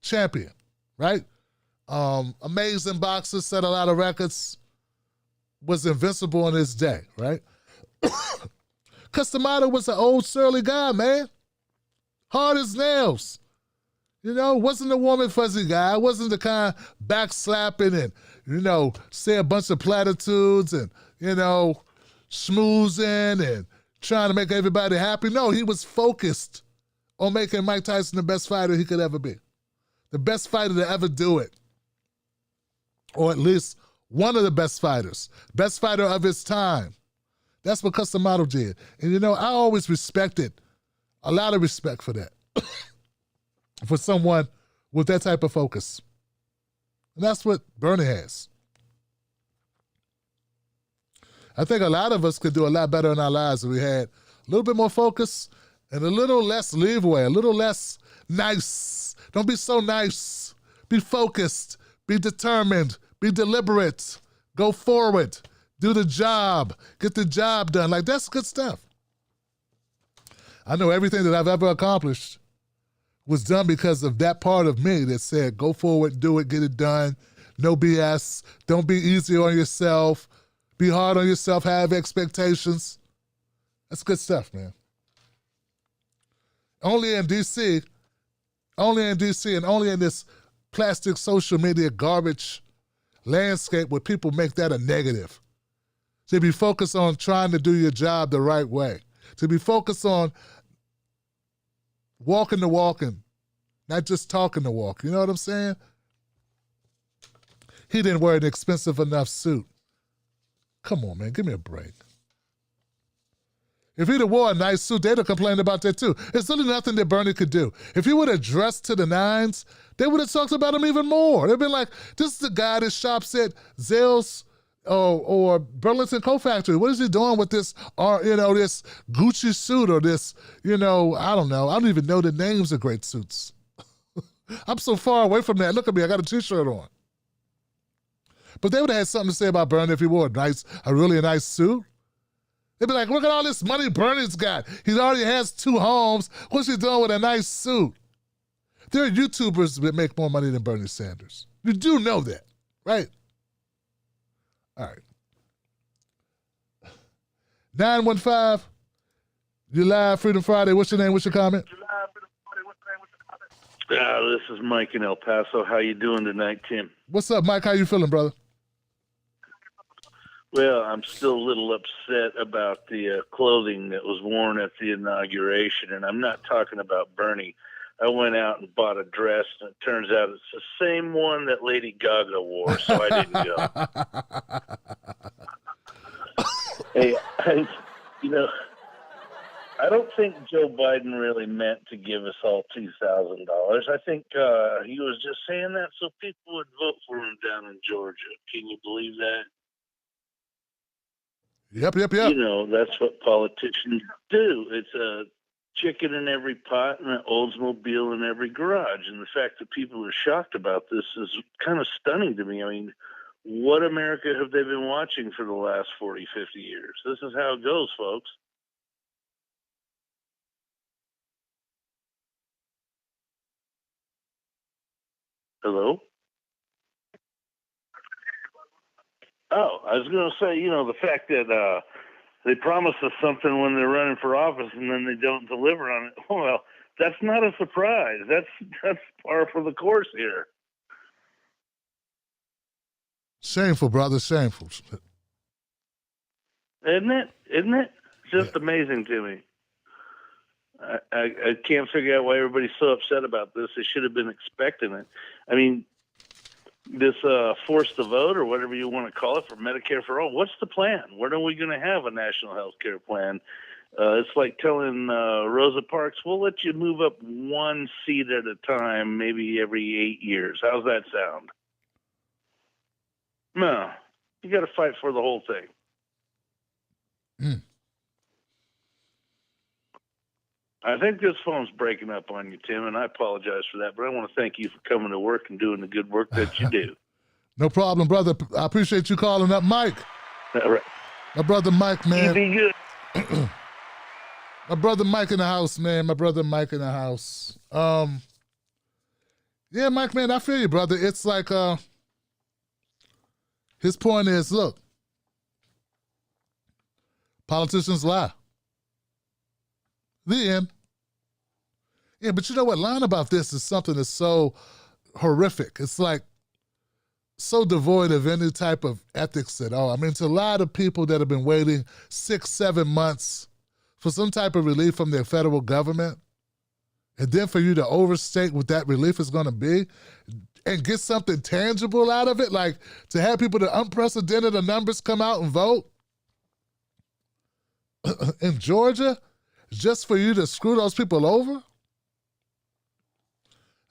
champion, right? Amazing boxer, set a lot of records, was invincible in his day, right? Cus D'Amato was an old surly guy, man. Hard as nails. You know, wasn't a warm and fuzzy guy. Wasn't the kind backslapping and, you know, say a bunch of platitudes and, you know, schmoozing and trying to make everybody happy. No, he was focused on making Mike Tyson the best fighter he could ever be. The best fighter to ever do it. Or at least one of the best fighters. Best fighter of his time. That's what Cus D'Amato did. And you know, I always respected, a lot of respect for that. For someone with that type of focus. And that's what Bernie has. I think a lot of us could do a lot better in our lives if we had a little bit more focus and a little less leeway, a little less nice. Don't be so nice. Be focused. Be determined. Be deliberate. Go forward. Do the job. Get the job done. Like, that's good stuff. I know everything that I've ever accomplished was done because of that part of me that said, go forward, do it, get it done. No BS. Don't be easy on yourself. Be hard on yourself. Have expectations. That's good stuff, man. Only in D.C., and only in this plastic social media garbage landscape would people make that a negative. To be focused on trying to do your job the right way. To be focused on walking the walking, not just talking the walk. You know what I'm saying? He didn't wear an expensive enough suit. Come on, man, give me a break. If he'd have wore a nice suit, they'd have complained about that too. There's really nothing that Bernie could do. If he would have dressed to the nines, they would have talked about him even more. They'd been like, this is the guy that shops at Zales or Burlington Coat Factory. What is he doing with this, this Gucci suit or this, I don't know. I don't even know the names of great suits. I'm so far away from that. Look at me, I got a t-shirt on. But they would have had something to say about Bernie if he wore a really nice suit. They'd be like, look at all this money Bernie's got. He already has 2 homes. What's he doing with a nice suit? There are YouTubers that make more money than Bernie Sanders. You do know that, right? All right. 915, you live, Freedom Friday. What's your name? What's your comment? This is Mike in El Paso. How you doing tonight, Tim? What's up, Mike? How you feeling, brother? Well, I'm still a little upset about the clothing that was worn at the inauguration, and I'm not talking about Bernie. I went out and bought a dress, and it turns out it's the same one that Lady Gaga wore, so I didn't go. Hey, know, I don't think Joe Biden really meant to give us all $2,000. I think he was just saying that so people would vote for him down in Georgia. Can you believe that? Yep. You know, that's what politicians do. It's a chicken in every pot and an Oldsmobile in every garage. And the fact that people are shocked about this is kind of stunning to me. I mean, what America have they been watching for the last 40, 50 years? This is how it goes, folks. Hello? Oh, I was going to say, you know, the fact that they promise us something when they're running for office and then they don't deliver on it. Well, that's not a surprise. That's par for the course here. Shameful, brother. Shameful. Isn't it? Isn't it? Just amazing to me. I can't figure out why everybody's so upset about this. They should have been expecting it. I mean, this forced to vote or whatever you want to call it for Medicare for all. What's the plan? When are we going to have a national health care plan? It's like telling Rosa Parks, we'll let you move up one seat at a time, maybe every 8 years. How's that sound? No, you got to fight for the whole thing. I think this phone's breaking up on you, Tim, and I apologize for that, but I want to thank you for coming to work and doing the good work that you do. No problem, brother. I appreciate you calling up Mike. All right. My brother Mike, man. You be good. My brother Mike in the house, man. My brother Mike in the house. Yeah, Mike, man, I feel you, brother. It's like his point is, look, politicians lie. The end. Yeah, but you know what? Lying about this is something that's so horrific. It's like so devoid of any type of ethics at all. I mean, to a lot of people that have been waiting 6-7 months for some type of relief from their federal government, and then for you to overstate what that relief is going to be and get something tangible out of it, like to have people to unprecedented numbers come out and vote in Georgia, just for you to screw those people over?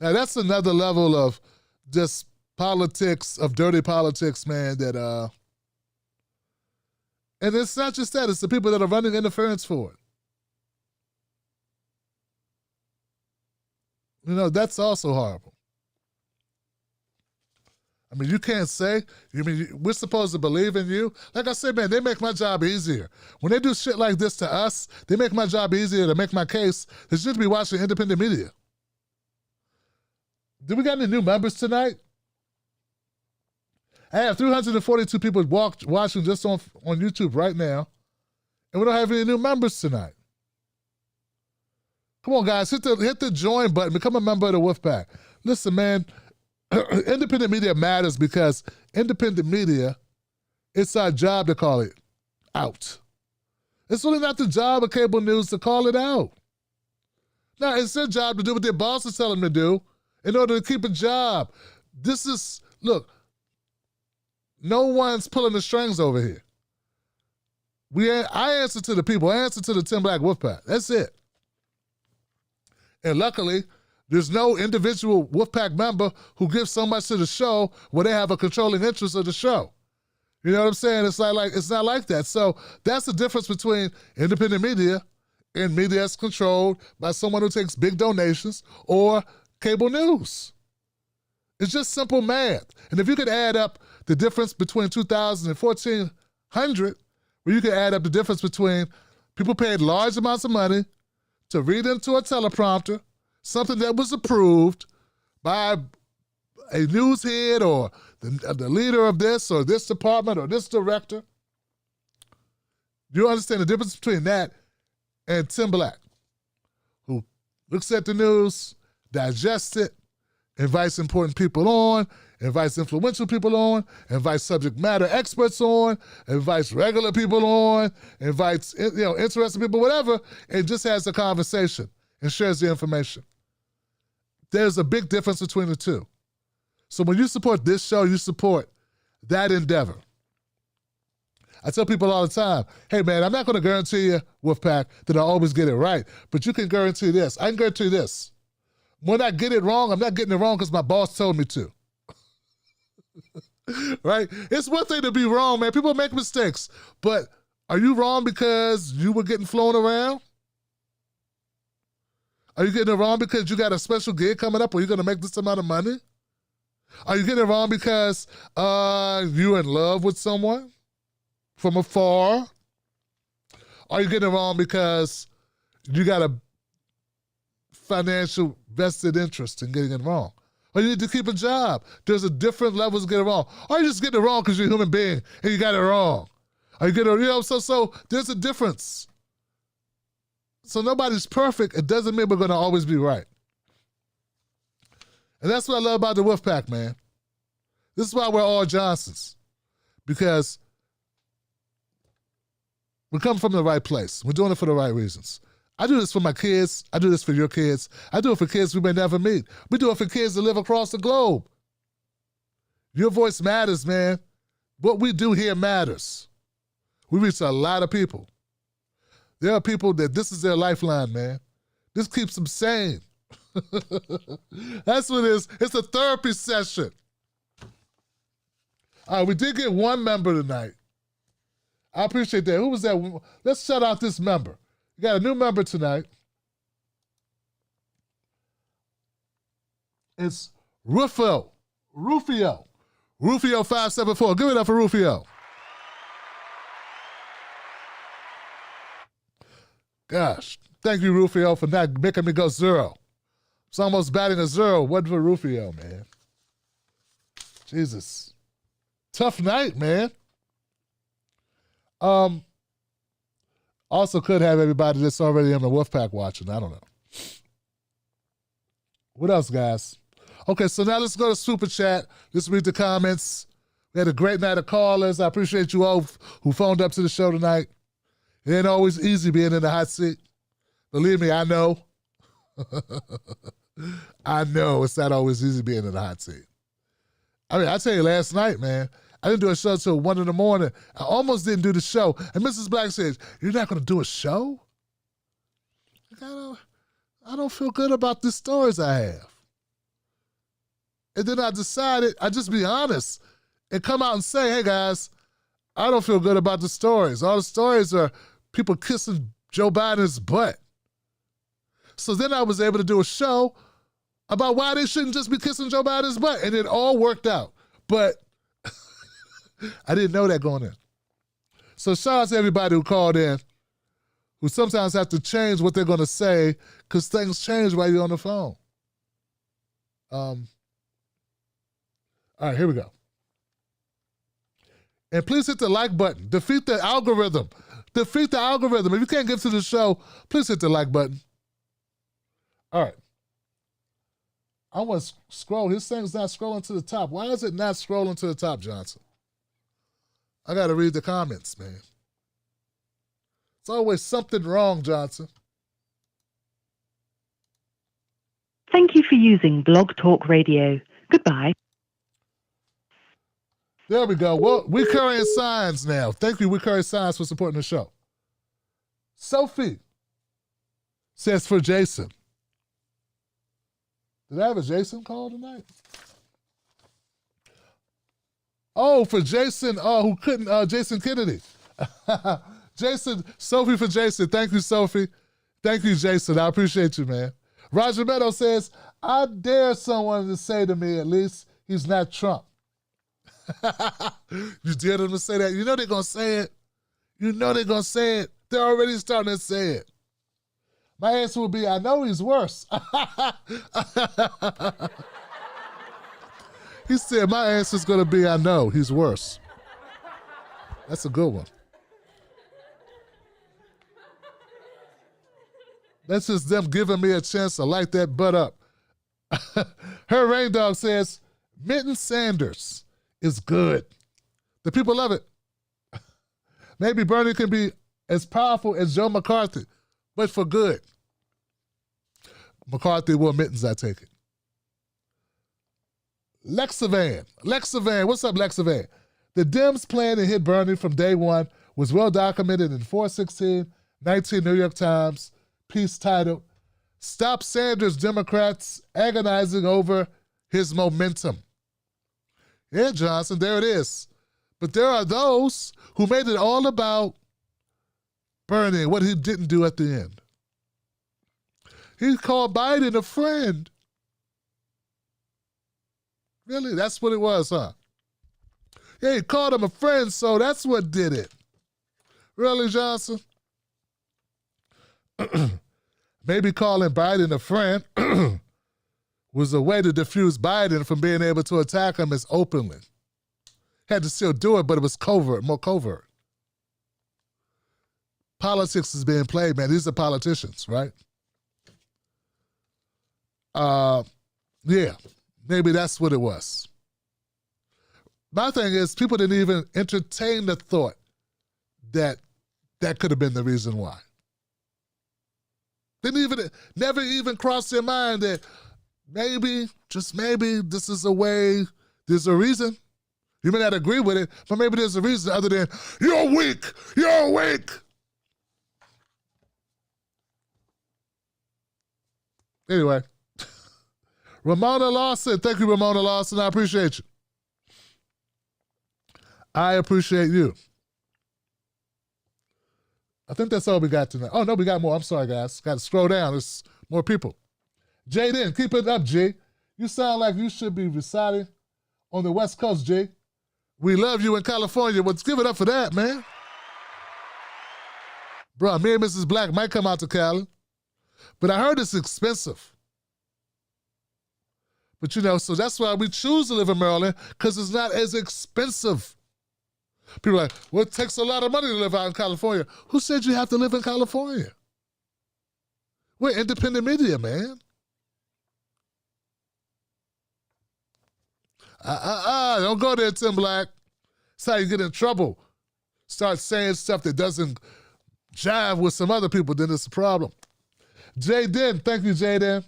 Now, that's another level of just politics, of dirty politics, man, that, and it's not just that, it's the people that are running interference for it. You know, that's also horrible. I mean, you can't say, we're supposed to believe in you. Like I said, man, they make my job easier. When they do shit like this to us, they make my job easier to make my case. They should be watching independent media. Do we got any new members tonight? I have 342 people watching just on YouTube right now, and we don't have any new members tonight. Come on, guys, hit the join button, become a member of the Wolfpack. Listen, man, independent media matters because independent media, it's our job to call it out. It's really not the job of cable news to call it out. Now, it's their job to do what their bosses tell them to do in order to keep a job. Look, no one's pulling the strings over here. I answer to the people. I answer to the Tim Black Wolfpack. That's it. And luckily, there's no individual Wolfpack member who gives so much to the show where they have a controlling interest of the show. You know what I'm saying? It's not like that. So that's the difference between independent media and media that's controlled by someone who takes big donations or cable news. It's just simple math. And if you could add up the difference between 2000 and 1400, where you could add up the difference between people paid large amounts of money to read into a teleprompter something that was approved by a news head or the leader of this or this department or this director. You understand the difference between that and Tim Black, who looks at the news, digests it, invites important people on, invites influential people on, invites subject matter experts on, invites regular people on, invites interested people, whatever, and just has a conversation and shares the information. There's a big difference between the two. So when you support this show, you support that endeavor. I tell people all the time, hey man, I'm not going to guarantee you, Wolfpack, that I'll always get it right, but you can guarantee this. I can guarantee this. When I get it wrong, I'm not getting it wrong because my boss told me to. Right? It's one thing to be wrong, man. People make mistakes, but are you wrong because you were getting flown around? Are you getting it wrong because you got a special gig coming up or you're going to make this amount of money? Are you getting it wrong because you're in love with someone from afar? Are you getting it wrong because you got a financial vested interest in getting it wrong? Or you need to keep a job? There's a different levels of getting it wrong. Or you just getting it wrong because you're a human being and you got it wrong. Are you getting it, so there's a difference. So nobody's perfect. It doesn't mean we're going to always be right. And that's what I love about the Wolfpack, man. This is why we're all Johnsons. Because we come from the right place. We're doing it for the right reasons. I do this for my kids. I do this for your kids. I do it for kids we may never meet. We do it for kids that live across the globe. Your voice matters, man. What we do here matters. We reach a lot of people. There are people that this is their lifeline, man. This keeps them sane. That's what it is. It's a therapy session. All right, we did get one member tonight. I appreciate that. Who was that? Let's shout out this member. We got a new member tonight. It's Rufio 574. Give it up for Rufio. Gosh, thank you, Rufio, for not making me go zero. It's almost batting a zero. What for Rufio, man? Jesus. Tough night, man. Also could have everybody that's already in the Wolfpack watching. I don't know. What else, guys? Okay, so now let's go to Super Chat. Let's read the comments. We had a great night of callers. I appreciate you all who phoned up to the show tonight. It ain't always easy being in the hot seat. Believe me, I know. I know it's not always easy being in the hot seat. I mean, I tell you, last night, man, I didn't do a show till 1 a.m. I almost didn't do the show. And Mrs. Black says, "You're not going to do a show?" I don't feel good about the stories I have. And then I decided I'd just be honest and come out and say, hey, guys, I don't feel good about the stories. All the stories are people kissing Joe Biden's butt. So then I was able to do a show about why they shouldn't just be kissing Joe Biden's butt. And it all worked out. But I didn't know that going in. So shout out to everybody who called in, who sometimes have to change what they're going to say because things change while you're on the phone. All right, here we go. And please hit the like button. Defeat the algorithm. Defeat the algorithm. If you can't get to the show, please hit the like button. All right. I want to scroll. His thing's not scrolling to the top. Why is it not scrolling to the top, Johnson? I got to read the comments, man. It's always something wrong, Johnson. Thank you for using Blog Talk Radio. Goodbye. There we go. Well, we're carrying signs now. Thank you, We Carry Signs, for supporting the show. Sophie says for Jason. Did I have a Jason call tonight? Oh, for Jason, who couldn't, Jason Kennedy. Jason, Sophie for Jason. Thank you, Sophie. Thank you, Jason. I appreciate you, man. Roger Meadow says, I dare someone to say to me, at least, he's not Trump. You dare them to say that? You know they're going to say it. You know they're going to say it. They're already starting to say it. My answer would be, I know he's worse. He said, my answer is going to be, I know he's worse. That's a good one. That's just them giving me a chance to light that butt up. Her Rain Dog says, Mitten Sanders is good. The people love it. Maybe Bernie can be as powerful as Joe McCarthy, but for good. McCarthy wore mittens, I take it. Lexavan, what's up, Lexavan? The Dems' plan to hit Bernie from day one was well documented in 4/16/19 New York Times piece titled, "Stop Sanders, Democrats Agonizing Over His Momentum." Yeah, Johnson, there it is. But there are those who made it all about Bernie and what he didn't do at the end. He called Biden a friend. Really? That's what it was, huh? Yeah, he called him a friend, so that's what did it. Really, Johnson? Maybe calling Biden a friend was a way to diffuse Biden from being able to attack him as openly. Had to still do it, but it was covert, more covert. Politics is being played, man. These are politicians, right? Yeah, maybe that's what it was. My thing is, people didn't even entertain the thought that that could have been the reason why. Never even crossed their mind that maybe, just maybe, this is a way, there's a reason. You may not agree with it, but maybe there's a reason other than, you're weak, you're weak. Anyway, Ramona Lawson, thank you, Ramona Lawson, I appreciate you. I appreciate you. I think that's all we got tonight. Oh, no, we got more. I'm sorry, guys. Got to scroll down. There's more people. Jaden, keep it up, G. You sound like you should be residing on the West Coast, G. We love you in California. Let's give it up for that, man. Bro, me and Mrs. Black might come out to Cali, but I heard it's expensive. But, you know, so that's why we choose to live in Maryland, because it's not as expensive. People are like, well, it takes a lot of money to live out in California. Who said you have to live in California? We're independent media, man. Don't go there, Tim Black. That's how you get in trouble. Start saying stuff that doesn't jive with some other people, then it's a problem. Jaden, thank you, Jaden.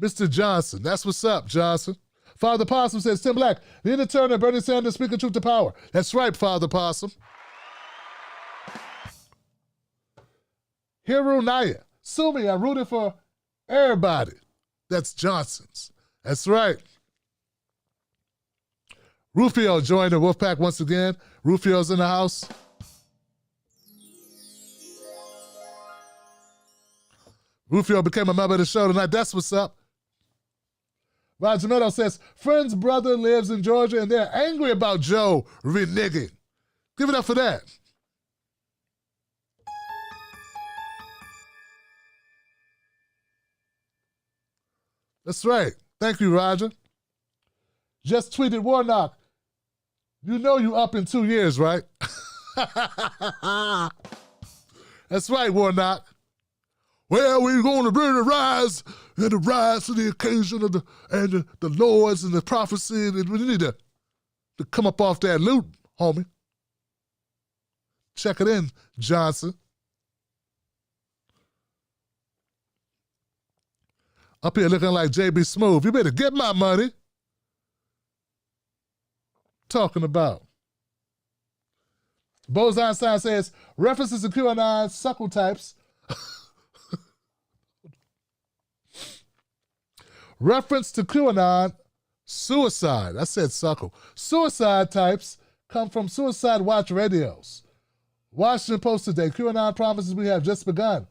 Mr. Johnson, that's what's up, Johnson. Father Possum says, Tim Black, Nina Turner, Bernie Sanders speaking truth to power. That's right, Father Possum. Hiru Naya, sue me, I'm rooting for everybody. That's Johnson's. That's right. Rufio joined the Wolfpack once again. Rufio's in the house. Rufio became a member of the show tonight. That's what's up. Roger Meadow says, friend's brother lives in Georgia and they're angry about Joe reneging. Give it up for that. That's right. Thank you, Roger. Just tweeted Warnock. You know you up in 2 years, right? That's right, Warnock. Well, we're going to bring the rise and the rise to the occasion of the Lords and the prophecy. And we need to come up off that loot, homie. Check it in, Johnson. Up here looking like JB Smooth. You better get my money. Talking about. Bose Einstein says, references to QAnon suckle types. Reference to QAnon suicide. I said suckle. Suicide types come from Suicide Watch radios. Washington Post today. QAnon promises we have just begun.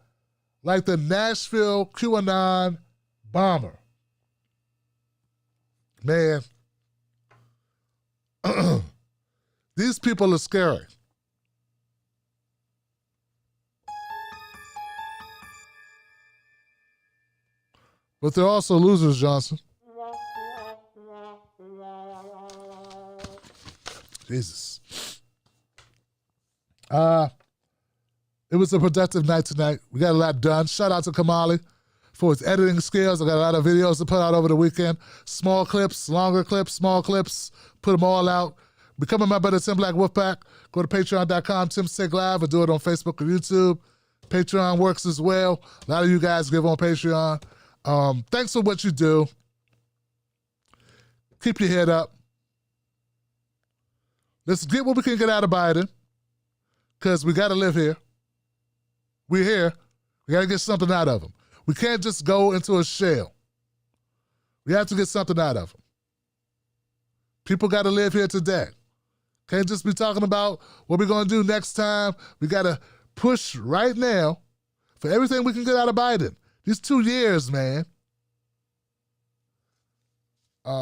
Like the Nashville QAnon bomber. Man. These people are scary. But they're also losers, Johnson. Jesus. It was a productive night tonight. We got a lot done. Shout out to Kamali for his editing skills. I got a lot of videos to put out over the weekend. Small clips, longer clips, small clips. Put them all out. Become a member of the Tim Black Wolfpack. Go to patreon.com, Tim Sig Live, or do it on Facebook or YouTube. Patreon works as well. A lot of you guys give on Patreon. Thanks for what you do. Keep your head up. Let's get what we can get out of Biden, because we got to live here. We're here. We got to get something out of him. We can't just go into a shell. We have to get something out of him. People got to live here today. Can't just be talking about what we're going to do next time. We got to push right now for everything we can get out of Biden. These 2 years, man.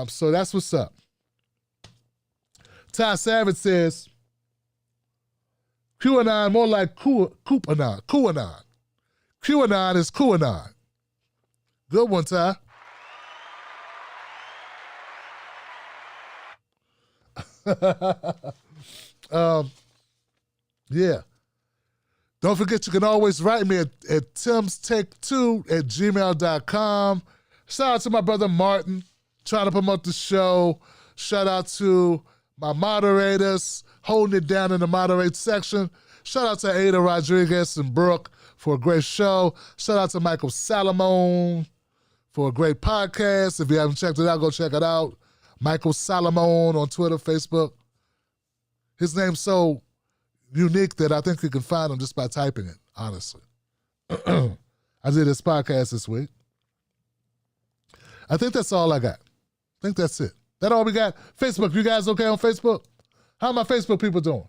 So that's what's up. Ty Savage says, QAnon more like QAnon. QAnon is QAnon. Good one, Ty. Yeah. Don't forget, you can always write me at timstake2@gmail.com. Shout out to my brother Martin, trying to promote the show. Shout out to my moderators, holding it down in the moderate section. Shout out to Ada Rodriguez and Brooke for a great show. Shout out to Michael Salomon for a great podcast. If you haven't checked it out, go check it out. Michael Salomon on Twitter, Facebook. His name's so unique that I think you can find him just by typing it, honestly. I did this podcast this week. I think that's all I got. I think that's it. That all we got? Facebook, you guys okay on Facebook? How my Facebook people doing?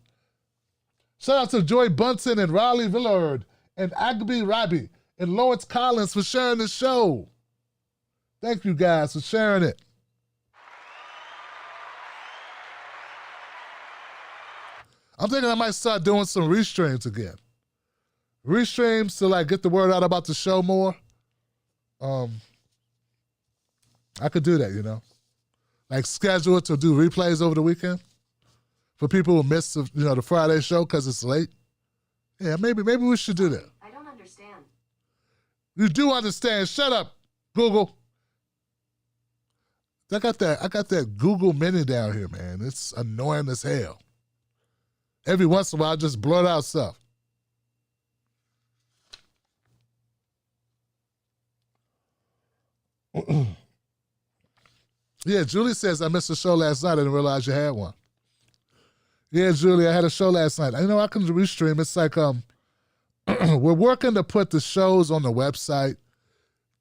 Shout out to Joy Bunton and Raleigh Villard and Agby Rabi and Lawrence Collins for sharing the show. Thank you guys for sharing it. I'm thinking I might start doing some restreams again. Restreams to like get the word out about the show more. I could do that, you know. Like schedule it to do replays over the weekend for people who miss the Friday show because it's late. Yeah, maybe we should do that. I don't understand. You do understand. Shut up, Google. I got that Google Mini down here, man. It's annoying as hell. Every once in a while, I just blurt out stuff. Yeah, Julie says, I missed the show last night. I didn't realize you had one. Yeah, Julie, I had a show last night. I know I can restream. It's like we're working to put the shows on the website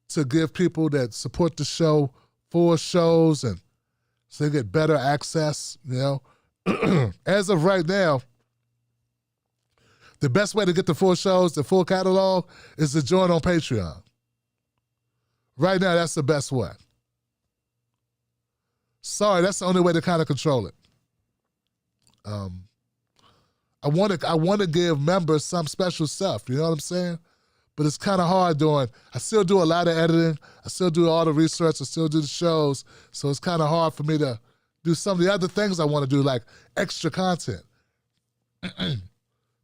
to give people that support the show 4 shows and so they get better access, you know. As of right now, the best way to get the 4 shows, the full catalog, is to join on Patreon. Right now, that's the best way. Sorry, that's the only way to kind of control it. I want to give members some special stuff, you know what I'm saying? But it's kind of hard doing. I still do a lot of editing. I still do all the research. I still do the shows. So it's kind of hard for me to do some of the other things I want to do, like extra content.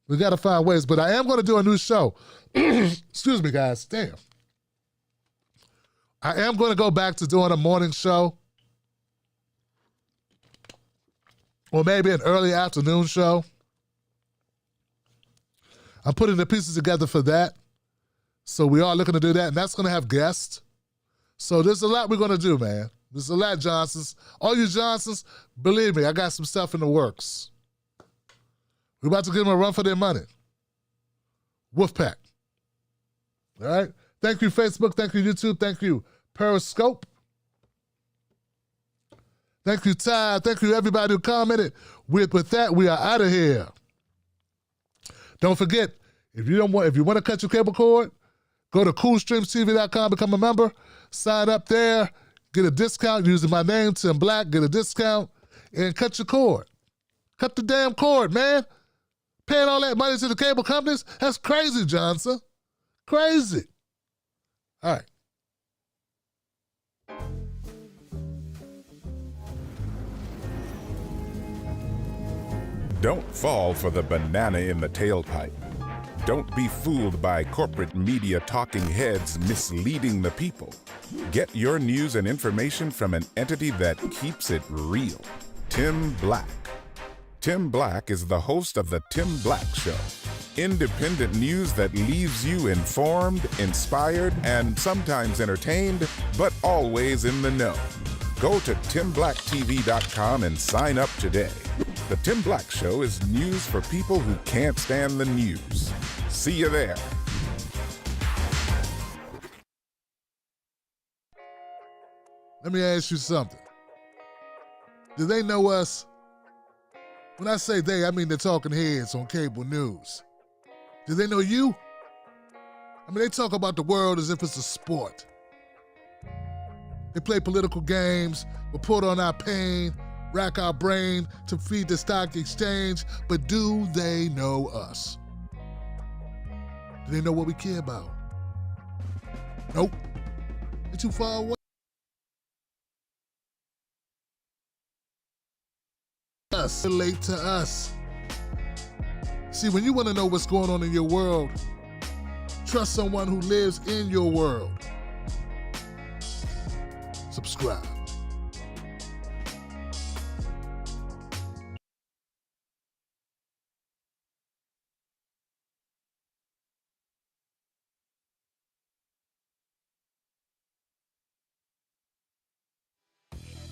We got to find ways. But I am going to do a new show. Excuse me, guys. Damn. I am going to go back to doing a morning show. Or maybe an early afternoon show. I'm putting the pieces together for that. So we are looking to do that, and that's going to have guests. So there's a lot we're going to do, man. There's a lot, Johnsons. All you Johnsons, believe me, I got some stuff in the works. We're about to give them a run for their money. Wolfpack. All right? Thank you, Facebook. Thank you, YouTube. Thank you, Periscope. Thank you, Ty. Thank you, everybody who commented. With that, we are out of here. Don't forget, if you want to cut your cable cord, go to coolstreamstv.com, become a member, sign up there, get a discount using my name, Tim Black, get a discount, and cut your cord. Cut the damn cord, man. Paying all that money to the cable companies, that's crazy, Johnson. Crazy. All right. Don't fall for the banana in the tailpipe. Don't be fooled by corporate media talking heads misleading the people. Get your news and information from an entity that keeps it real. Tim Black. Tim Black is the host of The Tim Black Show. Independent news that leaves you informed, inspired, and sometimes entertained, but always in the know. Go to timblacktv.com and sign up today. The Tim Black Show is news for people who can't stand the news. See you there. Let me ask you something. Do they know us? When I say they, I mean the talking heads on cable news. Do they know you? I mean, they talk about the world as if it's a sport. They play political games, report on our pain, rack our brain to feed the stock exchange, but do they know us? Do they know what we care about? Nope. They're too far away. Relate to us. See, when you want to know what's going on in your world, trust someone who lives in your world. Subscribe.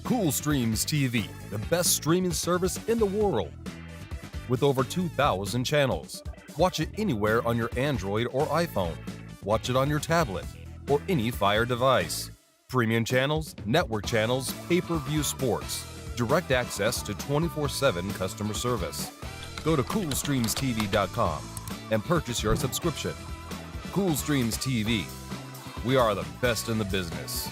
Cool Streams TV, the best streaming service in the world. With over 2,000 channels. Watch it anywhere on your Android or iPhone. Watch it on your tablet or any Fire device. Premium channels, network channels, pay-per-view sports. Direct access to 24/7 customer service. Go to CoolStreamsTV.com and purchase your subscription. Cool Streams TV. We are the best in the business.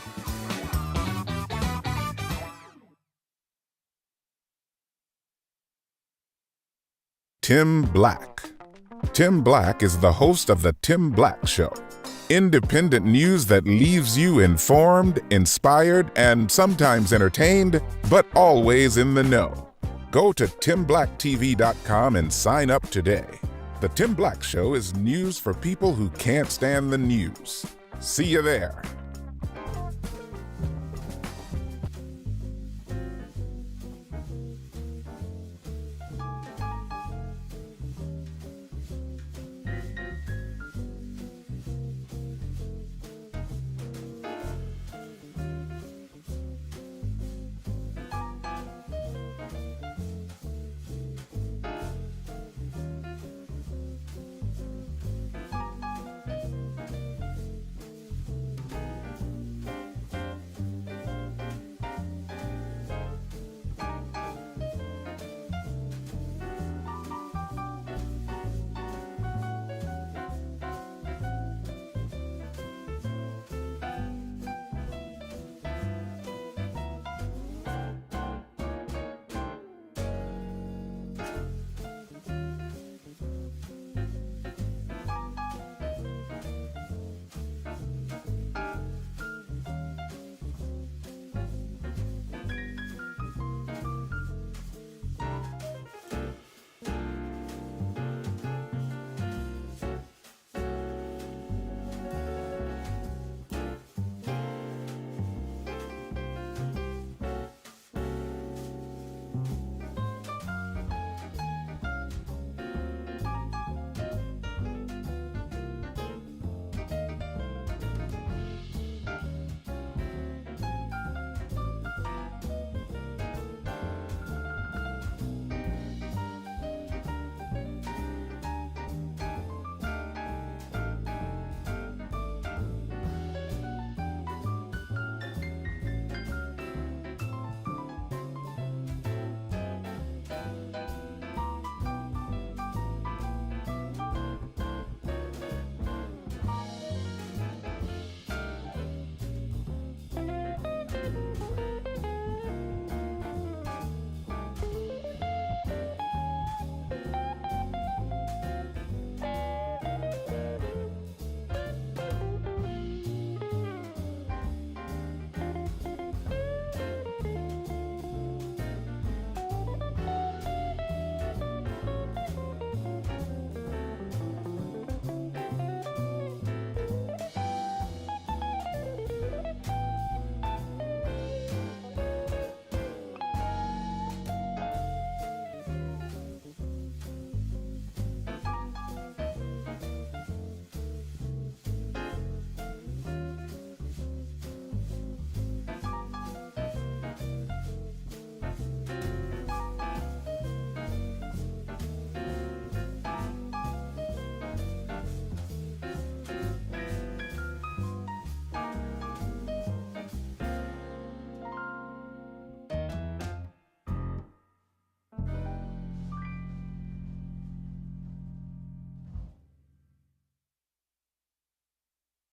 Tim Black. Tim Black is the host of The Tim Black Show. Independent news that leaves you informed, inspired, and sometimes entertained, but always in the know. Go to TimBlackTV.com and sign up today. The Tim Black Show is news for people who can't stand the news. See you there.